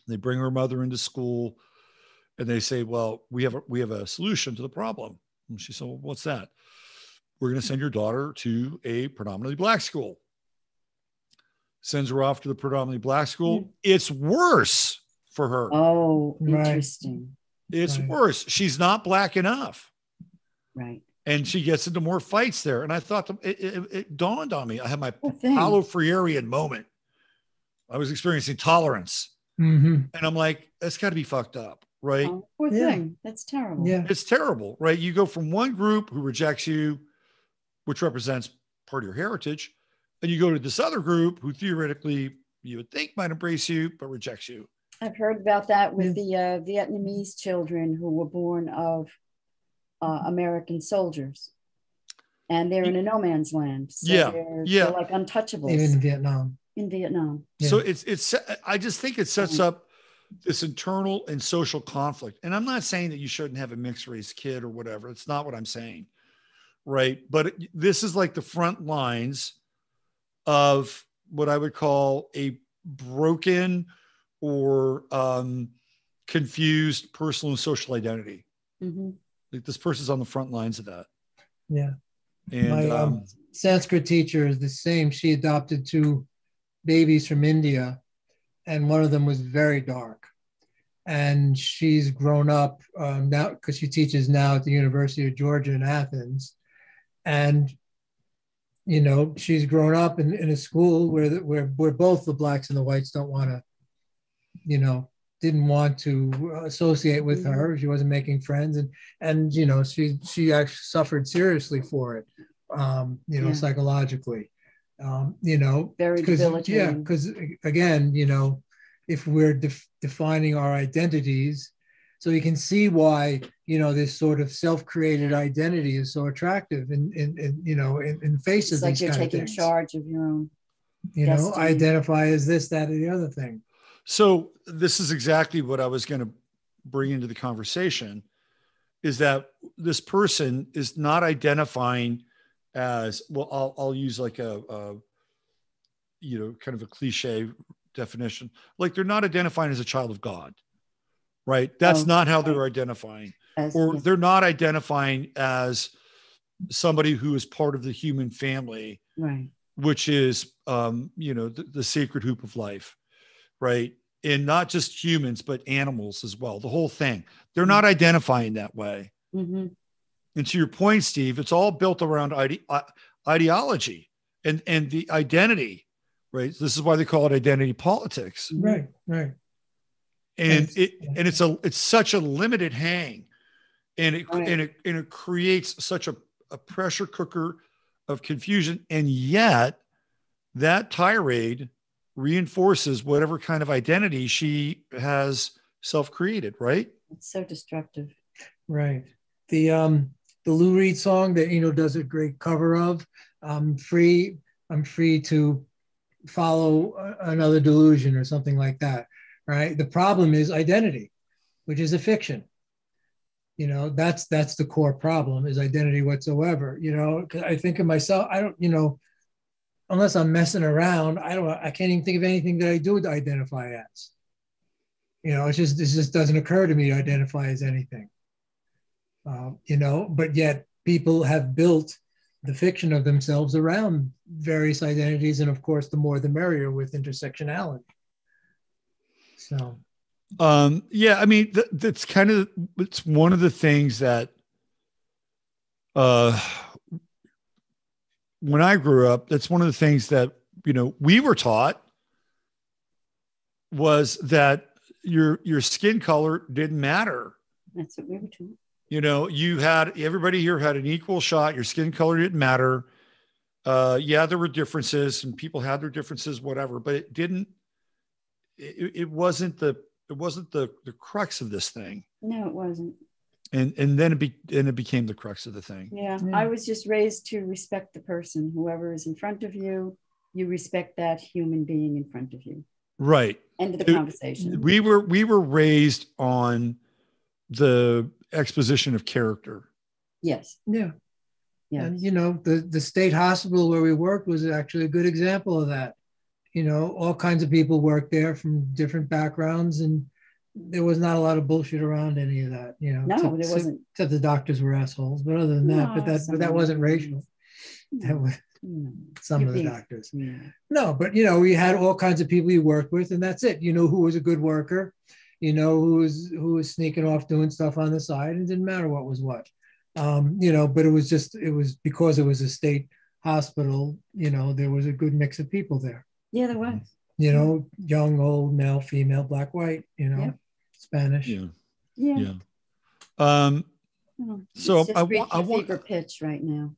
They bring her mother into school and they say, well, we have a solution to the problem. And she said, well, what's that? We're going to send your daughter to a predominantly Black school. Sends her off to the predominantly Black school. It's worse for her. Oh, interesting. It's worse. She's not Black enough. Right. And she gets into more fights there. And I thought it dawned on me. I had my Paolo Freire moment. I was experiencing tolerance. Mm-hmm. And I'm like, that's got to be fucked up, right? Oh, poor thing. That's terrible. Yeah. It's terrible, right? You go from one group who rejects you, which represents part of your heritage, and you go to this other group who theoretically you would think might embrace you, but rejects you. I've heard about that with the Vietnamese children who were born of American soldiers. And they're in a no man's land. So they're like untouchables. Even in Vietnam. Yeah. So I just think it sets up this internal and social conflict. And I'm not saying that you shouldn't have a mixed race kid or whatever. It's not what I'm saying. Right. But this is like the front lines of what I would call a broken or confused personal and social identity. Mm-hmm. Like this person's on the front lines of that. Yeah. And my Sanskrit teacher is the same. She adopted 2 babies from India, and one of them was very dark. And she's grown up now because she teaches now at the University of Georgia in Athens. And, she's grown up in a school where both the Blacks and the whites don't want to, didn't want to associate with her. She wasn't making friends, and you know, she actually suffered seriously for it, you know, psychologically, you know, very debilitating. Yeah, because again, you know, if we're defining our identities, so you can see why, you know, this sort of self-created identity is so attractive in you know, in face of these kind of things. It's like you're taking charge of your own, you know, I identify as this, that, or the other thing. So this is exactly what I was going to bring into the conversation, is that this person is not identifying as, well, I'll use like a you know, kind of a cliche definition. Like they're not identifying as a child of God, right? That's not how they're identifying. They're not identifying as somebody who is part of the human family, right? Which is, you know, the sacred hoop of life. Right. And not just humans, but animals as well. The whole thing. They're not identifying that way. And to your point, Steve, it's all built around ideology and the identity. Right. This is why they call it identity politics. Right. Right. And it's such a limited hang, and it creates such a pressure cooker of confusion. And yet that tirade reinforces whatever kind of identity she has self-created, right? It's so destructive. Right. The Lou Reed song that Eno does a great cover of, I'm free to follow another delusion or something like that, right? The problem is identity, which is a fiction. You know, that's the core problem, is identity whatsoever. You know, I think of myself, I don't, you know, unless I'm messing around, I can't even think of anything that I do to identify as. You know, it just doesn't occur to me to identify as anything. You know, but yet people have built the fiction of themselves around various identities, and of course, the more the merrier with intersectionality. So, yeah, I mean, that's kind of, it's one of the things that, when I grew up, that's one of the things that, you know, we were taught, was that your skin color didn't matter. That's what we were taught. You know, everybody here had an equal shot. Your skin color didn't matter. Yeah, there were differences and people had their differences, whatever, but it wasn't the crux of this thing. No, it wasn't. And then it became the crux of the thing. Yeah, I was just raised to respect the person, whoever is in front of you. You respect that human being in front of you. Right. End of the conversation. We were raised on the exposition of character. Yes. Yeah. Yeah. And you know, the state hospital where we worked was actually a good example of that. You know, all kinds of people worked there from different backgrounds, and there was not a lot of bullshit around any of that, you know. No, there wasn't. Except the doctors were assholes, but other than that, but that wasn't racial. That was some of the doctors. Yeah. No, but you know, we had all kinds of people you worked with, and that's it. You know who was a good worker, you know who was sneaking off doing stuff on the side, and it didn't matter what was what. You know, but it was because it was a state hospital, you know, there was a good mix of people there. Yeah, there was. You know, young, old, male, female, black, white, you know. Yep. Spanish. Yeah. So I want fever pitch right now.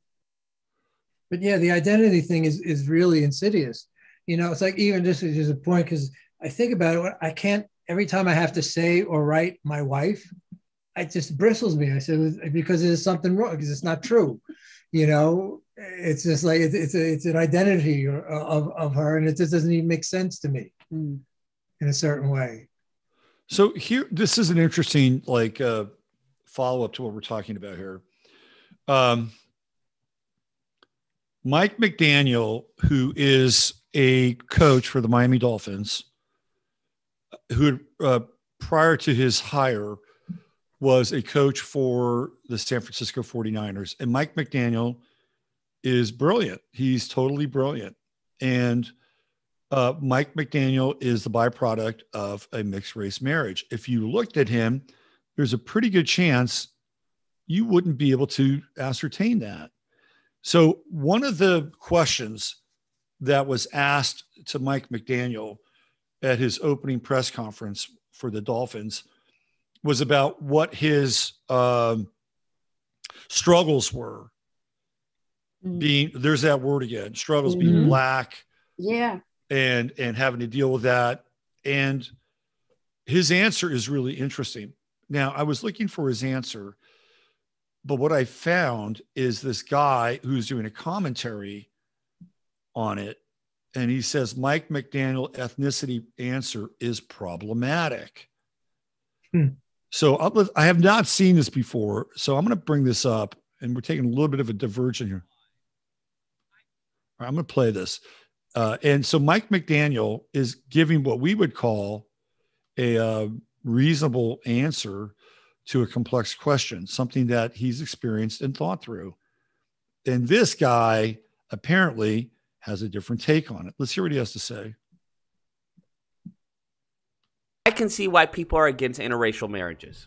But yeah, the identity thing is really insidious. You know, it's like, even just a point, because I think about it, I can't, every time I have to say or write my wife, it just bristles me. I said, because there's something wrong, because it's not true. You know, it's just like, it's an identity of her, and it just doesn't even make sense to me in a certain way. So here, this is an interesting, like, follow-up to what we're talking about here. Mike McDaniel, who is a coach for the Miami Dolphins, who prior to his hire was a coach for the San Francisco 49ers. And Mike McDaniel is brilliant. He's totally brilliant. And Mike McDaniel is the byproduct of a mixed race marriage. If you looked at him, there's a pretty good chance you wouldn't be able to ascertain that. So one of the questions that was asked to Mike McDaniel at his opening press conference for the Dolphins was about what his struggles were. There's that word again, struggles, being Black. Yeah. And having to deal with that. And his answer is really interesting. Now, I was looking for his answer, but what I found is this guy who's doing a commentary on it. And he says, Mike McDaniel ethnicity answer is problematic. So I have not seen this before. So I'm going to bring this up, and we're taking a little bit of a diversion here. All right, I'm going to play this. And so Mike McDaniel is giving what we would call a reasonable answer to a complex question, something that he's experienced and thought through. And this guy apparently has a different take on it. Let's hear what he has to say. I can see why people are against interracial marriages.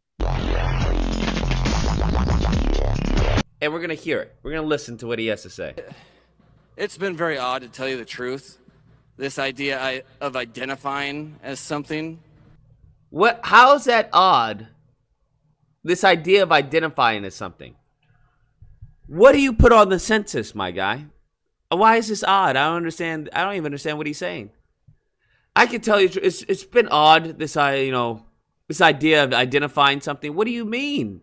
And we're going to hear it. We're going to listen to what he has to say. It's been very odd, to tell you the truth, this idea of identifying as something. How is that odd? This idea of identifying as something. What do you put on the census, my guy? Why is this odd? I don't understand. I don't even understand what he's saying. I can tell you, it's been odd, this idea of identifying something. What do you mean?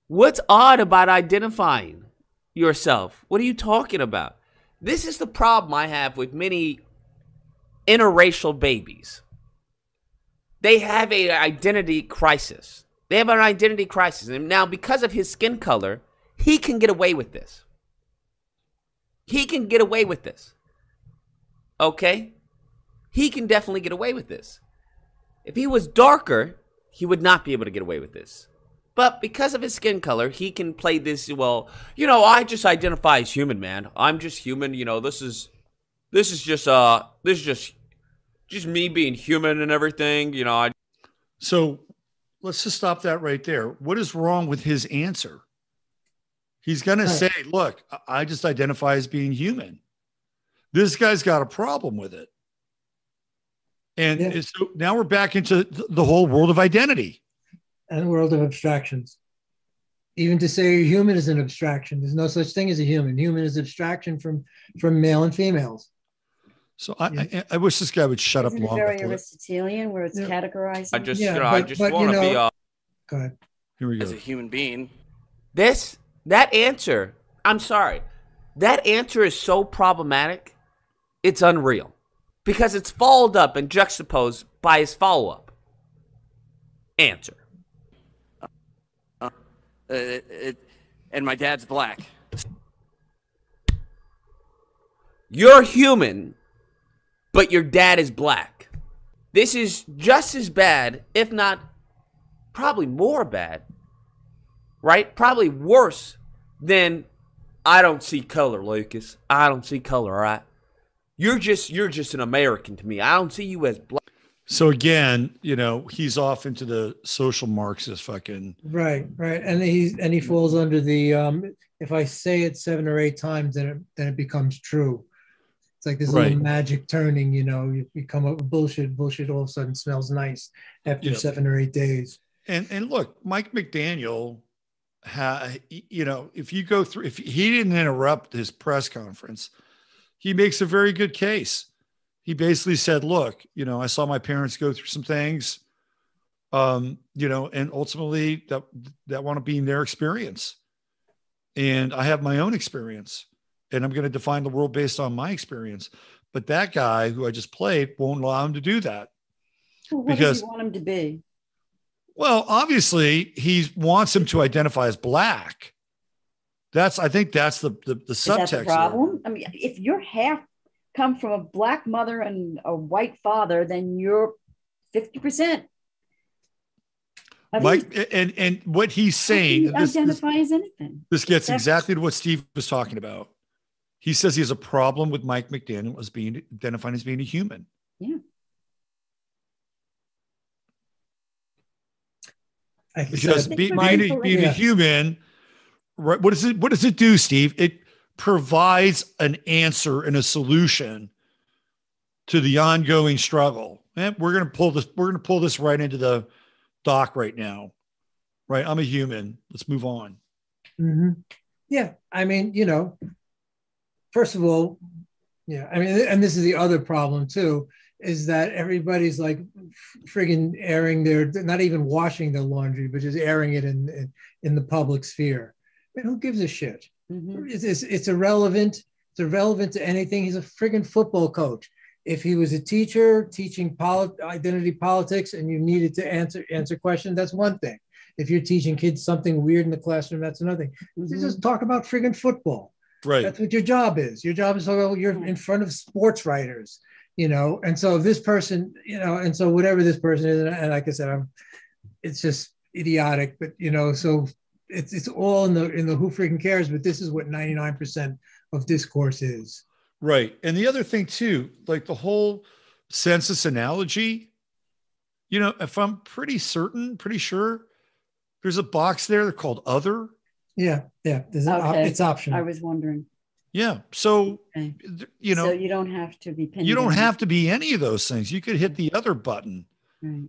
What's odd about identifying yourself? What are you talking about? This is the problem I have with many interracial babies. They have an identity crisis. They have an identity crisis. And now, because of his skin color, he can get away with this. He can get away with this. Okay? He can definitely get away with this. If he was darker, he would not be able to get away with this. But because of his skin color, he can play this, well, I just identify as human, man. I'm just human, this is just me being human and everything, So let's just stop that right there. What is wrong with his answer? He's going to say, look, I just identify as being human. This guy's got a problem with it. And so now we're back into the whole world of identity. And the world of abstractions. Even to say you're human is an abstraction. There's no such thing as a human. Human is abstraction from male and females. So I wish this guy would shut up long. Very Aristotelian, where it's categorized. I just want to be. Go ahead. Here we go. As a human being, that answer. I'm sorry. That answer is so problematic. It's unreal, because it's followed up and juxtaposed by his follow-up answer. And my dad's Black. You're human, but your dad is Black. This is just as bad, if not probably more bad, right? Probably worse than I don't see color, Lucas. I don't see color, all right? You're just an American to me. I don't see you as Black. So again, he's off into the social Marxist fucking. Right. And he falls under the, if I say it 7 or 8 times, then it becomes true. It's like this little magic turning, you come up with bullshit all of a sudden smells nice after 7 or 8 days. And look, Mike McDaniel, if you go through, if he didn't interrupt his press conference, he makes a very good case. He basically said, look, I saw my parents go through some things, and ultimately that wound up being their experience. And I have my own experience, and I'm going to define the world based on my experience. But that guy who I just played won't allow him to do that. Well, what does he want him to be? Well, obviously he wants him to identify as Black. I think that's the subtext. Is that the problem? I mean, if you're come from a Black mother and a white father, then you're 50%. Mike, and what he's saying, identify as anything. This gets exactly to what Steve was talking about. He says he has a problem with Mike McDaniel as being identifying as being a human. Yeah. Because being a human, right? What does it do, Steve? It provides an answer and a solution to the ongoing struggle. And we're going to pull this right into the dock right now. Right. I'm a human. Let's move on. Mm-hmm. Yeah. I mean, first of all, yeah, I mean, and this is the other problem too, is that everybody's like friggin' airing not even washing their laundry, but just airing it in the public sphere. I mean, who gives a shit? Mm-hmm. It's irrelevant. It's irrelevant to anything. He's a friggin' football coach. If he was a teacher teaching identity politics and you needed to answer questions, that's one thing. If you're teaching kids something weird in the classroom, that's another thing. Mm-hmm. Just talk about friggin' football. Right. That's what your job is. Your job is you're in front of sports writers, and so this person, and so whatever this person is, and like I said, it's just idiotic, but so it's all in the who freaking cares, but this is what 99% of discourse is. Right. And the other thing too, like the whole census analogy, if I'm pretty sure there's a box there called other. Yeah. It's optional. I was wondering. Yeah. So, okay. So you don't have to be pinned. You don't have to be any of those things. You could hit the other button. Right.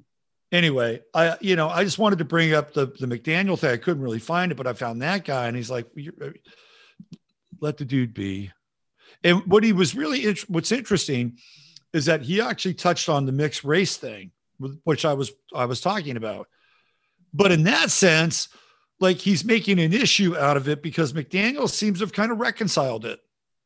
Anyway, I just wanted to bring up the McDaniel thing. I couldn't really find it, but I found that guy, and he's like, let the dude be. And what's interesting is that he actually touched on the mixed race thing, which I was talking about. But in that sense, like he's making an issue out of it because McDaniel seems to have kind of reconciled it.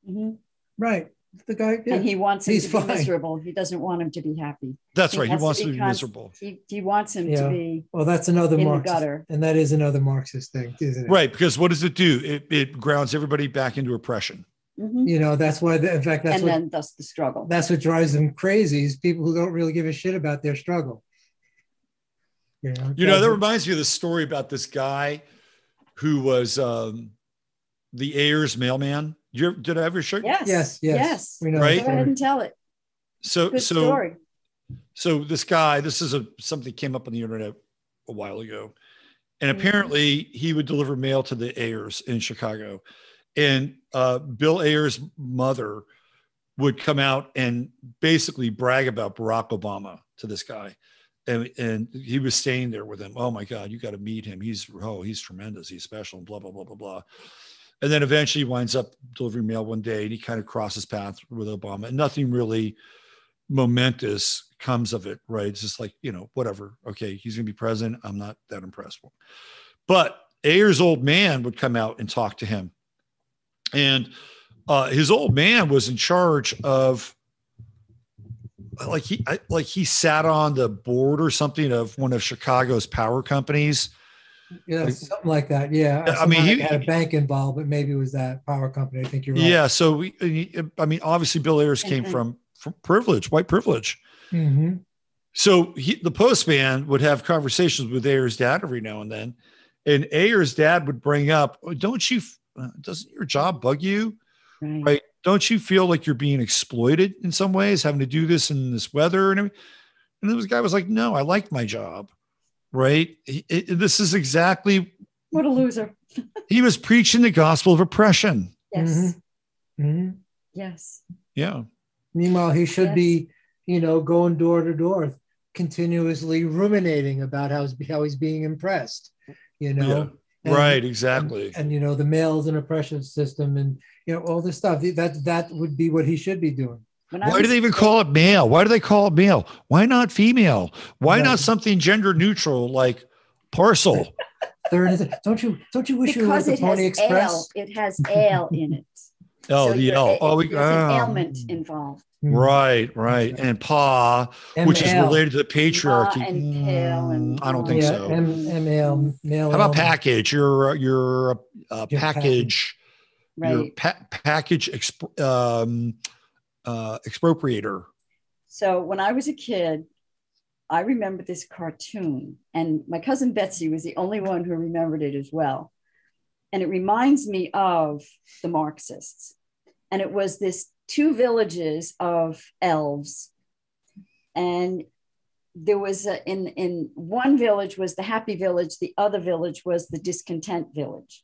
Mm-hmm. Right. The guy, yeah. And he wants him to be miserable. He doesn't want him to be happy. That's right. He wants to be miserable. He wants him to be. Well, that's another Marxist, and that is another Marxist thing, isn't it? Right. Because what does it do? It grounds everybody back into oppression. Mm-hmm. That's why, then thus the struggle. That's what drives them crazy is people who don't really give a shit about their struggle. That reminds me of the story about this guy who was the Ayers mailman. Did I ever show you? Yes. We know. Right? Go ahead and tell it. Good story. So this guy, this is something came up on the internet a while ago, and apparently he would deliver mail to the Ayers in Chicago, and Bill Ayers' mother would come out and basically brag about Barack Obama to this guy. And he was staying there with him. Oh my God, you got to meet him. He's tremendous. He's special and blah, blah, blah, blah, blah. And then eventually he winds up delivering mail one day and he kind of crosses paths with Obama and nothing really momentous comes of it, right? It's just like, whatever. Okay, he's going to be president. I'm not that impressed. But Ayers' old man would come out and talk to him. And his old man was in charge of, he sat on the board or something of one of Chicago's power companies. Yeah, something like that. Yeah. I mean, he had a bank involved, but maybe it was that power company. I think you're right. Yeah. So obviously Bill Ayers came from privilege, white privilege. Mm-hmm. So the postman would have conversations with Ayers' dad every now and then. And Ayers' dad would bring up, doesn't your job bug you? Right. Don't you feel like you're being exploited in some ways, having to do this in this weather and everything? And this guy was like, no, I like my job. Right. This is exactly. What a loser. He was preaching the gospel of oppression. Yes. Mm-hmm. Mm-hmm. Yes. Yeah. Meanwhile, he should be, going door to door, continuously ruminating about how he's being impressed, Yeah. Right. Exactly. And the mail is an oppression system and, all this stuff that would be what he should be doing. Why do they even call it male? Why do they call it male? Why not female? Why not something gender neutral like parcel? Don't you wish you were the Pony Express? It has ale in it. Oh, so the ale. There's an ailment involved. Right. And pa, which is related to the patriarchy. And pale and I don't think so. Male. How about package? You're a package. Right. You're package expropriator. So when I was a kid, I remember this cartoon, and my cousin Betsy was the only one who remembered it as well. And it reminds me of the Marxists. And it was this 2 villages of elves. And there was in one village was the happy village, the other village was the discontent village.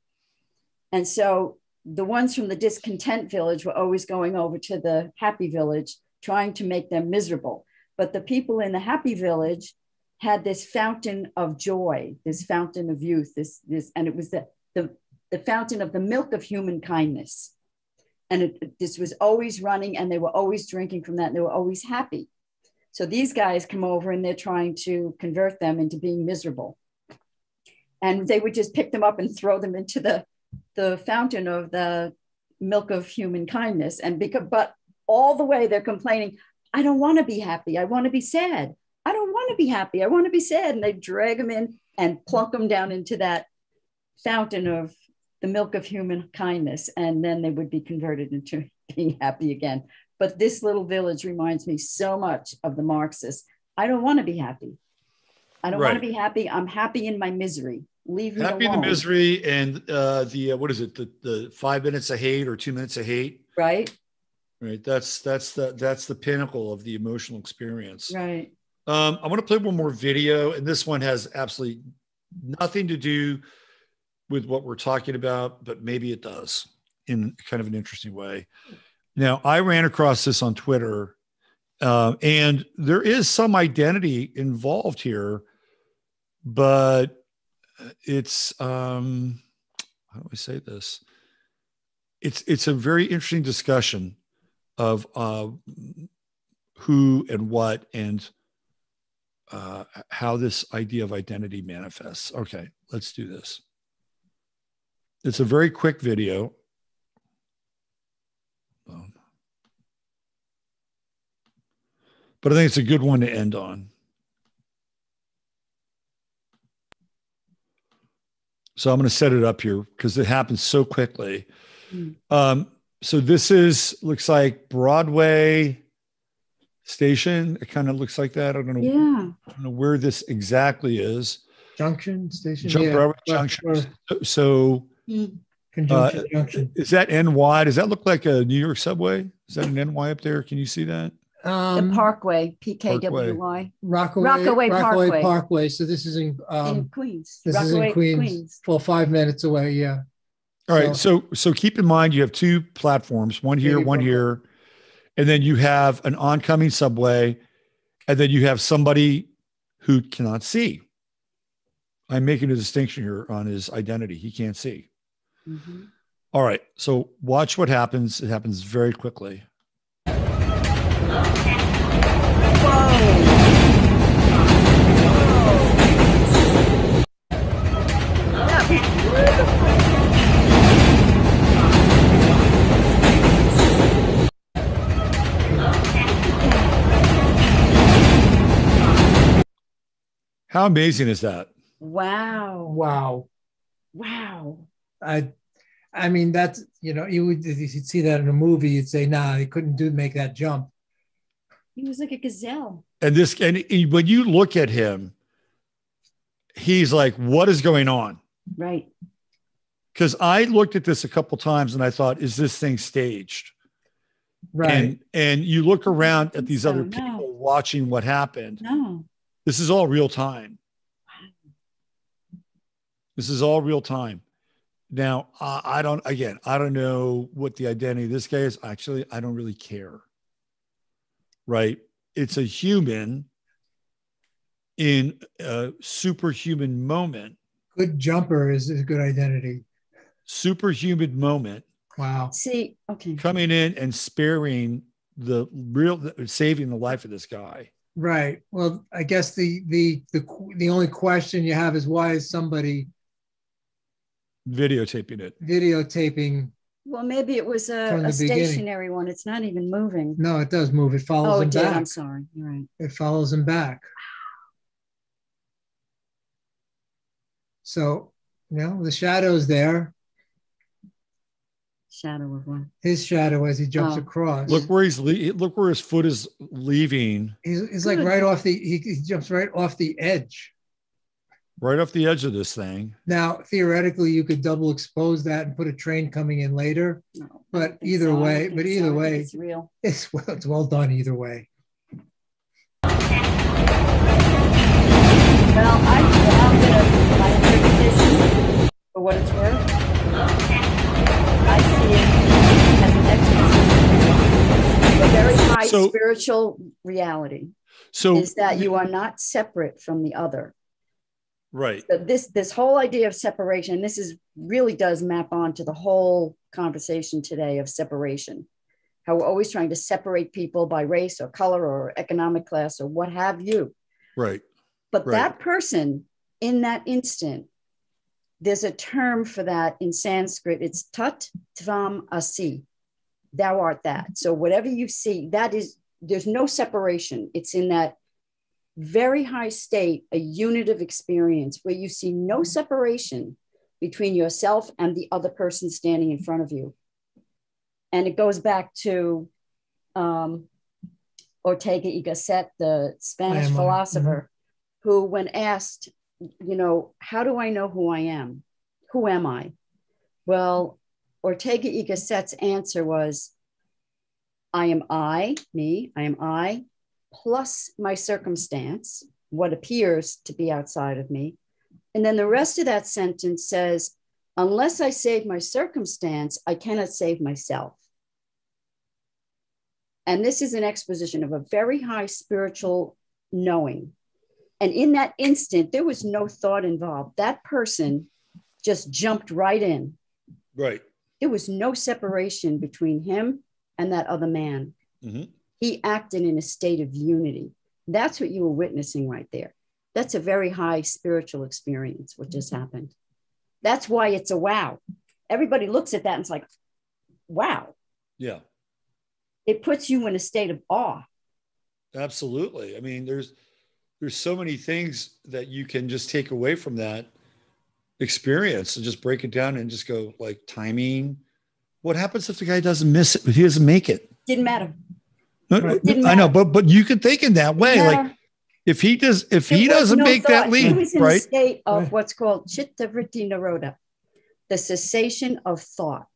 And so the ones from the discontent village were always going over to the happy village, trying to make them miserable. But the people in the happy village had this fountain of joy, this fountain of youth, and it was the fountain of the milk of human kindness. And this was always running, and they were always drinking from that, and they were always happy. So these guys come over and they're trying to convert them into being miserable. And they would just pick them up and throw them into the fountain of the milk of human kindness. But all the way they're complaining, I don't want to be happy. I want to be sad. I don't want to be happy. I want to be sad. And they drag them in and plunk them down into that fountain of the milk of human kindness. And then they would be converted into being happy again. But this little village reminds me so much of the Marxists. I don't want to be happy. I don't want to be happy. I'm happy in my misery. Leave me alone. Happy in the misery and what is it? The 5 minutes of hate or 2 minutes of hate. Right. Right. That's the pinnacle of the emotional experience. Right. I want to play one more video, and this one has absolutely nothing to do with what we're talking about, but maybe it does in kind of an interesting way. Now, I ran across this on Twitter, and there is some identity involved here, but it's how do I say this? It's a very interesting discussion of who and what and how this idea of identity manifests. Okay, let's do this. It's a very quick video. But I think it's a good one to end on. So I'm going to set it up here because it happens so quickly. So this looks like Broadway Station. It kind of looks like that. I don't know. Yeah. I don't know where this exactly is. Junction Station. Broadway Junction. So Conjunction Junction. Is that NY? Does that look like a New York subway? Is that an NY up there? Can you see that? The Parkway, PKWY. Rockaway Parkway. So this is in Queens. This is in Queens. Well, 5 minutes away. Yeah. All right. So keep in mind you have two platforms, one here, one here, and then you have an oncoming subway, and then you have somebody who cannot see. I'm making a distinction here on his identity. He can't see. Mm-hmm. All right. So watch what happens. It happens very quickly. How amazing is that? Wow. I mean, that's, you'd see that in a movie, you'd say, nah, he couldn't make that jump. He was like a gazelle. And when you look at him, he's like, what is going on? Right. Because I looked at this a couple times and I thought, is this thing staged? Right. And you look around at these other people watching what happened. No. This is all real time. This is all real time. Now, I don't know what the identity of this guy is. Actually, I don't really care. Right? It's a human in a superhuman moment. Good jumper is a good identity. Superhuman moment. Wow. See, okay. Coming in and saving the life of this guy. Right. Well, I guess the only question you have is why is somebody videotaping it? Well, maybe it was a stationary one. It's not even moving. No, it does move. It follows him back. I'm sorry. You're right. It follows him back. So, the shadow's there. Shadow of one. His shadow as he jumps across. Look where look where his foot is leaving. He's like right off he jumps right off the edge. Right off the edge of this thing. Now, theoretically, you could double expose that and put a train coming in later. No, but either way, it's real. It's well done either way. Well, I'm going to my interpretation for what it's worth. I see it as an exposition of a very high spiritual reality. So is that you are not separate from the other. Right. So this whole idea of separation, this is really does map onto the whole conversation today of separation. How we're always trying to separate people by race or color or economic class or what have you. Right. But that person in that instant, there's a term for that in Sanskrit. It's tat tvam asi. Thou art that. So whatever you see, that is, there's no separation. It's in that very high state, a unit of experience where you see no separation between yourself and the other person standing in front of you. And it goes back to Ortega y Gasset, the Spanish philosopher, who, when asked, you know, how do I know who I am? Who am I? Well, Ortega y Gasset's answer was, I am I, me, I am I, plus my circumstance, what appears to be outside of me. And then the rest of that sentence says, unless I save my circumstance, I cannot save myself. And this is an exposition of a very high spiritual knowing. And in that instant, there was no thought involved. That person just jumped right in. Right. There was no separation between him and that other man. Mm-hmm. He acted in a state of unity. That's what you were witnessing right there. That's a very high spiritual experience, what just happened. That's why it's a wow. Everybody looks at that and it's like, wow. Yeah. It puts you in a state of awe. Absolutely. I mean, there's so many things that you can just take away from that experience and just break it down and just go like timing. What happens if the guy doesn't miss it? If he doesn't make it? Didn't matter. I know, but you could think in that way. Like if he doesn't make that leap, he was in right? a state of what's called chitta vritti nirodha, the cessation of thought,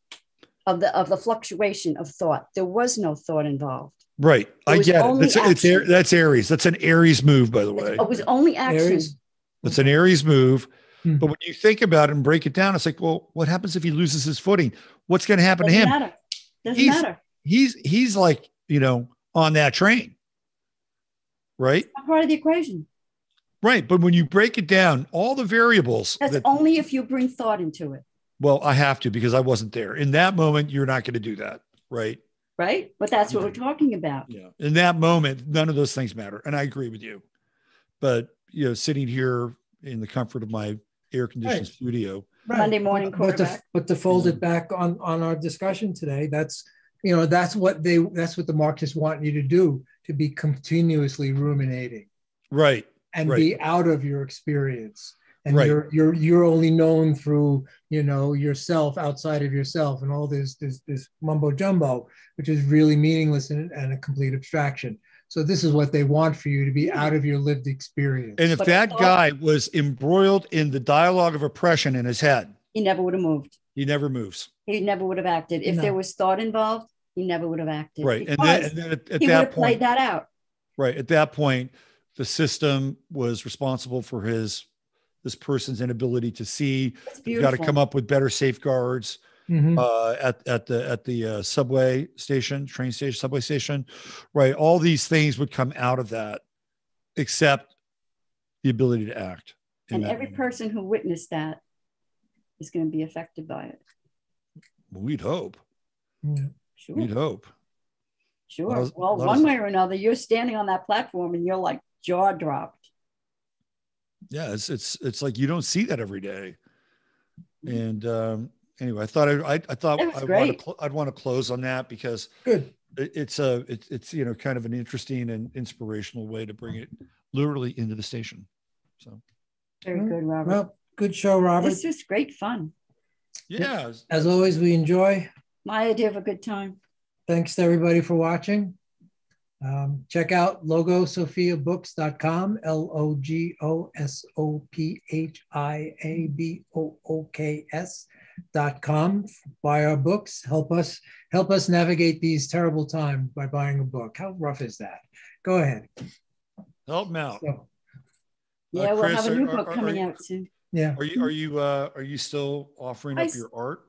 of the fluctuation of thought. There was no thought involved. Right. I get it. That's Aries. That's an Aries move, by the way. It was only action. It's an Aries move. But when you think about it and break it down, it's like, well, what happens if he loses his footing? What's going to happen to him? Doesn't matter. He's like, you know, on that train. Right? It's not part of the equation. Right. But when you break it down, all the variables. That's only if you bring thought into it. Well, I have to, because I wasn't there. In that moment, you're not going to do that. Right? Right. But that's what we're talking about. Yeah. In that moment, none of those things matter. And I agree with you. But, you know, sitting here in the comfort of my air-conditioned studio. Monday morning quarterback. But to fold it back on our discussion today, that's what the Marxists want you to do, to be continuously ruminating. Right. And be out of your experience. And right. you're only known through, you know, yourself, outside of yourself, and all this mumbo jumbo, which is really meaningless and a complete abstraction. So this is what they want for you, to be out of your lived experience. And if that guy was embroiled in the dialogue of oppression in his head, he never would have moved. He never moves. He never would have acted. If there was thought involved, he never would have acted. Right. And then at he that would have played that out. Right. At that point, the system was responsible for this person's inability to see. You've got to come up with better safeguards. Mm-hmm. At the subway station, train station, subway station, right? All these things would come out of that, except the ability to act. And every person who witnessed that is going to be affected by it. Well, we'd hope. Yeah. Sure. We'd hope. Sure. Well, one way or another, you're standing on that platform and you're like jaw dropped. Yeah, it's like you don't see that every day. And anyway, I thought I'd want to close on that, because good. It's you know, kind of an interesting and inspirational way to bring it literally into the station. So very good, Robert. Well, good show, Robert. This is great fun. Yeah. As always, we enjoy. My idea of a good time. Thanks to everybody for watching. Check out logosophiabooks.com, logosophiabooks.com. Buy our books. Help us navigate these terrible times by buying a book. How rough is that? Go ahead. Help them out. So, yeah, we'll have a new book coming out soon. Yeah. Are you still offering up your art?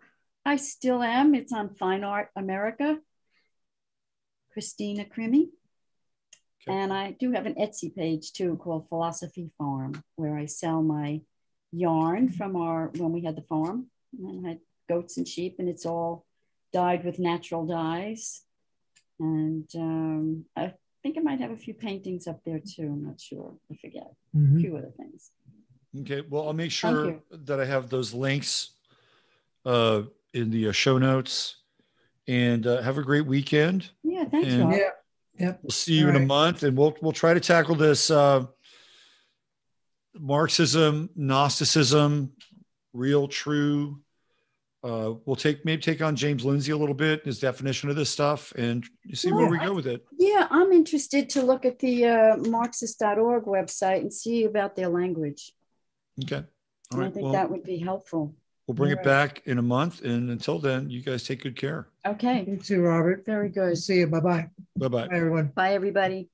I still am. It's on Fine Art America. Christina Crimis. Okay. And I do have an Etsy page too called Philosophy Farm, where I sell my yarn from when we had the farm. And I had goats and sheep, and it's all dyed with natural dyes. And I think I might have a few paintings up there too. I'm not sure. I forget. A few other things. Okay. Well, I'll make sure that I have those links in the show notes. And have a great weekend. Yeah, thanks, Rob. Yeah. We'll see you in a month, and we'll try to tackle this Marxism, Gnosticism, real, true. We'll maybe take on James Lindsay a little bit, his definition of this stuff, and see where we go with it. Yeah, I'm interested to look at the Marxist.org website and see about their language. Okay. All right. I think that would be helpful. We'll bring it back in a month. And until then, you guys take good care. Okay. You too, Robert. Very good. See you. Bye-bye. Bye-bye. Bye, everyone. Bye, everybody.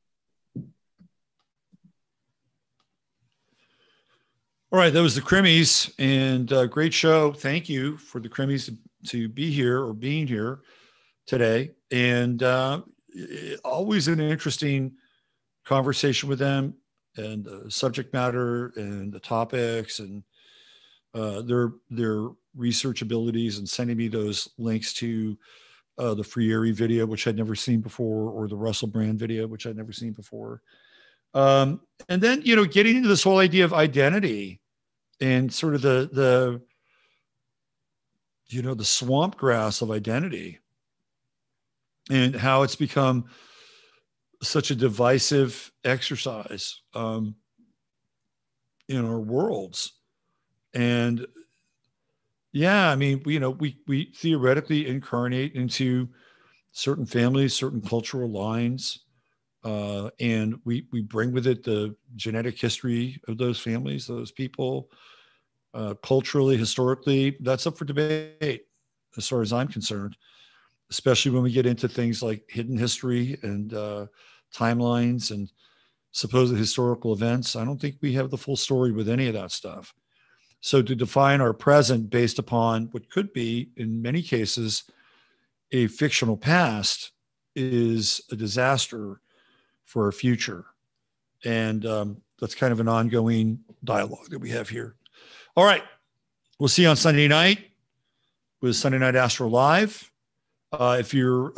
All right. That was the Crimis, and great show. Thank you for the Crimis to be here or being here today. And always an interesting conversation with them, and the subject matter and the topics and their research abilities, and sending me those links to the Friere video, which I'd never seen before, or the Russell Brand video, which I'd never seen before. And then, getting into this whole idea of identity and sort of the swamp grass of identity, and how it's become such a divisive exercise in our worlds. And yeah, I mean, we theoretically incarnate into certain families, certain cultural lines, and we bring with it the genetic history of those families, those people, culturally, historically. That's up for debate, as far as I'm concerned, especially when we get into things like hidden history and timelines and supposed historical events. I don't think we have the full story with any of that stuff. So to define our present based upon what could be, in many cases, a fictional past is a disaster for our future. And that's kind of an ongoing dialogue that we have here. All right. We'll see you on Sunday night with Sunday Night Astro Live. If you're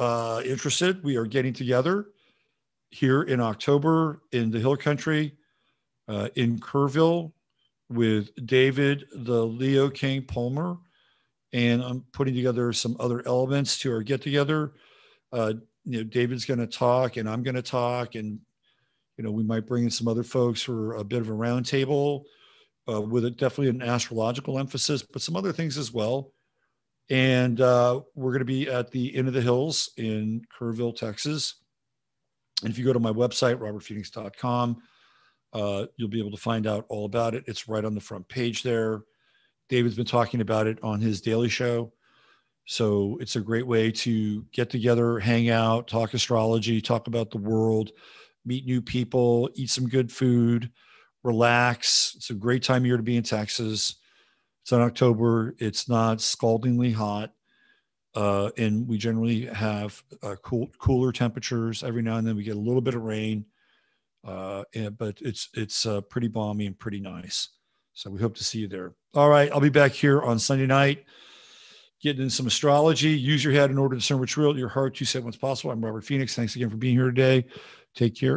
interested, we are getting together here in October in the Hill Country, in Kerrville, with David, the Leo King Palmer, and I'm putting together some other elements to our get together. David's going to talk, and I'm going to talk, and we might bring in some other folks for a bit of a roundtable with definitely an astrological emphasis, but some other things as well. And we're going to be at the Inn of the Hills in Kerrville, Texas. And if you go to my website, robertphoenix.com, you'll be able to find out all about it. It's right on the front page there. David's been talking about it on his daily show. So it's a great way to get together, hang out, talk astrology, talk about the world, meet new people, eat some good food, relax. It's a great time of year to be in Texas. It's in October. It's not scaldingly hot. And we generally have cooler temperatures. Every now and then we get a little bit of rain. But it's pretty balmy and pretty nice. So we hope to see you there. All right. I'll be back here on Sunday night, getting in some astrology. Use your head in order to discern what's real, your heart, 2 7 what's possible. I'm Robert Phoenix. Thanks again for being here today. Take care.